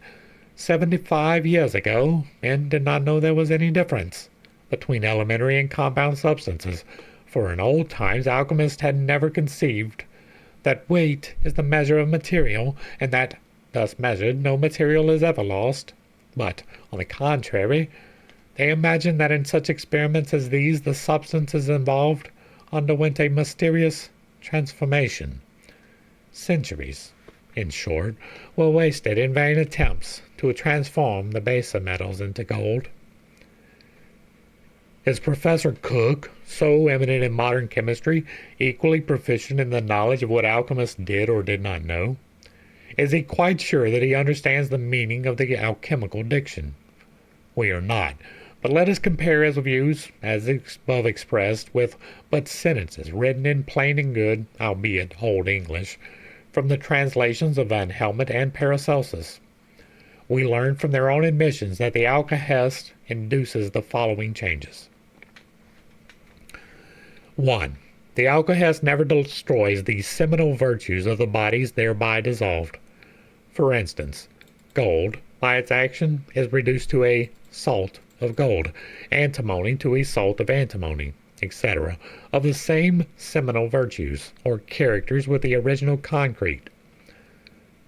75 years ago men did not know there was any difference between elementary and compound substances, for in old times alchemists had never conceived that weight is the measure of material, and that, thus measured, no material is ever lost. But, on the contrary, they imagined that in such experiments as these the substances involved underwent a mysterious transformation. Centuries, in short, were wasted in vain attempts to transform the baser metals into gold. Is Professor Cook, so eminent in modern chemistry, equally proficient in the knowledge of what alchemists did or did not know? Is he quite sure that he understands the meaning of the alchemical diction? We are not, but let us compare his views, as above expressed, with but sentences written in plain and good, albeit old English, from the translations of Van Helmont and Paracelsus. We learn from their own admissions that the alkahest induces the following changes. 1. The alkahest never destroys the seminal virtues of the bodies thereby dissolved. For instance, gold, by its action, is reduced to a salt of gold, antimony to a salt of antimony, etc., of the same seminal virtues, or characters with the original concrete.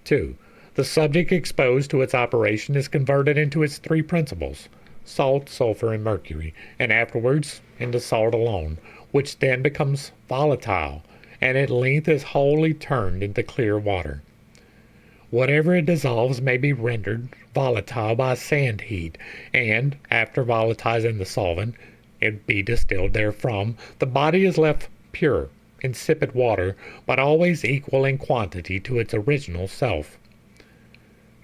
2. The subject exposed to its operation is converted into its three principles, salt, sulfur, and mercury, and afterwards into salt alone, which then becomes volatile, and at length is wholly turned into clear water. Whatever it dissolves may be rendered volatile by sand heat, and, after volatilizing the solvent, it be distilled therefrom, the body is left pure, insipid water, but always equal in quantity to its original self.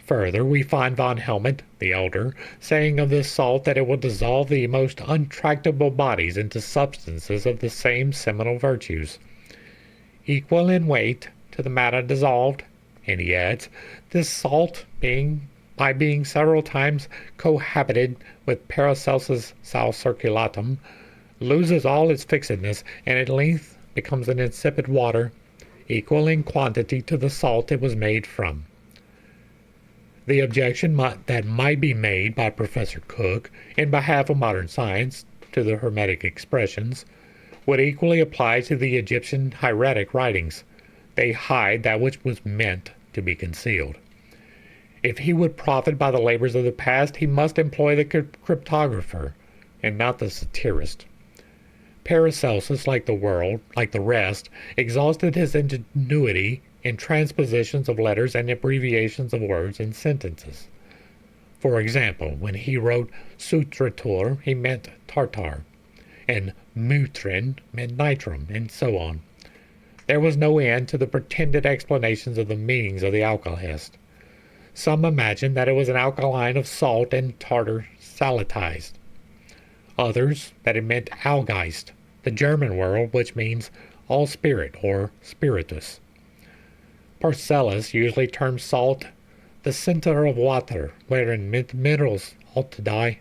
Further, we find von Helmont, the elder, saying of this salt that it will dissolve the most untractable bodies into substances of the same seminal virtues, equal in weight to the matter dissolved, and he adds, this salt by being several times cohabited with Paracelsus sal circulatum, loses all its fixedness, and at length becomes an insipid water, equal in quantity to the salt it was made from. The objection that might be made by Professor Cook in behalf of modern science to the Hermetic expressions would equally apply to the Egyptian hieratic writings. They hide that which was meant to be concealed. If he would profit by the labors of the past, he must employ the cryptographer and not the satirist. Paracelsus, like the rest, exhausted his ingenuity in transpositions of letters and abbreviations of words and sentences. For example, when he wrote sutrator, he meant tartar, and mutrin meant nitrum, and so on. There was no end to the pretended explanations of the meanings of the alkahest. Some imagined that it was an alkaline of salt and tartar salatized. Others that it meant Algeist, the German word which means all spirit or spiritus. Paracelsus usually termed salt the center of water, wherein minerals ought to die.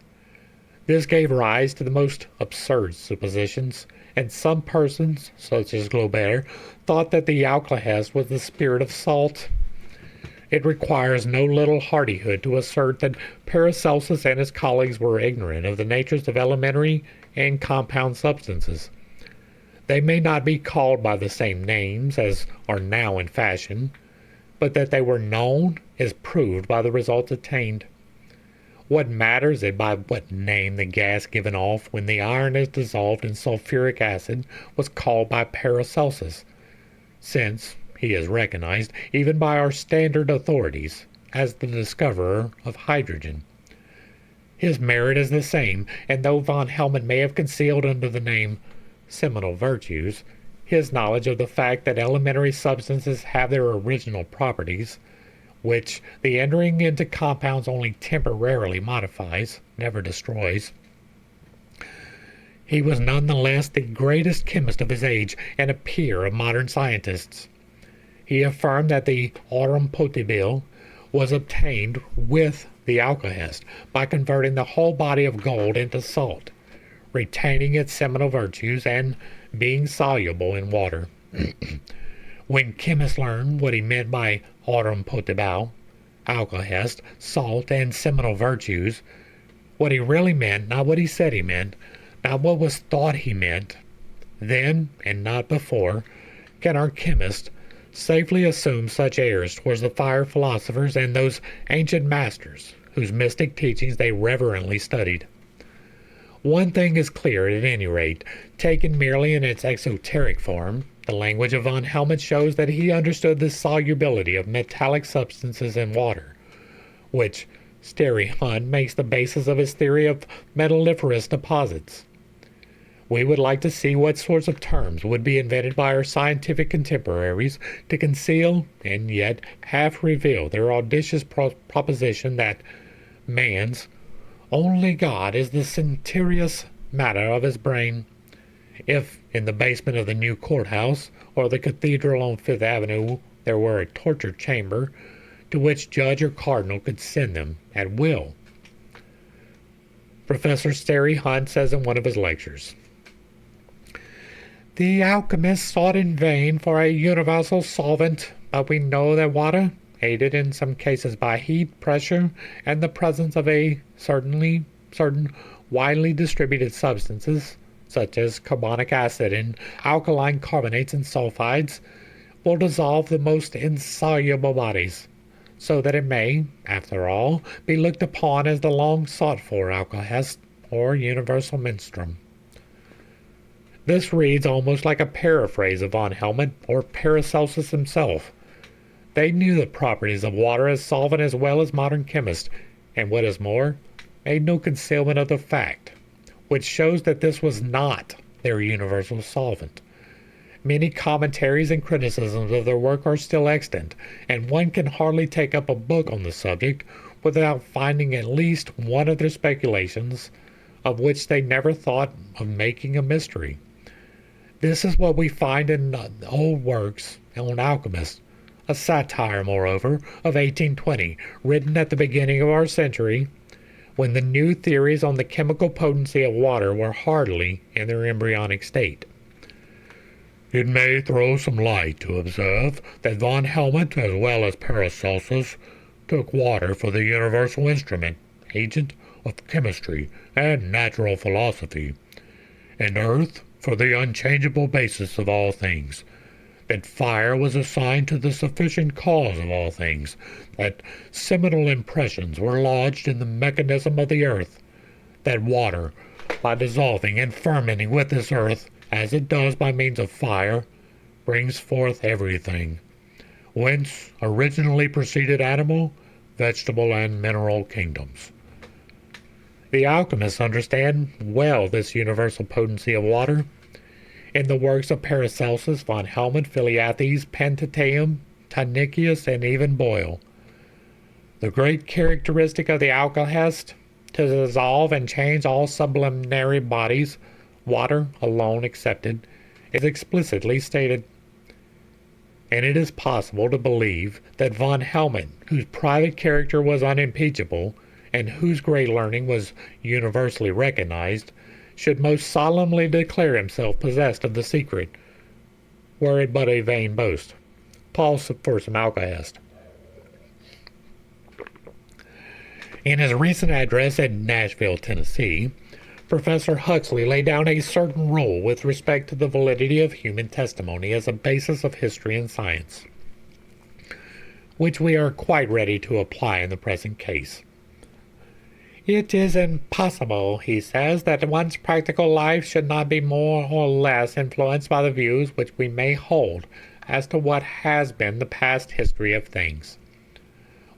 This gave rise to the most absurd suppositions, and some persons, such as Glaubert, thought that the alkahest was the spirit of salt. It requires no little hardihood to assert that Paracelsus and his colleagues were ignorant of the natures of elementary and compound substances. They may not be called by the same names as are now in fashion, but that they were known is proved by the results attained. What matters it by what name the gas given off when the iron is dissolved in sulfuric acid was called by Paracelsus, since he is recognized, even by our standard authorities, as the discoverer of hydrogen. His merit is the same, and though von Helmont may have concealed under the name seminal virtues his knowledge of the fact that elementary substances have their original properties, which the entering into compounds only temporarily modifies, never destroys, he was nonetheless the greatest chemist of his age and a peer of modern scientists. He affirmed that the aurum potable was obtained with the alkahest by converting the whole body of gold into salt, retaining its seminal virtues and being soluble in water. When chemists learned what he meant by aurum potable, alkahest, salt, and seminal virtues, what he really meant, not what he said he meant, not what was thought he meant, then, and not before, can our chemists safely assume such airs towards the fire philosophers and those ancient masters whose mystic teachings they reverently studied. One thing is clear at any rate, taken merely in its exoteric form, the language of von Helmont shows that he understood the solubility of metallic substances in water, which Sterry Hunt makes the basis of his theory of metalliferous deposits. We would like to see what sorts of terms would be invented by our scientific contemporaries to conceal and yet half reveal their audacious proposition that man's only God is the centurious matter of his brain. If in the basement of the new courthouse or the cathedral on Fifth Avenue there were a torture chamber to which judge or cardinal could send them at will. Professor Sterry Hunt says in one of his lectures, The alchemists sought in vain for a universal solvent, but we know that water, aided in some cases by heat, pressure, and the presence of certain widely distributed substances, such as carbonic acid and alkaline carbonates and sulfides, will dissolve the most insoluble bodies, so that it may, after all, be looked upon as the long sought-for alkahest, or universal menstruum. This reads almost like a paraphrase of von Helmont or Paracelsus himself. They knew the properties of water as solvent as well as modern chemists, and what is more, made no concealment of the fact, which shows that this was not their universal solvent. Many commentaries and criticisms of their work are still extant, and one can hardly take up a book on the subject without finding at least one of their speculations, of which they never thought of making a mystery. This is what we find in the old works on alchemists, a satire, moreover, of 1820, written at the beginning of our century, when the new theories on the chemical potency of water were hardly in their embryonic state. It may throw some light to observe that von Helmont, as well as Paracelsus, took water for the universal instrument, agent of chemistry and natural philosophy, and earth for the unchangeable basis of all things, that fire was assigned to the sufficient cause of all things, that seminal impressions were lodged in the mechanism of the earth, that water, by dissolving and fermenting with this earth, as it does by means of fire, brings forth everything, whence originally proceeded animal, vegetable, and mineral kingdoms. The alchemists understand well this universal potency of water. In the works of Paracelsus, von Helmont, Philiathes, Pantaleon, Tynicius, and even Boyle, the great characteristic of the alkahest, to dissolve and change all sublunary bodies, water alone excepted, is explicitly stated. And it is possible to believe that von Helmont, whose private character was unimpeachable, and whose great learning was universally recognized, should most solemnly declare himself possessed of the secret, were it but a vain boast. Pause for some alkahest. In his recent address at Nashville, Tennessee, Professor Huxley laid down a certain rule with respect to the validity of human testimony as a basis of history and science, which we are quite ready to apply in the present case. It is impossible, he says, that one's practical life should not be more or less influenced by the views which we may hold as to what has been the past history of things.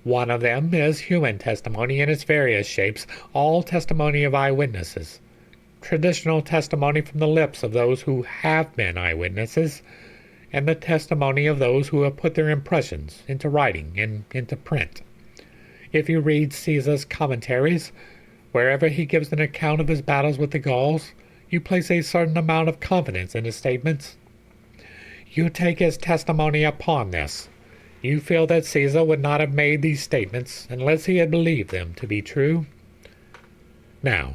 One of them is human testimony in its various shapes, all testimony of eyewitnesses, traditional testimony from the lips of those who have been eyewitnesses, and the testimony of those who have put their impressions into writing and into print. If you read Caesar's commentaries, wherever he gives an account of his battles with the Gauls, you place a certain amount of confidence in his statements. You take his testimony upon this. You feel that Caesar would not have made these statements unless he had believed them to be true. Now,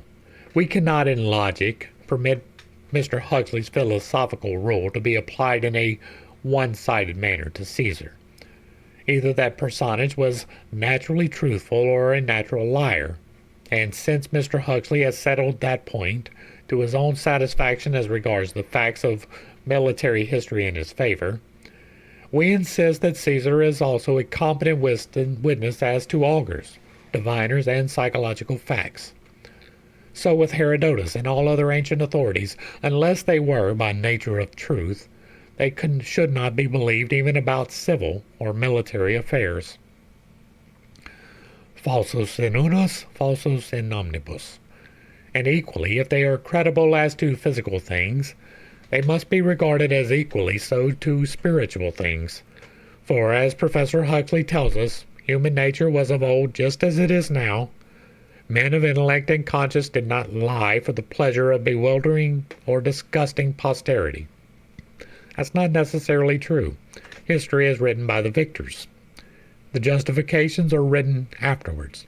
we cannot in logic permit Mr. Huxley's philosophical rule to be applied in a one-sided manner to Caesar. Either that personage was naturally truthful or a natural liar, and since Mr. Huxley has settled that point to his own satisfaction as regards the facts of military history in his favor, we insist that Caesar is also a competent witness as to augurs, diviners, and psychological facts. So with Herodotus and all other ancient authorities, unless they were, by nature of truth, they should not be believed even about civil or military affairs. Falsus in unus, falsus in omnibus. And equally, if they are credible as to physical things, they must be regarded as equally so to spiritual things. For, as Professor Huxley tells us, human nature was of old just as it is now. Men of intellect and conscience did not lie for the pleasure of bewildering or disgusting posterity. That's not necessarily true. History is written by the victors. The justifications are written afterwards.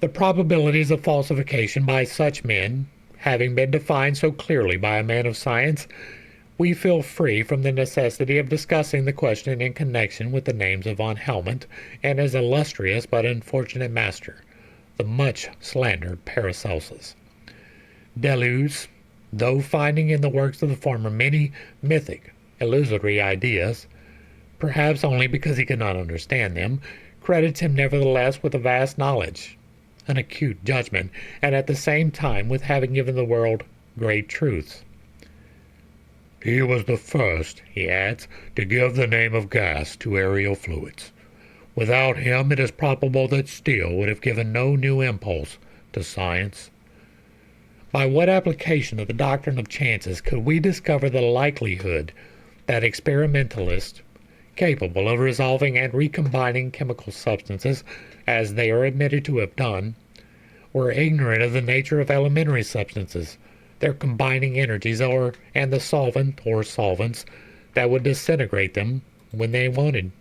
The probabilities of falsification by such men, having been defined so clearly by a man of science, we feel free from the necessity of discussing the question in connection with the names of von Helmont and his illustrious but unfortunate master, the much slandered Paracelsus. Deleuze, though finding in the works of the former many mythic, illusory ideas, perhaps only because he could not understand them, credits him nevertheless with a vast knowledge, an acute judgment, and at the same time with having given the world great truths. He was the first, he adds, to give the name of gas to aerial fluids. Without him, it is probable that steel would have given no new impulse to science. By what application of the doctrine of chances could we discover the likelihood that experimentalists, capable of resolving and recombining chemical substances as they are admitted to have done, were ignorant of the nature of elementary substances, their combining energies, and the solvent or solvents that would disintegrate them when they wanted?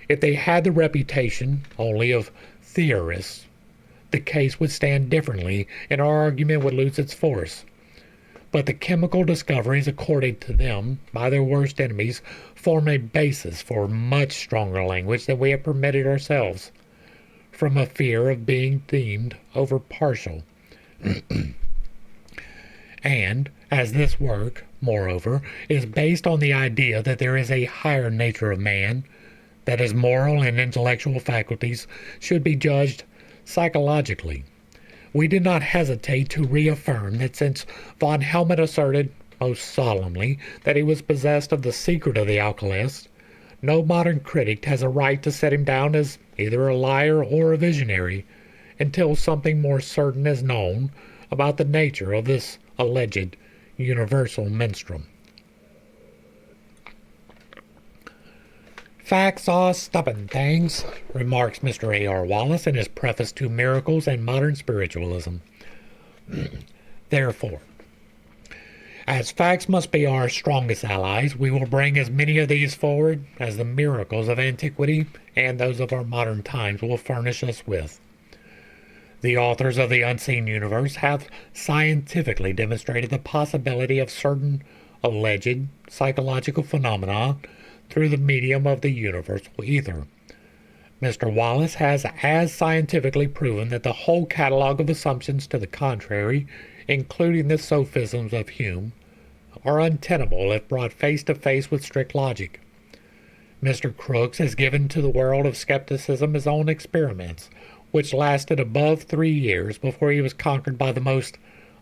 If they had the reputation only of theorists, the case would stand differently and our argument would lose its force. But the chemical discoveries accorded to them by their worst enemies form a basis for much stronger language than we have permitted ourselves, from a fear of being deemed over partial. And, as this work, moreover, is based on the idea that there is a higher nature of man, that his moral and intellectual faculties should be judged psychologically, we did not hesitate to reaffirm that since von Helmont asserted most solemnly that he was possessed of the secret of the alkylist, no modern critic has a right to set him down as either a liar or a visionary until something more certain is known about the nature of this alleged universal menstruum. Facts are stubborn things, remarks Mr. A.R. Wallace in his preface to Miracles and Modern Spiritualism. Therefore, as facts must be our strongest allies, we will bring as many of these forward as the miracles of antiquity and those of our modern times will furnish us with. The authors of the unseen universe have scientifically demonstrated the possibility of certain alleged psychological phenomena through the medium of the universal ether. Mr. Wallace has as scientifically proven that the whole catalog of assumptions to the contrary, including the sophisms of Hume, are untenable if brought face to face with strict logic. Mr. Crookes has given to the world of skepticism his own experiments, which lasted above 3 years before he was conquered by the most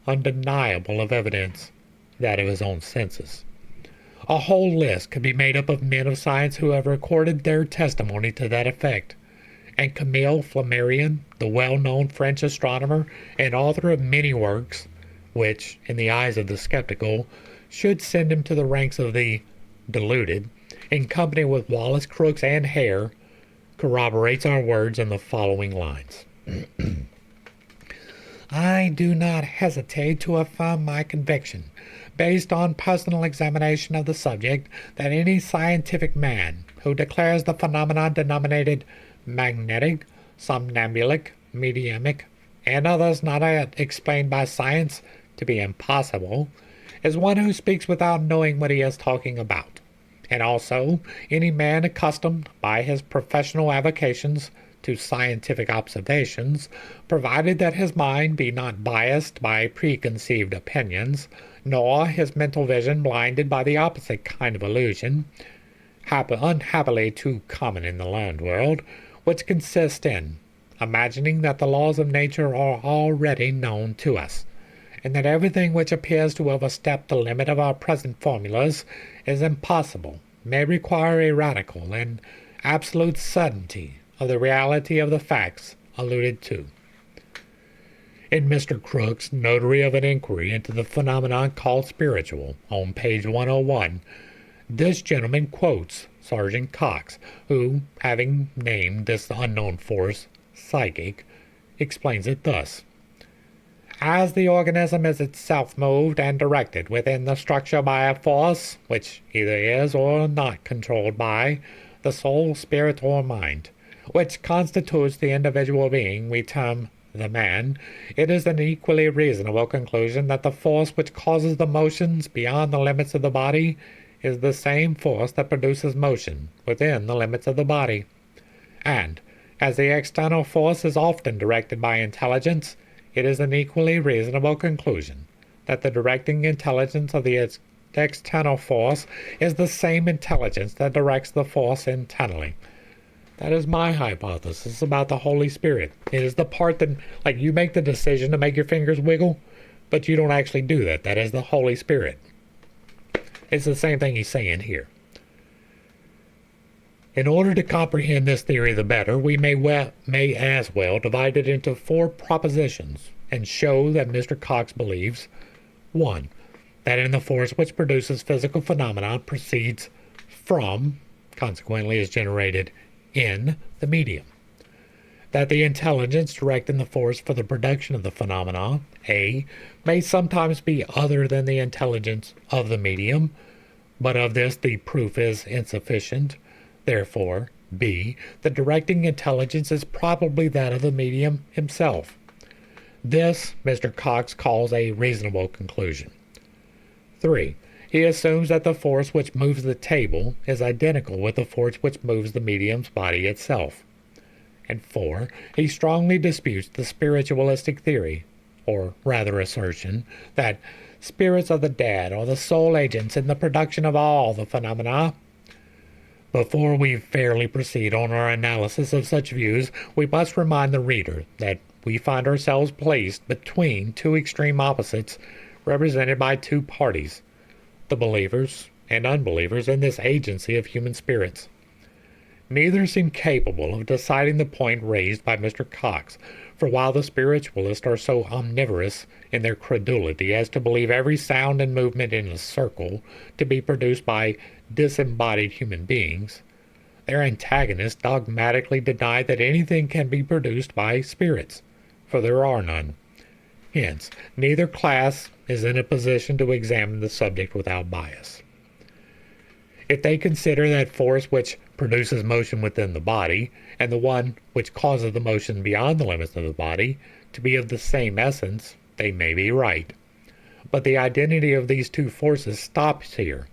undeniable of evidence, that of his own senses. A whole list could be made up of men of science who have recorded their testimony to that effect, and Camille Flammarion, the well-known French astronomer and author of many works, which, in the eyes of the skeptical, should send him to the ranks of the deluded, in company with Wallace, Crookes, and Hare, corroborates our words in the following lines. I do not hesitate to affirm my conviction, based on personal examination of the subject, that any scientific man who declares the phenomenon denominated magnetic, somnambulic, mediumic, and others not yet explained by science to be impossible, is one who speaks without knowing what he is talking about. And also, any man accustomed by his professional avocations to scientific observations, provided that his mind be not biased by preconceived opinions, nor his mental vision blinded by the opposite kind of illusion, unhappily too common in the learned world, which consists in imagining that the laws of nature are already known to us, and that everything which appears to overstep the limit of our present formulas is impossible, may require a radical and absolute certainty of the reality of the facts alluded to. In Mr. Crookes' Notary of an Inquiry into the Phenomenon Called Spiritual, on page 101, this gentleman quotes Sergeant Cox, who, having named this unknown force psychic, explains it thus. As the organism is itself moved and directed within the structure by a force which either is or not controlled by the soul, spirit, or mind, which constitutes the individual being we term the man, it is an equally reasonable conclusion that the force which causes the motions beyond the limits of the body is the same force that produces motion within the limits of the body. And, as the external force is often directed by intelligence, it is an equally reasonable conclusion that the directing intelligence of the external force is the same intelligence that directs the force internally. That is my hypothesis about the Holy Spirit. It is the part that, like, you make the decision to make your fingers wiggle, but you don't actually do that. That is the Holy Spirit. It's the same thing he's saying here. In order to comprehend this theory the better, we may as well divide it into 4 propositions and show that Mr. Cox believes: 1. That in the force which produces physical phenomena proceeds from, consequently is generated in, the medium. That the intelligence directing the force for the production of the phenomena, A, may sometimes be other than the intelligence of the medium, but of this the proof is insufficient. Therefore, B, the directing intelligence is probably that of the medium himself. This Mr. Cox calls a reasonable conclusion. 3. He assumes that the force which moves the table is identical with the force which moves the medium's body itself. And 4. He strongly disputes the spiritualistic theory, or rather assertion, that spirits of the dead are the sole agents in the production of all the phenomena. Before we fairly proceed on our analysis of such views, we must remind the reader that we find ourselves placed between 2 extreme opposites represented by 2 parties, the believers and unbelievers in this agency of human spirits. Neither seem capable of deciding the point raised by Mr. Cox, for while the spiritualists are so omnivorous in their credulity as to believe every sound and movement in a circle to be produced by disembodied human beings, their antagonists dogmatically deny that anything can be produced by spirits, for there are none. Hence, neither class is in a position to examine the subject without bias. If they consider that force which produces motion within the body, and the one which causes the motion beyond the limits of the body, to be of the same essence, they may be right. But the identity of these 2 forces stops here.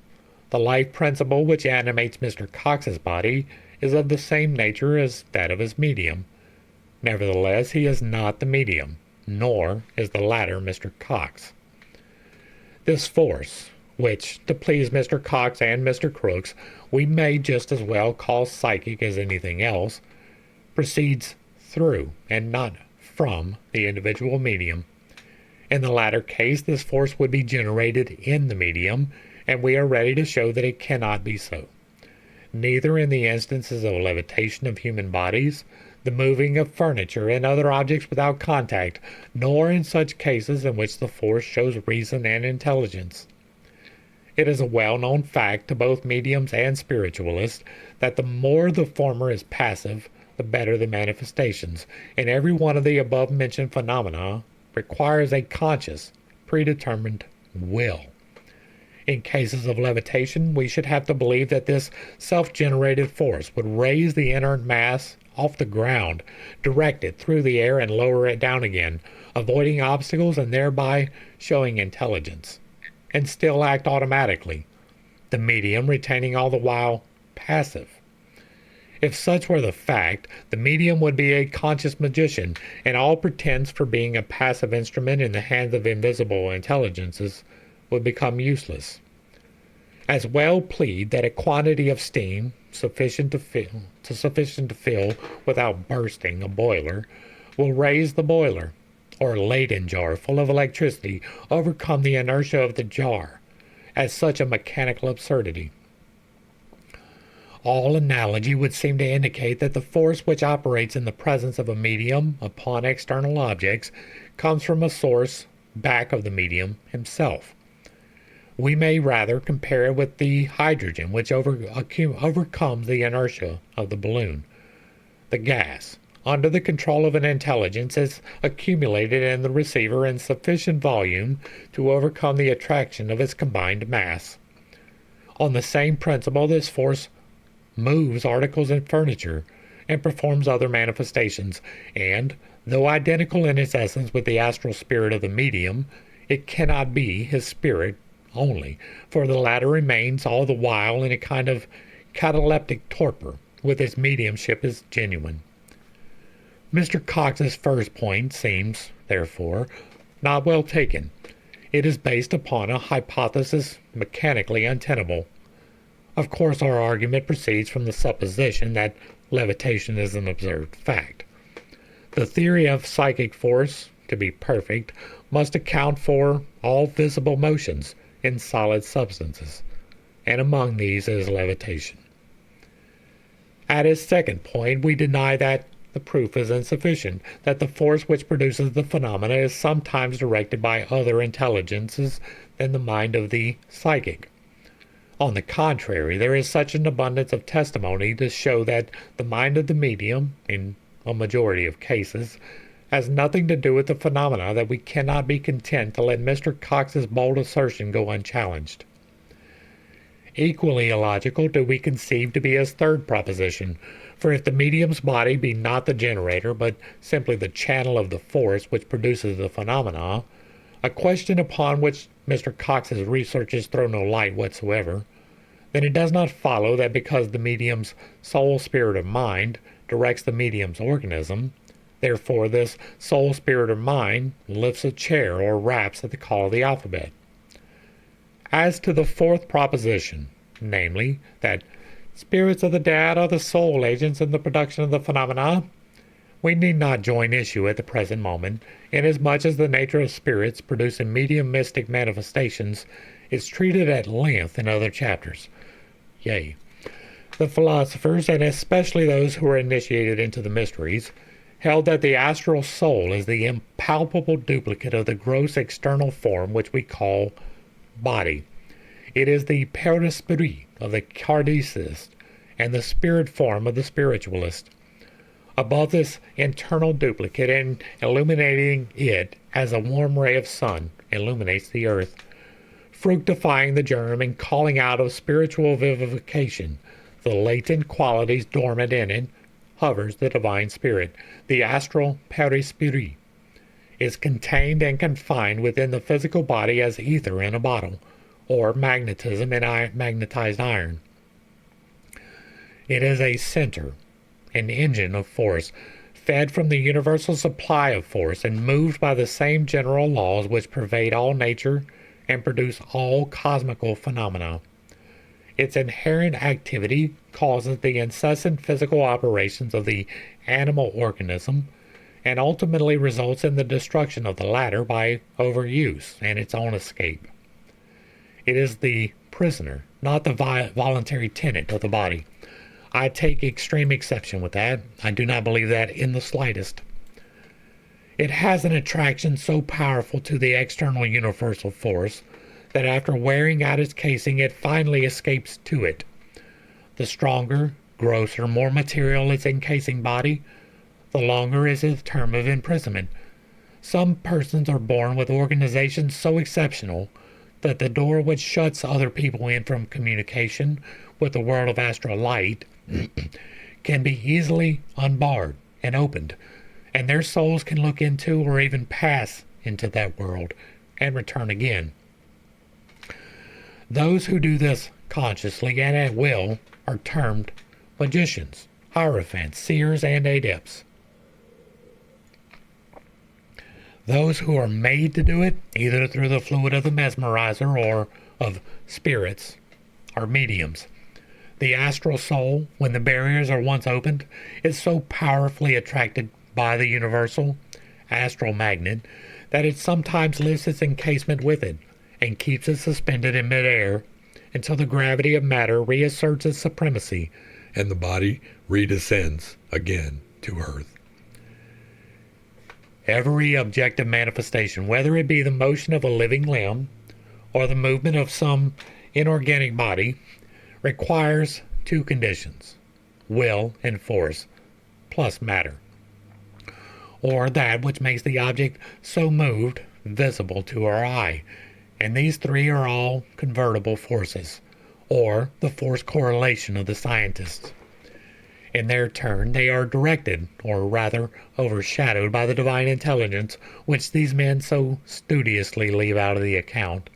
The life principle which animates Mr. Cox's body is of the same nature as that of his medium. Nevertheless, he is not the medium, nor is the latter Mr. Cox. This force, which, to please Mr. Cox and Mr. Crooks, we may just as well call psychic as anything else, proceeds through and not from the individual medium. In the latter case, this force would be generated in the medium, and we are ready to show that it cannot be so. Neither in the instances of levitation of human bodies, the moving of furniture and other objects without contact, nor in such cases in which the force shows reason and intelligence. It is a well-known fact to both mediums and spiritualists that the more the former is passive, the better the manifestations, and every one of the above-mentioned phenomena requires a conscious, predetermined will. In cases of levitation, we should have to believe that this self-generated force would raise the inert mass off the ground, direct it through the air, and lower it down again, avoiding obstacles and thereby showing intelligence, and still act automatically, the medium retaining all the while passive. If such were the fact, the medium would be a conscious magician, and all pretense for being a passive instrument in the hands of invisible intelligences would become useless. As well plead that a quantity of steam sufficient to fill without bursting a boiler will raise the boiler, or a Leyden jar full of electricity overcome the inertia of the jar, as such a mechanical absurdity. All analogy would seem to indicate that the force which operates in the presence of a medium upon external objects comes from a source back of the medium himself. We may rather compare it with the hydrogen which overcomes the inertia of the balloon. The gas, under the control of an intelligence, is accumulated in the receiver in sufficient volume to overcome the attraction of its combined mass. On the same principle, this force moves articles and furniture, and performs other manifestations, and Though identical in its essence with the astral spirit of the medium, it cannot be his spirit only, for the latter remains all the while in a kind of cataleptic torpor, with its mediumship as genuine. Mr. Cox's first point seems, therefore, not well taken. It is based upon a hypothesis mechanically untenable. Of course, our argument proceeds from the supposition that levitation is an observed fact. The theory of psychic force, to be perfect, must account for all visible motions in solid substances, and among these is levitation. At his second point, we deny that the proof is insufficient, that the force which produces the phenomena is sometimes directed by other intelligences than the mind of the psychic. On the contrary, there is such an abundance of testimony to show that the mind of the medium, in a majority of cases, has nothing to do with the phenomena that we cannot be content to let Mr. Cox's bold assertion go unchallenged. Equally illogical do we conceive to be his third proposition, for if the medium's body be not the generator, but simply the channel of the force which produces the phenomena, a question upon which Mr. Cox's researches throw no light whatsoever, then it does not follow that because the medium's soul spirit of mind directs the medium's organism, therefore this soul spirit of mind lifts a chair or raps at the call of the alphabet. As to the fourth proposition, namely, that spirits of the dead are the sole agents in the production of the phenomena, we need not join issue at the present moment, inasmuch as the nature of spirits producing mediumistic manifestations is treated at length in other chapters. Yea, the philosophers, and especially those who are initiated into the mysteries, held that the astral soul is the impalpable duplicate of the gross external form which we call body. It is the perispirit of the kardecist and the spirit form of the spiritualist. Above this internal duplicate and illuminating it as a warm ray of sun illuminates the earth, fructifying the germ and calling out of spiritual vivification the latent qualities dormant in it, hovers the divine spirit. The astral perispirit is contained and confined within the physical body as ether in a bottle, or magnetism in magnetized iron. It is a center, an engine of force, fed from the universal supply of force and moved by the same general laws which pervade all nature and produce all cosmical phenomena. Its inherent activity causes the incessant physical operations of the animal organism and ultimately results in the destruction of the latter by overuse and its own escape. It is the prisoner, not the voluntary tenant of the body. I take extreme exception with that. I do not believe that in the slightest. It has an attraction so powerful to the external universal force that after wearing out its casing it finally escapes to it. The stronger, grosser, more material its encasing body, the longer is its term of imprisonment. Some persons are born with organizations so exceptional that the door which shuts other people in from communication with the world of astral light can be easily unbarred and opened, and their souls can look into or even pass into that world and return again. Those who do this consciously and at will are termed magicians, hierophants, seers, and adepts. Those who are made to do it, either through the fluid of the mesmerizer or of spirits, are mediums. The astral soul, when the barriers are once opened, is so powerfully attracted by the universal astral magnet that it sometimes lifts its encasement with it and keeps it suspended in midair until the gravity of matter reasserts its supremacy and the body redescends again to earth. Every objective manifestation, whether it be the motion of a living limb or the movement of some inorganic body, requires two conditions, will and force, plus matter, or that which makes the object so moved visible to our eye, and these three are all convertible forces, or the force correlation of the scientists. In their turn, they are directed, or rather overshadowed, by the divine intelligence which these men so studiously leave out of the account,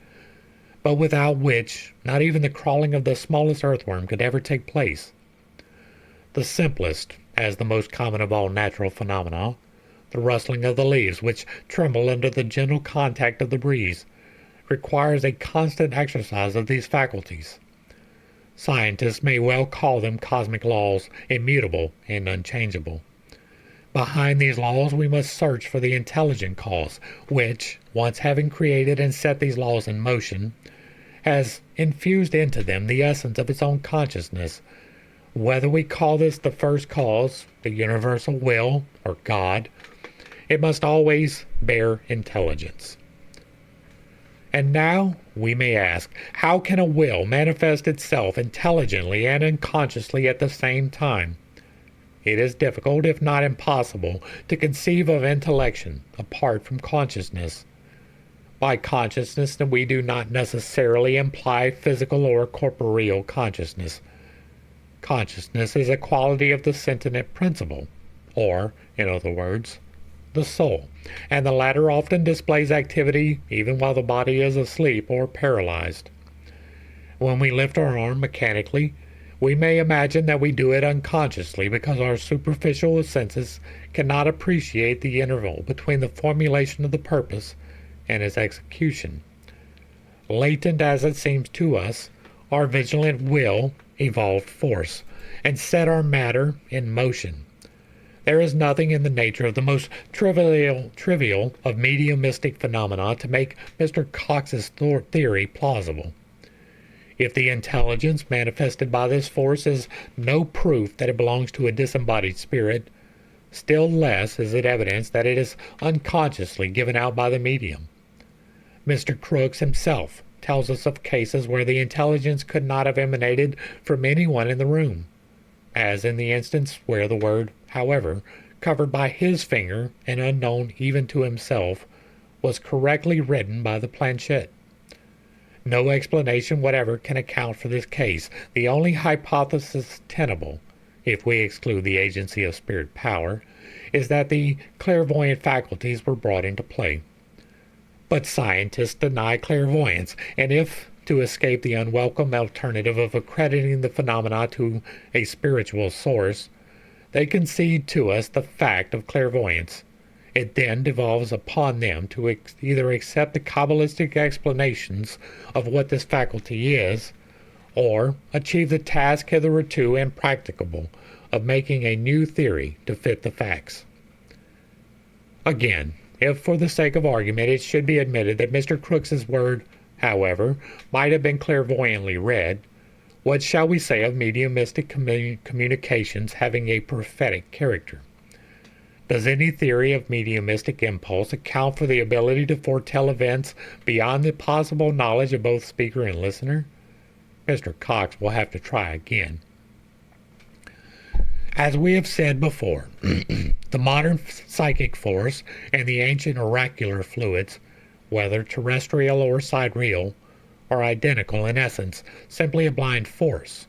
but without which not even the crawling of the smallest earthworm could ever take place. The simplest, as the most common of all natural phenomena, the rustling of the leaves which tremble under the gentle contact of the breeze, requires a constant exercise of these faculties. Scientists may well call them cosmic laws, immutable and unchangeable. Behind these laws we must search for the intelligent cause, which, once having created and set these laws in motion, has infused into them the essence of its own consciousness. Whether we call this the first cause, the universal will, or God, it must always bear intelligence. And now we may ask, how can a will manifest itself intelligently and unconsciously at the same time? It is difficult, if not impossible, to conceive of intellection apart from consciousness. By consciousness, we do not necessarily imply physical or corporeal consciousness. Consciousness is a quality of the sentient principle, or, in other words, the soul, and the latter often displays activity even while the body is asleep or paralyzed. When we lift our arm mechanically, we may imagine that we do it unconsciously because our superficial senses cannot appreciate the interval between the formulation of the purpose and its execution. Latent as it seems to us, our vigilant will evolved force and set our matter in motion. There is nothing in the nature of the most trivial of mediumistic phenomena to make Mr. Cox's theory plausible. If the intelligence manifested by this force is no proof that it belongs to a disembodied spirit, still less is it evidence that it is unconsciously given out by the medium. Mr. Crookes himself tells us of cases where the intelligence could not have emanated from anyone in the room, as in the instance where the word however, covered by his finger and unknown even to himself, was correctly written by the planchette. No explanation whatever can account for this case. The only hypothesis tenable, if we exclude the agency of spirit power, is that the clairvoyant faculties were brought into play. But scientists deny clairvoyance, and if, to escape the unwelcome alternative of accrediting the phenomena to a spiritual source, they concede to us the fact of clairvoyance, it then devolves upon them to either accept the Kabbalistic explanations of what this faculty is, or achieve the task hitherto impracticable of making a new theory to fit the facts. Again, if for the sake of argument it should be admitted that Mr. Crookes's word, however, might have been clairvoyantly read, what shall we say of mediumistic communications having a prophetic character? Does any theory of mediumistic impulse account for the ability to foretell events beyond the possible knowledge of both speaker and listener? Mr. Cox will have to try again. As we have said before, the modern psychic force and the ancient oracular fluids, whether terrestrial or sidereal, are identical in essence, simply a blind force.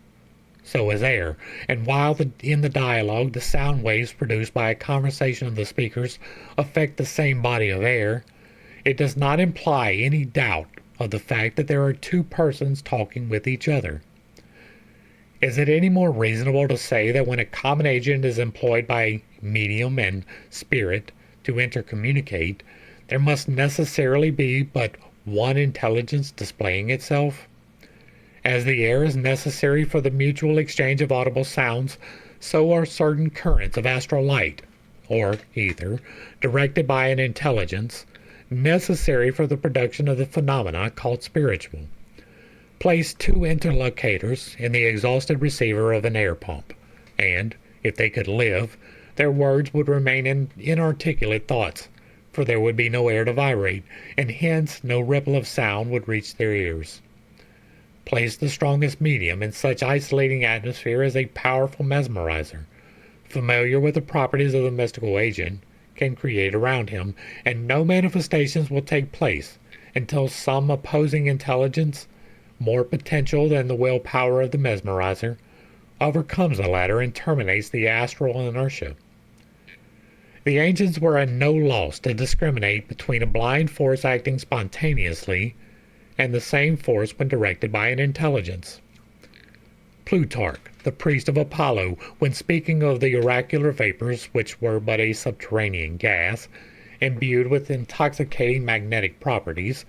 So is air, and while in the dialogue the sound waves produced by a conversation of the speakers affect the same body of air, it does not imply any doubt of the fact that there are two persons talking with each other. Is it any more reasonable to say that when a common agent is employed by medium and spirit to intercommunicate, there must necessarily be but one intelligence displaying itself? As the air is necessary for the mutual exchange of audible sounds, so are certain currents of astral light, or ether, directed by an intelligence, necessary for the production of the phenomena called spiritual. Place two interlocutors in the exhausted receiver of an air pump, and, if they could live, their words would remain in inarticulate thoughts, for there would be no air to vibrate, and hence no ripple of sound would reach their ears. Place the strongest medium in such isolating atmosphere as a powerful mesmerizer, familiar with the properties of the mystical agent, can create around him, and no manifestations will take place until some opposing intelligence, more potential than the willpower of the mesmerizer, overcomes the latter and terminates the astral inertia. The ancients were at no loss to discriminate between a blind force acting spontaneously and the same force when directed by an intelligence. Plutarch, the priest of Apollo, when speaking of the oracular vapors, which were but a subterranean gas, imbued with intoxicating magnetic properties,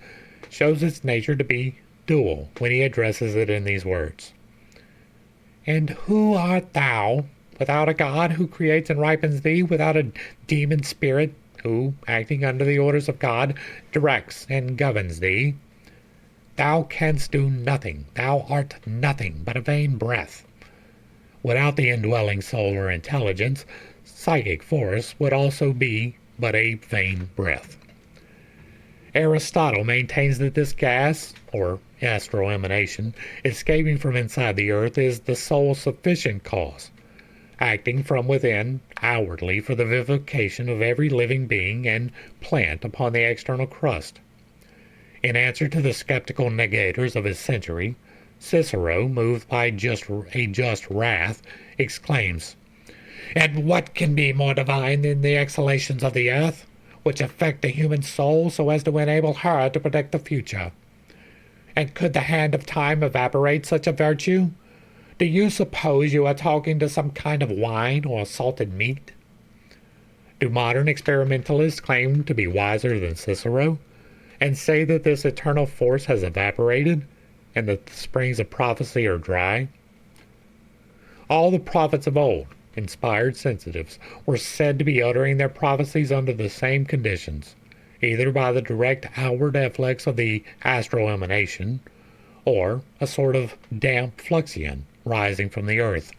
shows its nature to be dual when he addresses it in these words. And who art thou, without a God who creates and ripens thee, without a demon spirit who, acting under the orders of God, directs and governs thee? Thou canst do nothing, thou art nothing but a vain breath. Without the indwelling soul or intelligence, psychic force would also be but a vain breath. Aristotle maintains that this gas, or astral emanation, escaping from inside the earth is the sole sufficient cause, acting from within outwardly for the vivification of every living being and plant upon the external crust. In answer to the skeptical negators of his century, Cicero, moved by a just wrath, exclaims, "And what can be more divine than the exhalations of the earth, which affect the human soul so as to enable her to predict the future? And could the hand of time evaporate such a virtue? Do you suppose you are talking to some kind of wine or salted meat?" Do modern experimentalists claim to be wiser than Cicero, and say that this eternal force has evaporated, and that the springs of prophecy are dry? All the prophets of old, inspired sensitives, were said to be uttering their prophecies under the same conditions, either by the direct outward efflux of the astral emanation, or a sort of damp fluxion rising from the earth.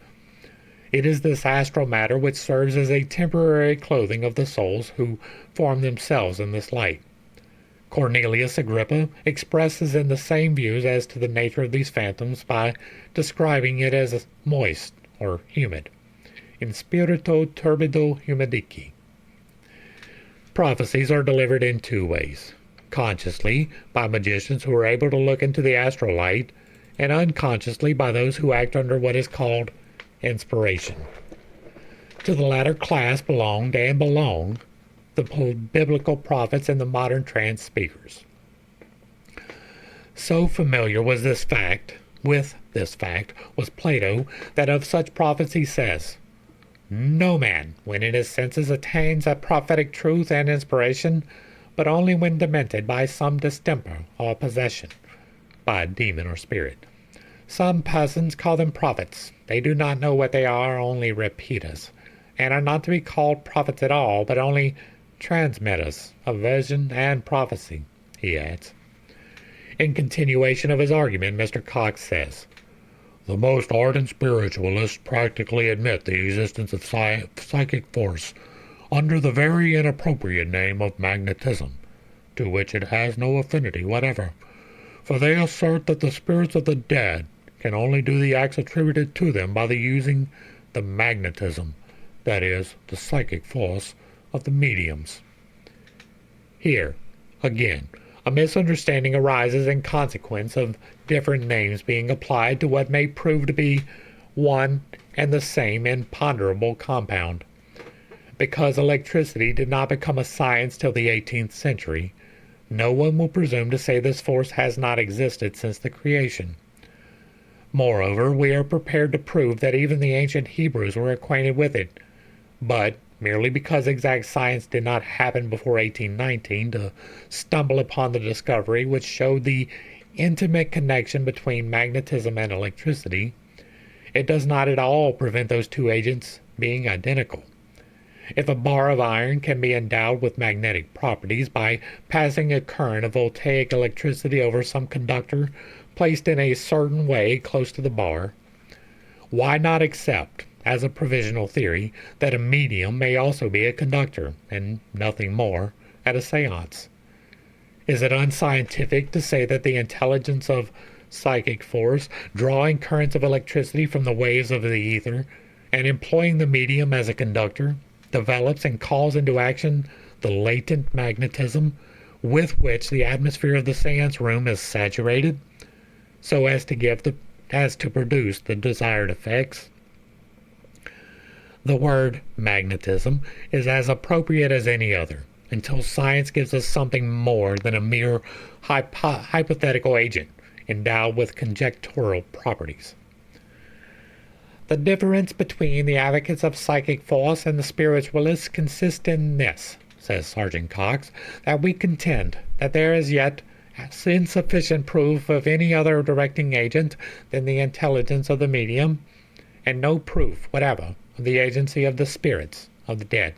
It is this astral matter which serves as a temporary clothing of the souls who form themselves in this light. Cornelius Agrippa expresses in the same views as to the nature of these phantoms by describing it as moist or humid, in spirito turbido humidici. Prophecies are delivered in two ways: consciously by magicians who are able to look into the astral light, and unconsciously by those who act under what is called inspiration. To the latter class belonged and belong the biblical prophets and the modern trance speakers. So familiar was this fact was Plato, that of such prophets he says, "No man, when in his senses, attains a prophetic truth and inspiration, but only when demented by some distemper or possession, by a demon or spirit. Some persons call them prophets. They do not know what they are, only repeaters, and are not to be called prophets at all, but only transmitters of vision and prophecy," he adds. In continuation of his argument, Mr. Cox says, "The most ardent spiritualists practically admit the existence of psychic force under the very inappropriate name of magnetism, to which it has no affinity whatever, for they assert that the spirits of the dead can only do the acts attributed to them by the using the magnetism, that is, the psychic force, of the mediums." Here, again, a misunderstanding arises in consequence of different names being applied to what may prove to be one and the same imponderable compound. Because electricity did not become a science till the 18th century, no one will presume to say this force has not existed since the creation. Moreover, we are prepared to prove that even the ancient Hebrews were acquainted with it, but merely because exact science did not happen before 1819 to stumble upon the discovery which showed the intimate connection between magnetism and electricity, it does not at all prevent those two agents being identical. If a bar of iron can be endowed with magnetic properties by passing a current of voltaic electricity over some conductor placed in a certain way close to the bar, why not accept, as a provisional theory, that a medium may also be a conductor, and nothing more, at a seance? Is it unscientific to say that the intelligence of psychic force, drawing currents of electricity from the waves of the ether, and employing the medium as a conductor, develops and calls into action the latent magnetism with which the atmosphere of the seance room is saturated, so as to produce the desired effects? The word magnetism is as appropriate as any other, until science gives us something more than a mere hypothetical agent endowed with conjectural properties. The difference between the advocates of psychic force and the spiritualists consists in this, says Sergeant Cox, that we contend that there is yet insufficient proof of any other directing agent than the intelligence of the medium, and no proof whatever of the agency of the spirits of the dead.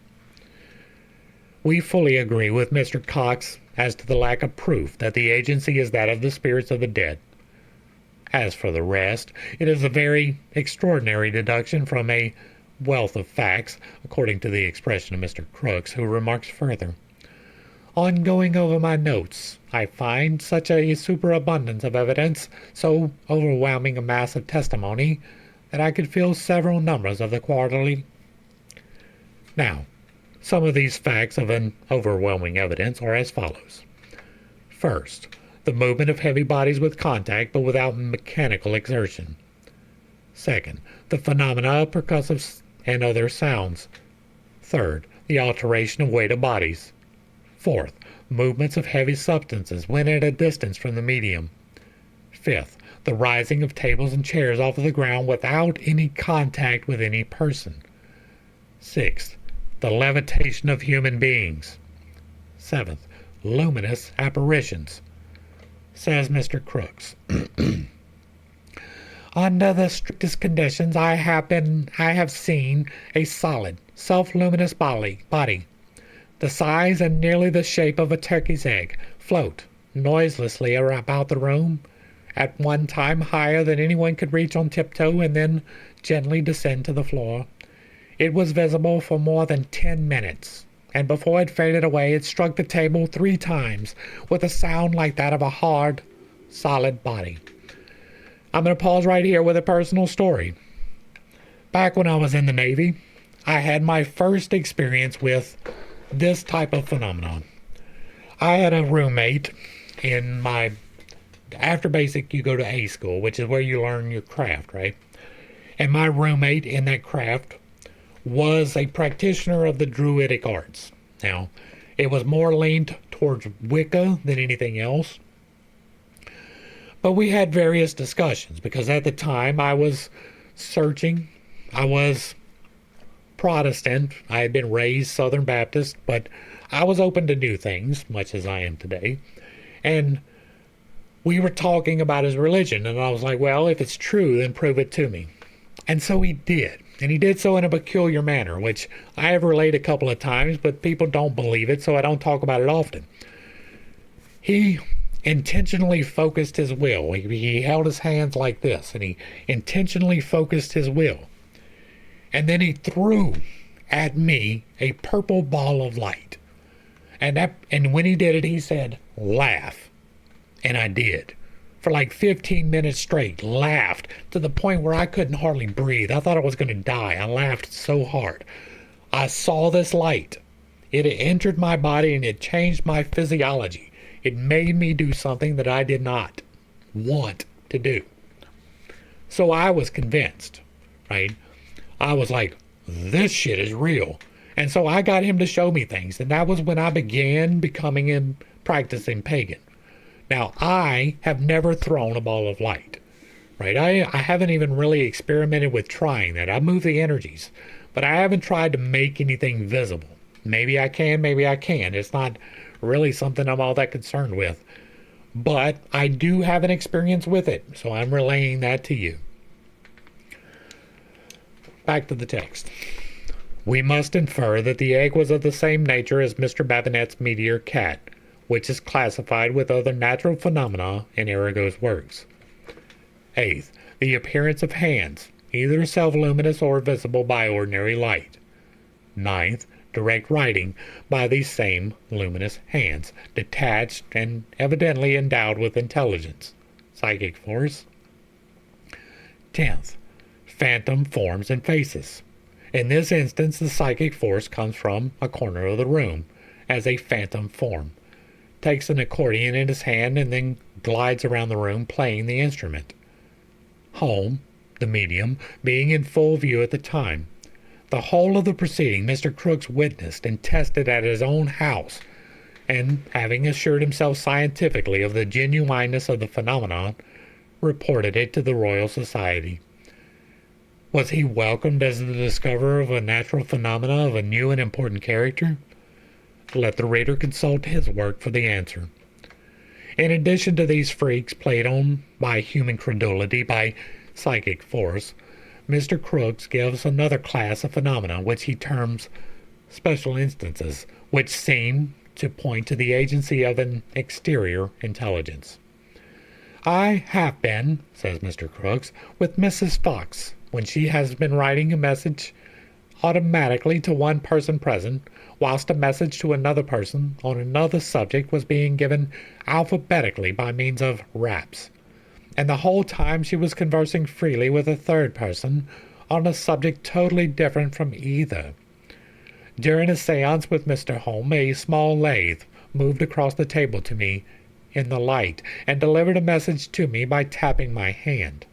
We fully agree with Mr. Cox as to the lack of proof that the agency is that of the spirits of the dead. As for the rest, it is a very extraordinary deduction from a wealth of facts, according to the expression of Mr. Crooks, who remarks further, "On going over my notes, I find such a superabundance of evidence, so overwhelming a mass of testimony, that I could fill several numbers of the quarterly." Now, some of these facts of an overwhelming evidence are as follows. First, the movement of heavy bodies with contact but without mechanical exertion. Second, the phenomena of percussive and other sounds. Third, the alteration of weight of bodies. Fourth, movements of heavy substances when at a distance from the medium. Fifth, the rising of tables and chairs off of the ground without any contact with any person. Sixth, the levitation of human beings. Seventh, luminous apparitions. Says Mr. Crooks, "Under the strictest conditions, I have seen a solid, self-luminous body, the size and nearly the shape of a turkey's egg, float noiselessly about the room, at one time higher than anyone could reach on tiptoe, and then gently descend to the floor. It was visible for more than 10 minutes. And before it faded away, it struck the table 3 times with a sound like that of a hard, solid body." I'm going to pause right here with a personal story. Back when I was in the Navy, I had my first experience with this type of phenomenon. I had a roommate in my... After basic, you go to A school, which is where you learn your craft, right? And my roommate in that craft was a practitioner of the Druidic arts. Now, it was more leaned towards Wicca than anything else. But we had various discussions because at the time I was searching. I was Protestant. I had been raised Southern Baptist, but I was open to new things, much as I am today. And we were talking about his religion, and I was like, well, if it's true, then prove it to me. And so he did. And he did so in a peculiar manner, which I have relayed a couple of times, but people don't believe it, so I don't talk about it often. He intentionally focused his will. He held his hands like this, and he intentionally focused his will. And then he threw at me a purple ball of light. And when he did it, he said, "Laugh." And I did. For like 15 minutes straight, laughed to the point where I couldn't hardly breathe. I thought I was going to die. I laughed so hard. I saw this light. It entered my body and it changed my physiology. It made me do something that I did not want to do. So I was convinced, right? I was like, this shit is real. And so I got him to show me things. And that was when I began becoming and practicing pagan. Now, I have never thrown a ball of light, right? I haven't even really experimented with trying that. I move the energies, but I haven't tried to make anything visible. Maybe I can, maybe I can't. It's not really something I'm all that concerned with. But I do have an experience with it, so I'm relaying that to you. Back to the text. We must infer that the egg was of the same nature as Mr. Babinet's meteor cat, which is classified with other natural phenomena in Arago's works. 8th, the appearance of hands, either self-luminous or visible by ordinary light. 9th, direct writing by these same luminous hands, detached and evidently endowed with intelligence, psychic force. 10th, phantom forms and faces. In this instance, the psychic force comes from a corner of the room as a phantom form, takes an accordion in his hand, and then glides around the room playing the instrument. Home, the medium, being in full view at the time. The whole of the proceeding Mr. Crooks witnessed and tested at his own house, and having assured himself scientifically of the genuineness of the phenomenon, reported it to the Royal Society. Was he welcomed as the discoverer of a natural phenomena of a new and important character? Let the reader consult his work for the answer. In addition to these freaks played on by human credulity, by psychic force, Mr. Crooks gives another class of phenomena which he terms special instances, which seem to point to the agency of an exterior intelligence. I have been, says Mr. Crooks, with Mrs. Fox, when she has been writing a message automatically to one person present, whilst a message to another person on another subject was being given alphabetically by means of raps, and the whole time she was conversing freely with a third person on a subject totally different from either. During a séance with Mr. Home, a small lathe moved across the table to me in the light, and delivered a message to me by tapping my hand.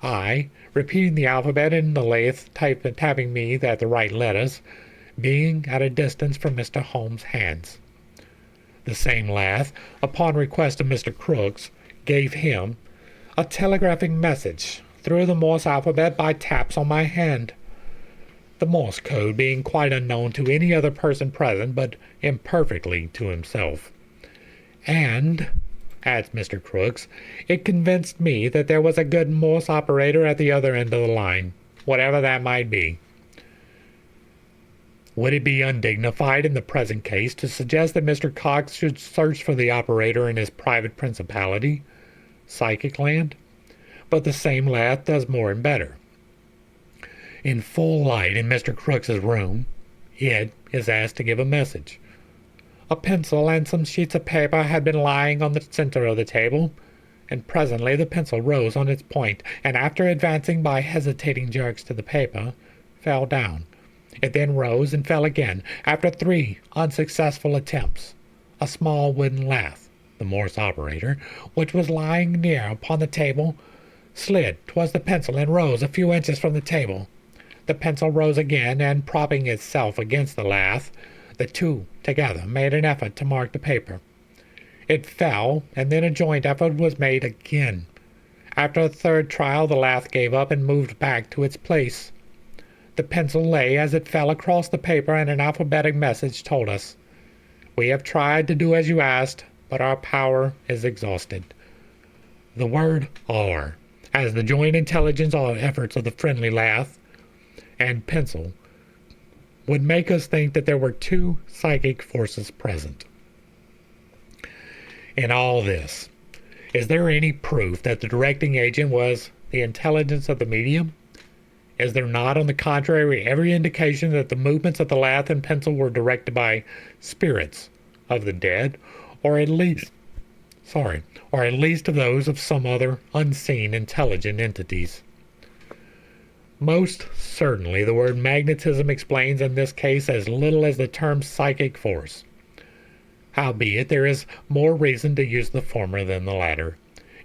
I, repeating the alphabet in the lathe, tapping me at the right letters, being at a distance from Mr. Holmes' hands. The same lathe, upon request of Mr. Crooks, gave him a telegraphic message through the Morse alphabet by taps on my hand, the Morse code being quite unknown to any other person present, but imperfectly to himself. And, adds Mr. Crooks, it convinced me that there was a good Morse operator at the other end of the line, whatever that might be. Would it be undignified in the present case to suggest that Mr. Cox should search for the operator in his private principality, Psychic Land? But the same lathe does more and better. In full light in Mr. Crooks's room, it is asked to give a message. A pencil and some sheets of paper had been lying on the center of the table, and presently the pencil rose on its point, and after advancing by hesitating jerks to the paper, fell down. It then rose and fell again, after 3 unsuccessful attempts. A small wooden lathe, the Morse operator, which was lying near upon the table, slid towards the pencil and rose a few inches from the table. The pencil rose again, and propping itself against the lathe, the two together made an effort to mark the paper. It fell, and then a joint effort was made again. After a third trial, the lathe gave up and moved back to its place. The pencil lay as it fell across the paper, and an alphabetic message told us, "We have tried to do as you asked, but our power is exhausted." The word R, as the joint intelligence or efforts of the friendly lathe and pencil, would make us think that there were 2 psychic forces present. In all this, is there any proof that the directing agent was the intelligence of the medium? Is there not, on the contrary, every indication that the movements of the lathe and pencil were directed by spirits of the dead, or at least of those of some other unseen intelligent entities? Most certainly the word magnetism explains in this case as little as the term psychic force. Howbeit, there is more reason to use the former than the latter,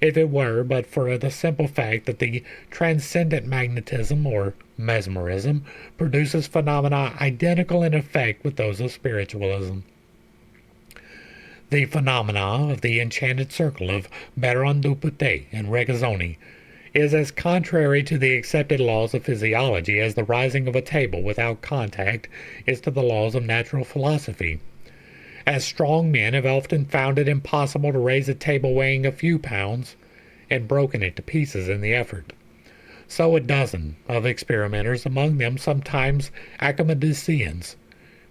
if it were but for the simple fact that the transcendent magnetism or mesmerism produces phenomena identical in effect with those of spiritualism. The phenomena of the enchanted circle of Baron Duputet and Regazzoni is as contrary to the accepted laws of physiology as the rising of a table without contact is to the laws of natural philosophy. As strong men have often found it impossible to raise a table weighing a few pounds, and broken it to pieces in the effort, so a dozen of experimenters, among them sometimes academicians,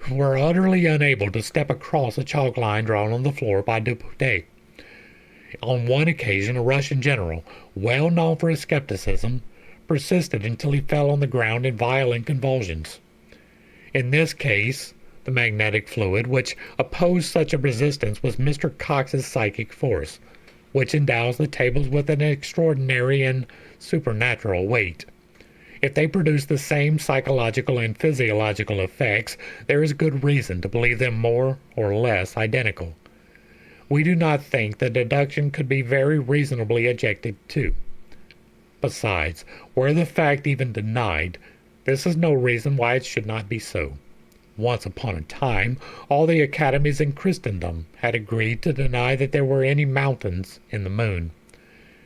were utterly unable to step across a chalk line drawn on the floor by Duputet. On one occasion, a Russian general, well known for his skepticism, persisted until he fell on the ground in violent convulsions. In this case, the magnetic fluid which opposed such a resistance was Mr. Cox's psychic force, which endows the tables with an extraordinary and supernatural weight. If they produce the same psychological and physiological effects, there is good reason to believe them more or less identical. We do not think the deduction could be very reasonably objected to. Besides, were the fact even denied, This is no reason why it should not be so. Once upon a time, all the academies in Christendom had agreed to deny that there were any mountains in the moon.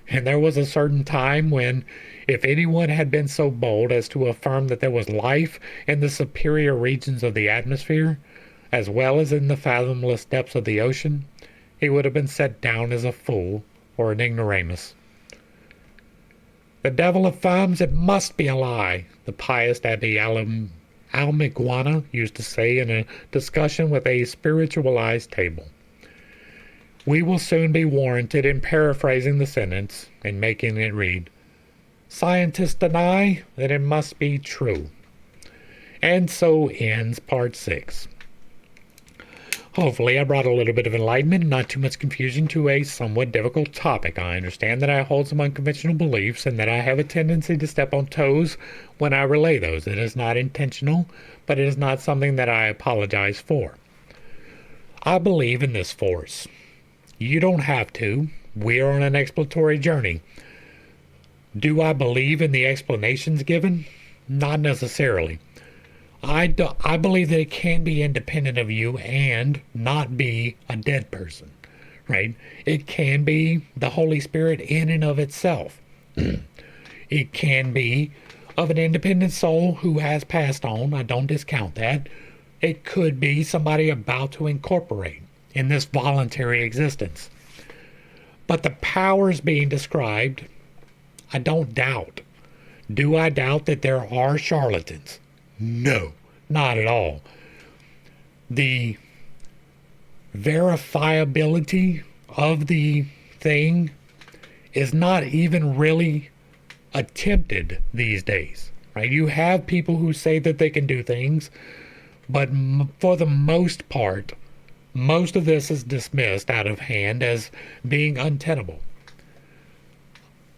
And there was a certain time when, if anyone had been so bold as to affirm that there was life in the superior regions of the atmosphere, as well as in the fathomless depths of the ocean, he would have been set down as a fool or an ignoramus. The devil affirms it must be a lie, the pious Abbe Almiguana used to say in a discussion with a spiritualized table. We will soon be warranted in paraphrasing the sentence and making it read, "Scientists deny that it must be true." And so ends part 6. Hopefully I brought a little bit of enlightenment and not too much confusion to a somewhat difficult topic. I understand that I hold some unconventional beliefs and that I have a tendency to step on toes when I relay those. It is not intentional, but it is not something that I apologize for. I believe in this force. You don't have to. We are on an exploratory journey. Do I believe in the explanations given? Not necessarily. I believe that it can be independent of you and not be a dead person, right? It can be the Holy Spirit in and of itself. It can be of an independent soul who has passed on. I don't discount that. It could be somebody about to incorporate in this voluntary existence. But the powers being described, I don't doubt. Do I doubt that there are charlatans? No, not at all. The verifiability of the thing is not even really attempted these days, right? You have people who say that they can do things, but for the most part, most of this is dismissed out of hand as being untenable.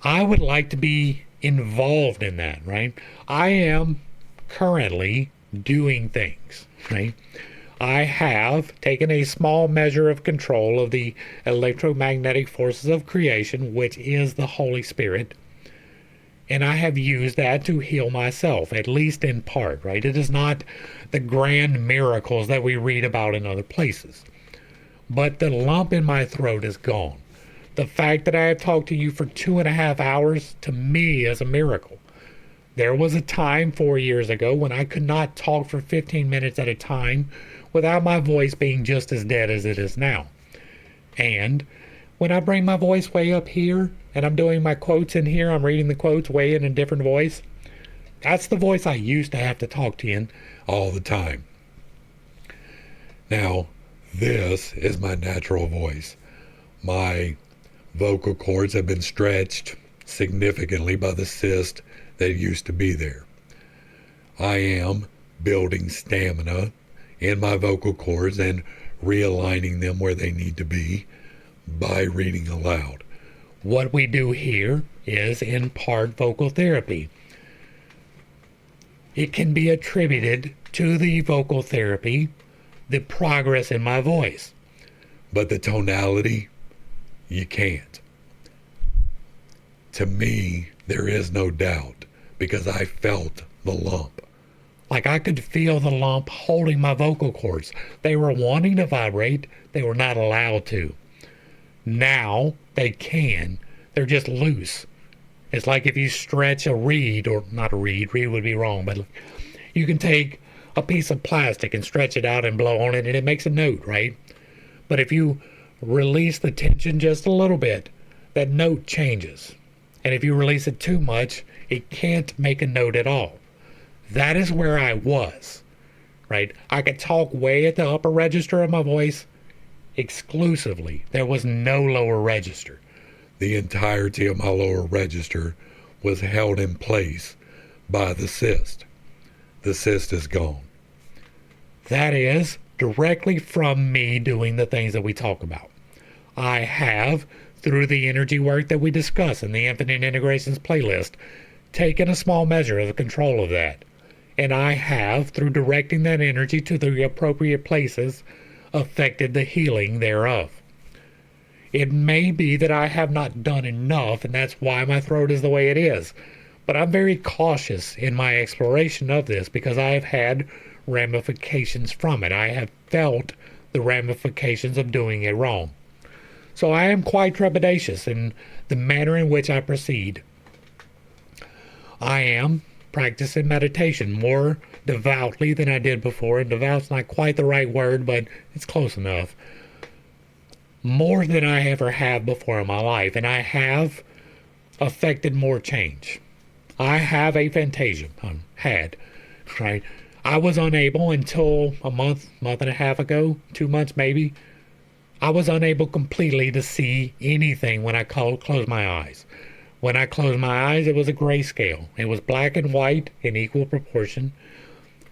I would like to be involved in that, right? I am currently doing things, right? I have taken a small measure of control of the electromagnetic forces of creation, which is the Holy Spirit, and I have used that to heal myself, at least in part, right? It is not the grand miracles that we read about in other places. But the lump in my throat is gone. The fact that I have talked to you for 2.5 hours, to me, is a miracle. There was a time 4 years ago when I could not talk for 15 minutes at a time without my voice being just as dead as it is now. And when I bring my voice way up here and I'm doing my quotes in here, I'm reading the quotes way in a different voice. That's the voice I used to have to talk to you in all the time. Now, this is my natural voice. My vocal cords have been stretched significantly by the cyst that used to be there. I am building stamina in my vocal cords and realigning them where they need to be by reading aloud. What we do here is in part vocal therapy. It can be attributed to the vocal therapy, the progress in my voice. But the tonality, you can't. To me, there is no doubt because I felt the lump. Like I could feel the lump holding my vocal cords. They were wanting to vibrate. They were not allowed to. Now they can. They're just loose. It's like if you stretch a reed, or not a reed would be wrong, but you can take a piece of plastic and stretch it out and blow on it and it makes a note, right? But if you release the tension just a little bit, that note changes. And if you release it too much, it can't make a note at all. That is where I was, right? I could talk way at the upper register of my voice exclusively. There was no lower register. The entirety of my lower register was held in place by the cyst. The cyst is gone. That is directly from me doing the things that we talk about. I have, through the energy work that we discuss in the Infinite Integrations playlist, taken a small measure of control of that. And I have, through directing that energy to the appropriate places, affected the healing thereof. It may be that I have not done enough, and that's why my throat is the way it is. But I'm very cautious in my exploration of this because I have had ramifications from it. I have felt the ramifications of doing it wrong. So I am quite trepidatious in the manner in which I proceed. I am practicing meditation more devoutly than I did before, and devout's not quite the right word, but it's close enough. More than I ever have before in my life, and I have affected more change. I have aphantasia, right? I was unable until a month and a half ago, 2 months maybe, I was unable completely to see anything when I closed my eyes. When I closed my eyes, it was a grayscale. It was black and white in equal proportion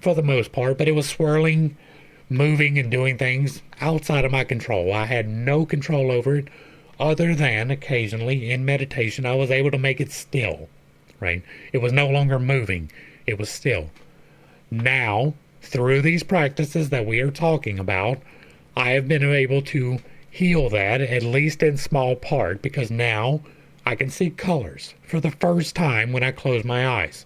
for the most part, but it was swirling, moving, and doing things outside of my control. I had no control over it other than occasionally in meditation I was able to make it still, right? It was no longer moving. It was still. Now, through these practices that we are talking about, I have been able to heal that, at least in small part, because now I can see colors for the first time when I close my eyes.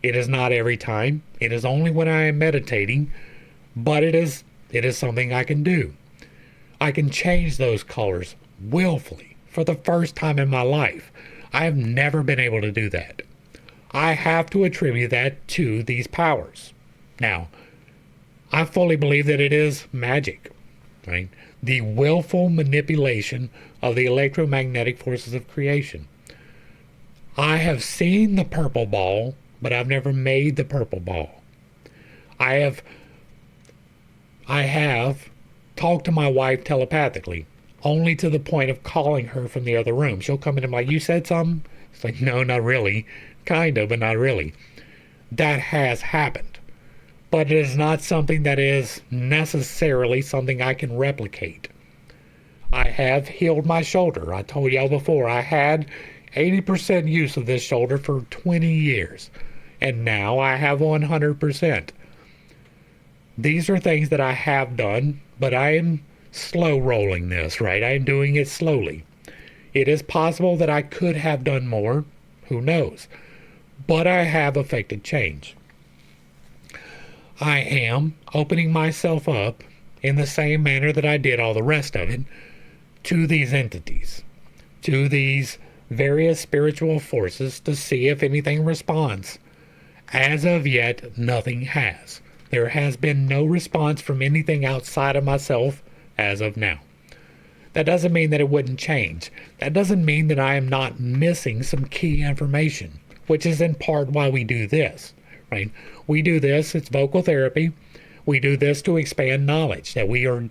It is not every time. It is only when I am meditating, but it is something I can do. I can change those colors willfully for the first time in my life. I have never been able to do that. I have to attribute that to these powers. Now, I fully believe that it is magic, right? The willful manipulation of the electromagnetic forces of creation. I have seen the purple ball, but I've never made the purple ball. I have talked to my wife telepathically, only to the point of calling her from the other room. She'll come in and be like, "You said something?" It's like, "No, not really. Kind of, but not really." That has happened. But it is not something that is necessarily something I can replicate. I have healed my shoulder. I told y'all before, I had 80% use of this shoulder for 20 years. And now I have 100%. These are things that I have done, but I am slow rolling this, right? I am doing it slowly. It is possible that I could have done more. Who knows? But I have affected change. I am opening myself up in the same manner that I did all the rest of it to these entities, to these various spiritual forces to see if anything responds. As of yet, nothing has. There has been no response from anything outside of myself as of now. That doesn't mean that it wouldn't change. That doesn't mean that I am not missing some key information, which is in part why we do this, right? We do this, it's vocal therapy. We do this to expand knowledge that we are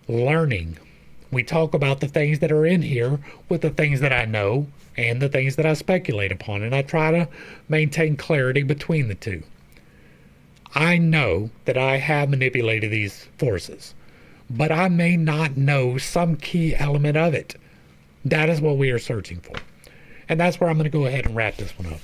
learning. We talk about the things that are in here with the things that I know and the things that I speculate upon, and I try to maintain clarity between the two. I know that I have manipulated these forces, but I may not know some key element of it. That is what we are searching for. And that's where I'm going to go ahead and wrap this one up.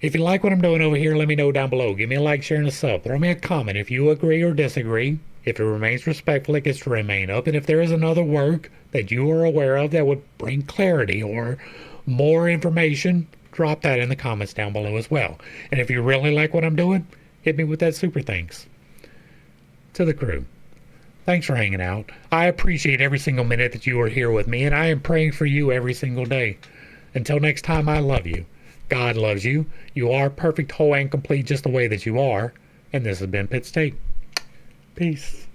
If you like what I'm doing over here, let me know down below. Give me a like, share, and a sub. Throw me a comment if you agree or disagree. If it remains respectful, it gets to remain up. And if there is another work that you are aware of that would bring clarity or more information, drop that in the comments down below as well. And if you really like what I'm doing, hit me with that super thanks. To the crew, thanks for hanging out. I appreciate every single minute that you are here with me, and I am praying for you every single day. Until next time, I love you. God loves you. You are perfect, whole, and complete just the way that you are. And this has been Pit Steak. Peace.